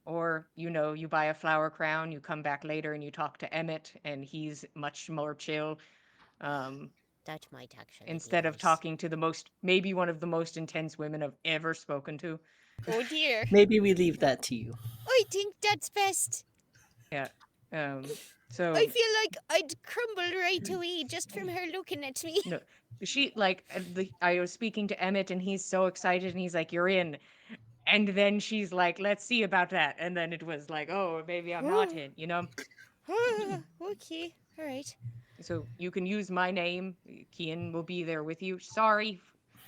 Or, you buy a flower crown, you come back later and you talk to Emmett, and he's much more chill. That might actually Instead be of nice. talking to maybe one of the most intense women I've ever spoken to. Oh dear. Maybe we leave that to you. I think that's best. Yeah. I So feel like I'd crumble right away just from her looking at me. no, I was speaking to Emmett, and he's so excited, and he's like, "You're in." And then she's like, "Let's see about that." And then it was like, "Oh, maybe I'm not in," Okay, all right. So you can use my name. Kian will be there with you. Sorry.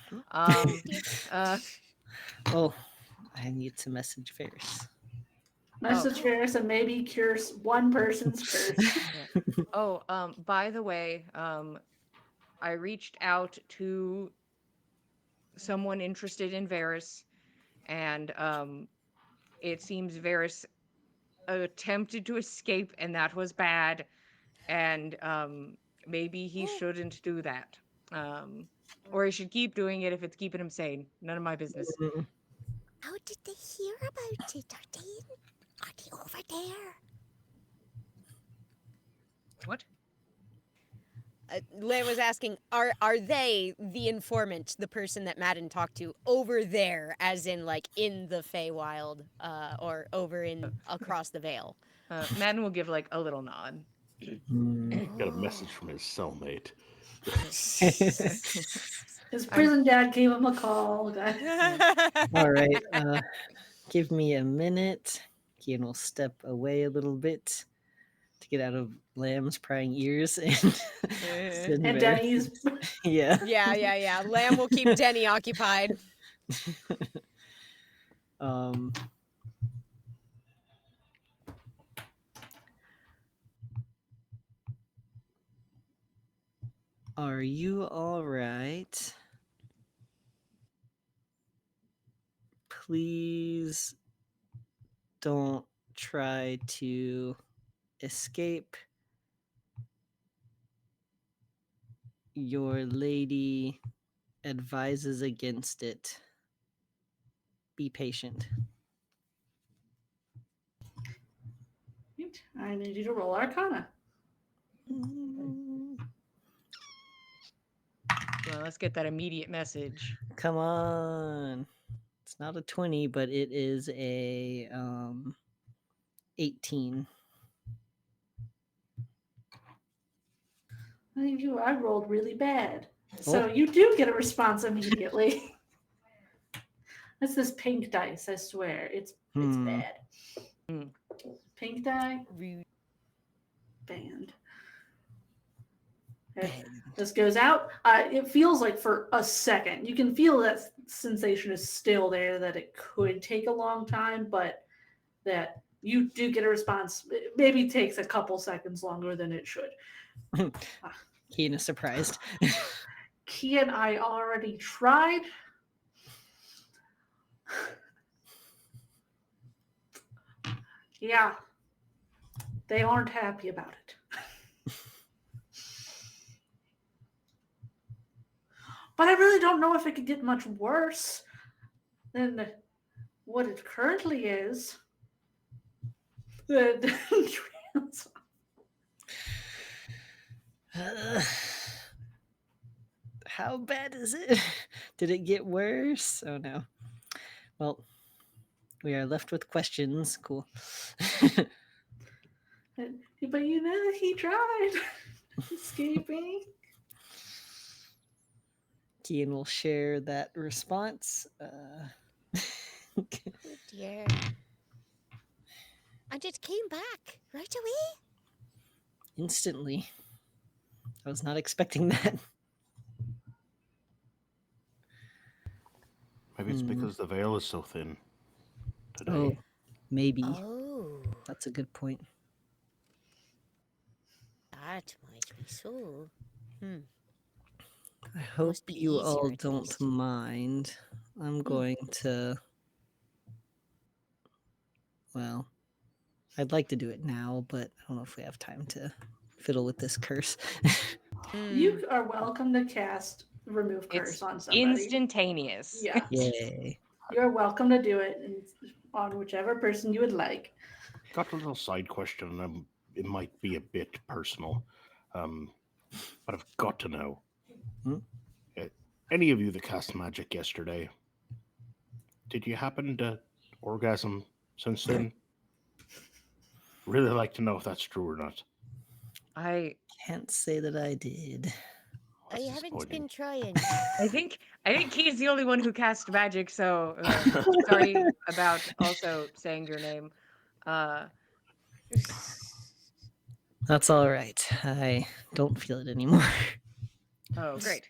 Dear. Oh, I need to message Ferris. Message Ferris and maybe cure one person's curse. By the way, I reached out to someone interested in Varys, and it seems Varys attempted to escape, and that was bad. And maybe he shouldn't do that. Or he should keep doing it if it's keeping him sane. None of my business. How did they hear about it? Are they over there? What? Len was asking, are they the informant, the person that Madden talked to, over there, as in like in the Feywild, or over in across the Veil? Madden will give like a little nod. Got a message from his cellmate. His prison dad gave him a call. All right. Give me a minute. Kian will step away a little bit to get out of Lamb's prying ears and send And Varys. Denny's. Yeah. Yeah. Lamb will keep Denny occupied. Are you all right? Please don't try to escape. Your lady advises against it. Be patient. I need you to roll Arcana. Well, let's get that immediate message. Come on. It's not a 20, but it is a 18. I rolled really bad. So you do get a response immediately. That's this pink dice, I swear. It's bad. Pink die? Banned. Okay. This goes out. It feels like for a second. You can feel that sensation is still there, that it could take a long time, but that you do get a response. It maybe takes a couple seconds longer than it should. Kian is surprised. Kian, I already tried. Yeah. They aren't happy about it. But I really don't know if it could get much worse than what it currently is. How bad is it? Did it get worse? Oh no. Well, we are left with questions. Cool. But you know, he tried escaping. Kian will share that response. Oh dear. And it came back right away. Instantly. I was not expecting that. Maybe it's because the veil is so thin today. Oh, maybe. Oh, That's a good point. that might be so. I hope Must be you all easier at don't least. mind. I'm going to. Well, I'd like to do it now, but I don't know if we have time to fiddle with this curse. You are welcome to cast remove curse It's on somebody. instantaneous. Yeah. Yay. You're welcome to do it on whichever person you would like. Got a little side question, and it might be a bit personal, but I've got to know. Any of you that cast magic yesterday, did you happen to orgasm since then? Really like to know if that's true or not. I Can't say that I did. I That's haven't disappointing. been trying. think he's the only one who cast magic, so sorry about also saying your name. That's all right. I don't feel it anymore. Oh, great.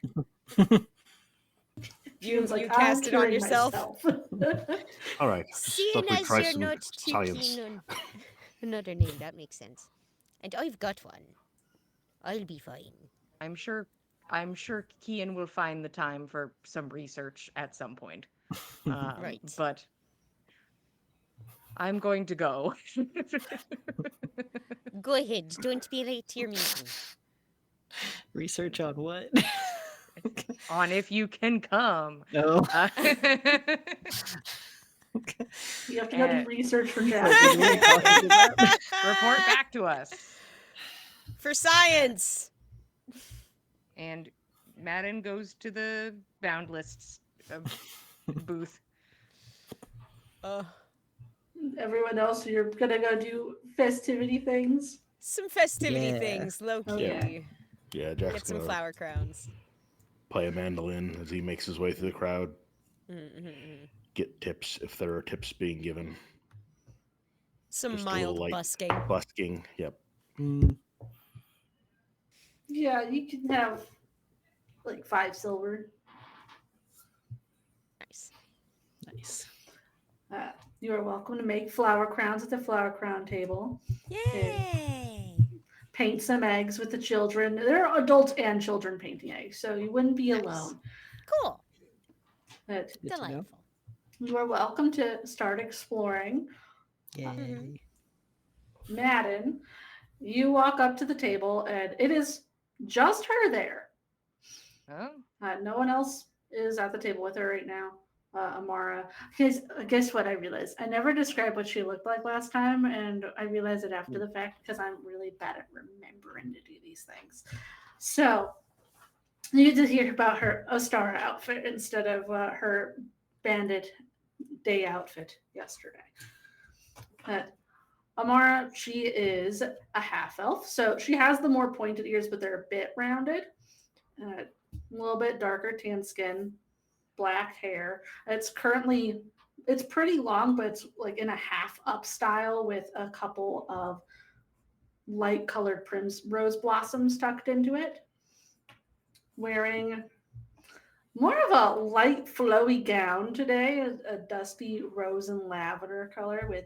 June's you "I'm cast it on curing yourself. myself." All right. Seeing thought we'd as try you're some not too science. keen on another name, that makes sense. And I've got one. I'll be fine. I'm sure Kian will find the time for some research at some point. Right. But I'm going to go. Go ahead. Don't be late to your meeting. Research on what? On if you can come. No. You have to go do research for What Jack. are we talking about? Report back to us. For science. And Madden goes to the bound lists booth. Everyone else, you're gonna go do festivity things. Some festivity Yeah. things, low key. Okay. Yeah, Jack's Get some gonna flower crowns. play a mandolin as he makes his way through the crowd. Mm-hmm. Get tips if there are tips being given. Some Just a little mild light busking. Busking. Yep. Yeah, you can have like 5 silver. Nice. Nice. You are welcome to make flower crowns at the flower crown table. Yay! Paint some eggs with the children. There are adults and children painting eggs, so you wouldn't be Nice. alone. Cool. But Good to know. Delightful. you are welcome to start exploring. Yay. Madden, you walk up to the table, and it is just her there. Oh, No one else is at the table with her right now. Amara. Guess what I realized? I never described what she looked like last time, and I realized it after the fact because I'm really bad at remembering to do these things. So you get to hear about her Ostara outfit instead of her bandit day outfit yesterday. Amara, she is a half elf, so she has the more pointed ears, but they're a bit rounded. A little bit darker tan skin, black hair. It's pretty long, but it's like in a half up style with a couple of light colored primrose blossoms tucked into it. Wearing more of a light flowy gown today, a dusty rose and lavender color with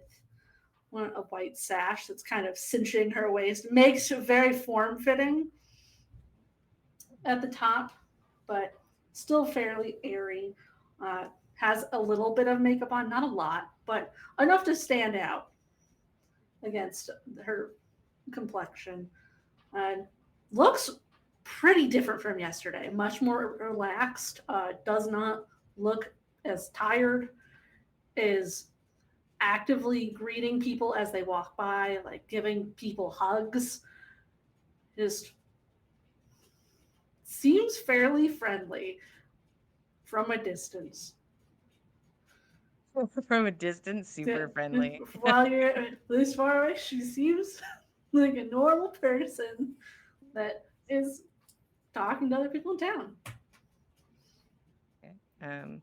a white sash that's kind of cinching her waist. Makes it very form-fitting at the top, but still fairly airy. Has a little bit of makeup on, not a lot, but enough to stand out against her complexion, and looks pretty different from yesterday. Much more relaxed. Does not look as tired. Is actively greeting people as they walk by, like giving people hugs. Just seems fairly friendly from a distance. From a distance, super friendly. While you're this far away, she seems like a normal person that is talking to other people in town. Okay.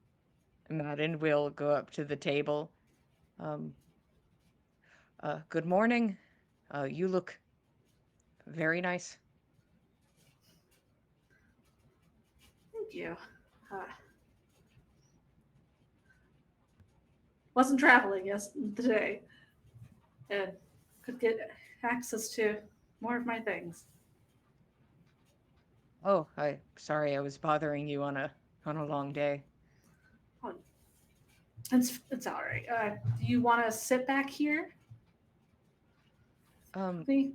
Madden will go up to the table. Good morning. You look very nice. Thank you. Wasn't traveling yesterday and could get access to more of my things. Oh, sorry I was bothering you on a long day. It's all right. Do you want to sit back here? Me?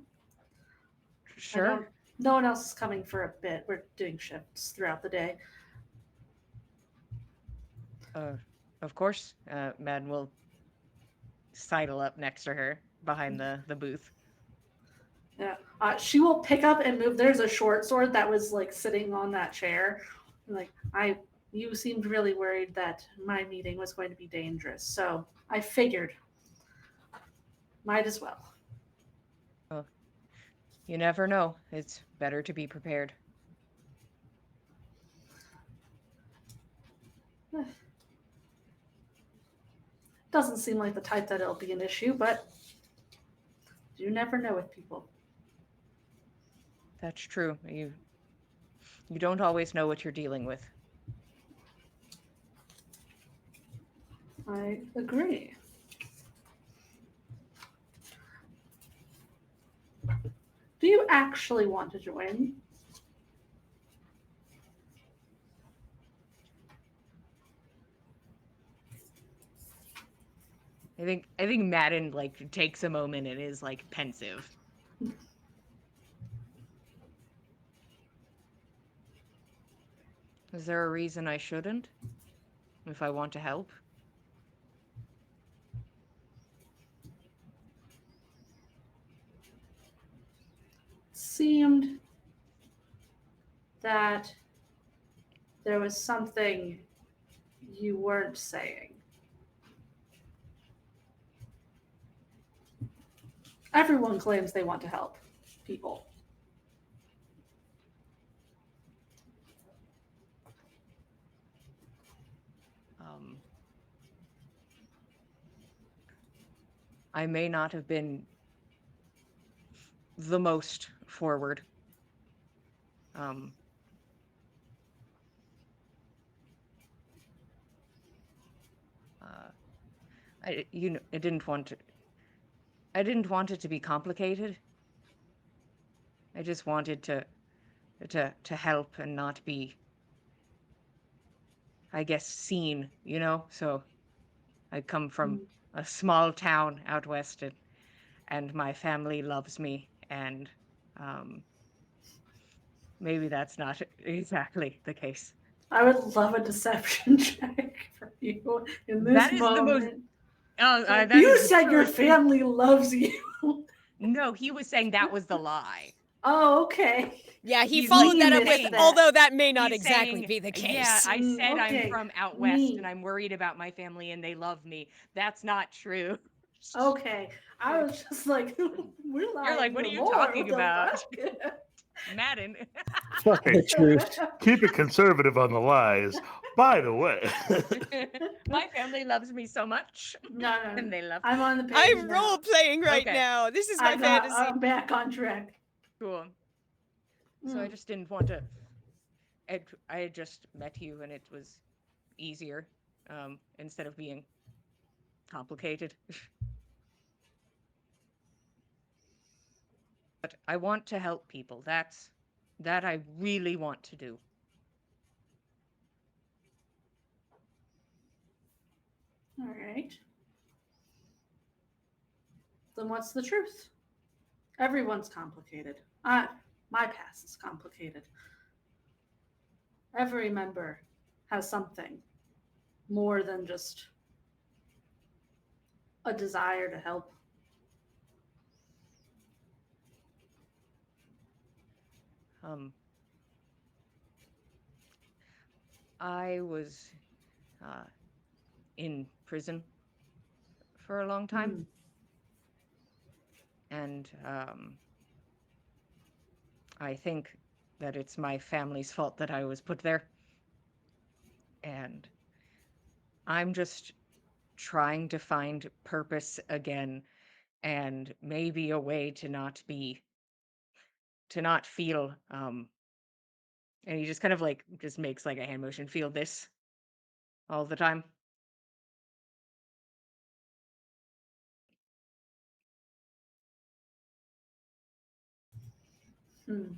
Sure. No one else is coming for a bit. We're doing shifts throughout the day. Of course. Madden will sidle up next to her behind the booth. Yeah. She will pick up and move. There's a short sword that was like sitting on that chair. Like you seemed really worried that my meeting was going to be dangerous, so I figured might as well. Well, you never know. It's better to be prepared. Doesn't seem like the type that it'll be an issue, but you never know with people. That's true. You don't always know what you're dealing with. I agree. Do you actually want to join? I think Madden like takes a moment and is like pensive. Is there a reason I shouldn't? If I want to help? Seemed that there was something you weren't saying. Everyone claims they want to help people. I may not have been the most forward. I didn't want it to be complicated. I just wanted to help and not be, I guess, seen, So I come from a small town out west, and my family loves me, and maybe that's not exactly the case. I would love a deception check for you in this That is moment. the most. That you is the said your truest family loves you. No, he was saying that was the lie. Oh, okay. Yeah, he He's followed that up missed with, that. although that may not He's exactly saying, be the case. Yeah, I said okay. I'm from out west Me. and I'm worried about my family and they love me. That's not true. Okay. I was just like, we're lying. You're like, what are you more. talking What the about? fuck? Madden. Sorry, The truth. keep it conservative on the lies. By the way, My family loves me so much. No. And they love I'm on the page I'm now. role playing right Okay. now. This is my fantasy. I'm back on track. Cool. So I just didn't want to. I had just met you and it was easier instead of being complicated. But I want to help people. That I really want to do. All right. Then what's the truth? Everyone's complicated. My past is complicated. Every member has something more than just a desire to help. I was in prison for a long time, and I think that it's my family's fault that I was put there. And I'm just trying to find purpose again, and maybe a way to not feel and he just kind of like just makes like a hand motion, feel this all the time. Hmm.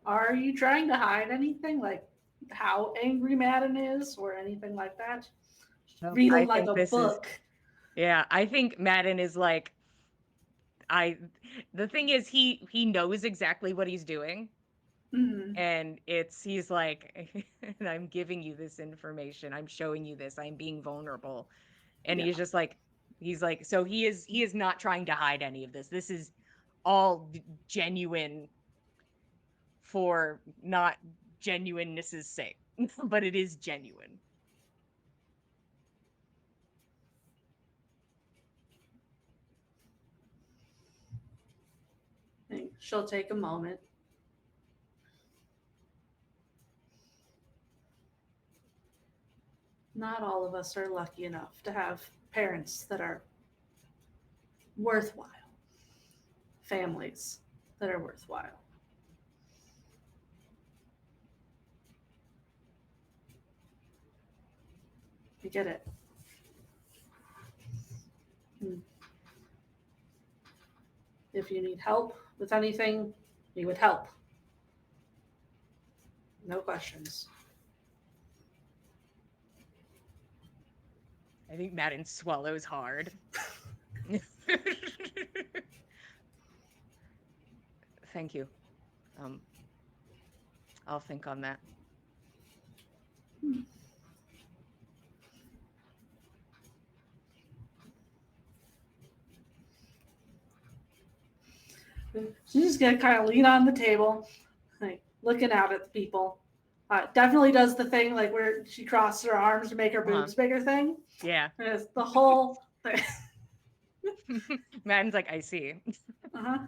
Are you trying to hide anything, like how angry Madden is, or anything like that? I Reading like think a this is book. yeah, I think Madden is like the thing is he knows exactly what he's doing, Mhm. and he's like and I'm giving you this information, I'm showing you this, I'm being vulnerable, and Yeah. he's just like so he is not trying to hide any of this. This is all genuine for not genuineness's sake, but it is genuine. She'll take a moment. Not all of us are lucky enough to have parents that are worthwhile, families that are worthwhile. I get it. If you need help with anything, we would help. No questions. I think Madden swallows hard. Thank you. I'll think on that. She's just gonna kind of lean on the table, like looking out at the people. Definitely does the thing like where she crosses her arms to make her boobs bigger thing. Yeah. And it's the whole thing. Madden's like, I see. Uh-huh.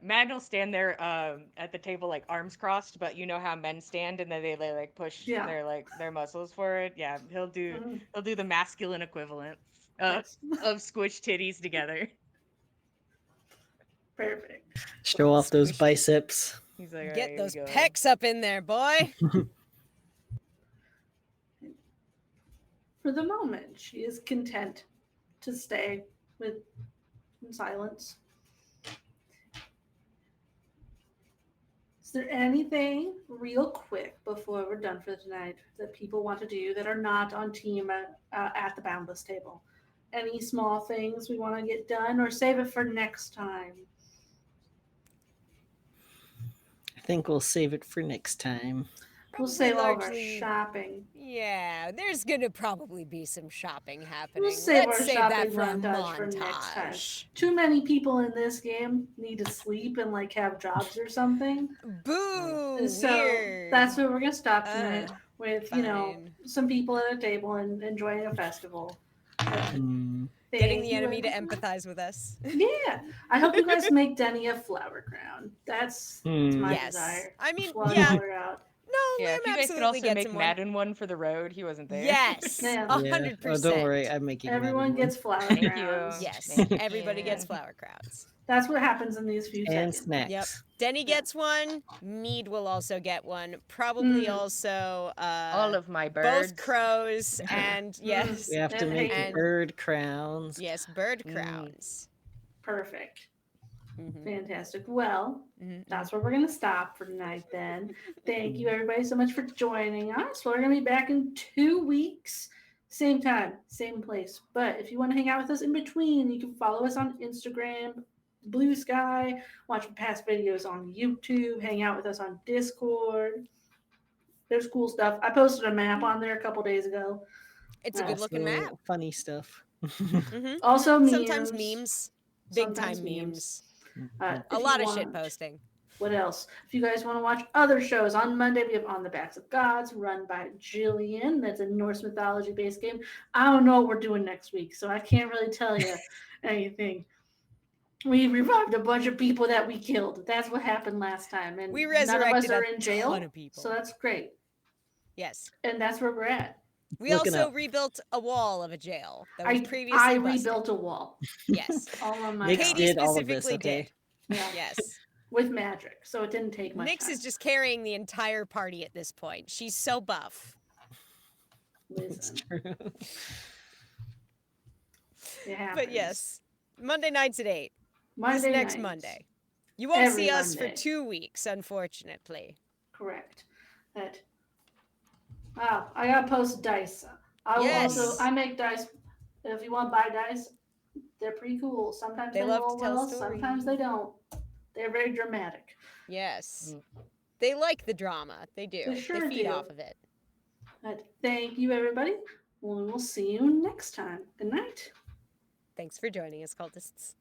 Madden will stand there at the table like arms crossed, but you know how men stand and then they like push their muscles forward. Yeah, he'll do the masculine equivalent of squished titties together. Perfect. Show off those Squished. biceps. He's like, Get "Alright, those here we go." pecs up in there, boy. For the moment, she is content to stay in silence. Is there anything real quick before we're done for tonight that people want to do that are not on team at the Boundless table? Any small things we want to get done, or save it for next time? I think we'll save it for next time. We'll save all of our shopping. Yeah, there's gonna probably be some shopping happening. We'll save Let's our save shopping that for a montage for next time. montage. Too many people in this game need to sleep and like have jobs or something. Boo! So weird. that's where we're gonna stop tonight with fine. some people at a table and enjoying a festival. Getting the enemy to empathize with us. Yeah, I hope you guys make Denny a flower crown. That's my desire. I mean, While yeah. y'all are out. No, Yeah, if you guys could also make Madden one for the road, he wasn't there. Yes, Yeah. 100%. Oh, don't worry, I'm making. Everyone Madden gets flower Thank crowns. you. Yes, Thank you. everybody gets flower crowns. That's what happens in these few and seconds. snacks. Yep. Denny gets one. Mead will also get one. Probably also all of my birds. both crows and yes. We have to And make Hayden. bird crowns. Yes, bird crowns. Perfect. Fantastic. Well, that's where we're going to stop for tonight then. Thank you everybody so much for joining us. We're going to be back in 2 weeks Same time, same place. But if you want to hang out with us in between, you can follow us on Instagram, Blue Sky, watch past videos on YouTube, hang out with us on Discord. There's cool stuff. I posted a map on there a couple days ago. It's a good looking Also, map. funny stuff. Also Sometimes memes. memes. Big Sometimes time memes. If A you lot of shit want- posting. What else? If you guys want to watch other shows, on Monday we have On the Backs of Gods, run by Jillian. That's a Norse mythology based game. I don't know what we're doing next week, so I can't really tell you anything. We revived a bunch of people that we killed. That's what happened last time, and We none of us resurrected are a in jail, ton of people. so that's great. Yes. And that's where we're at. We Looking also up. rebuilt a wall of a jail that was I previously busted. rebuilt a wall. Yes. All on my Nix own. Katie did all of this, specifically okay? did. Yeah, Yes. with magic, so it didn't take much Nyx time. is just carrying the entire party at this point. She's so buff. It's Listen, true. it happens. But yes, Monday nights at 8. Monday This next nights. Monday. You won't Every see us for Monday. 2 weeks, unfortunately. Correct. That. Wow, I gotta post dice. I will Yes. also I make dice. If you want to buy dice, they're pretty cool. Sometimes They they love to roll tell well, sometimes they stories. don't. They're very dramatic. Yes. They like the drama. They do. They sure feed do. off of it. But thank you, everybody. We will see you next time. Good night. Thanks for joining us, cultists.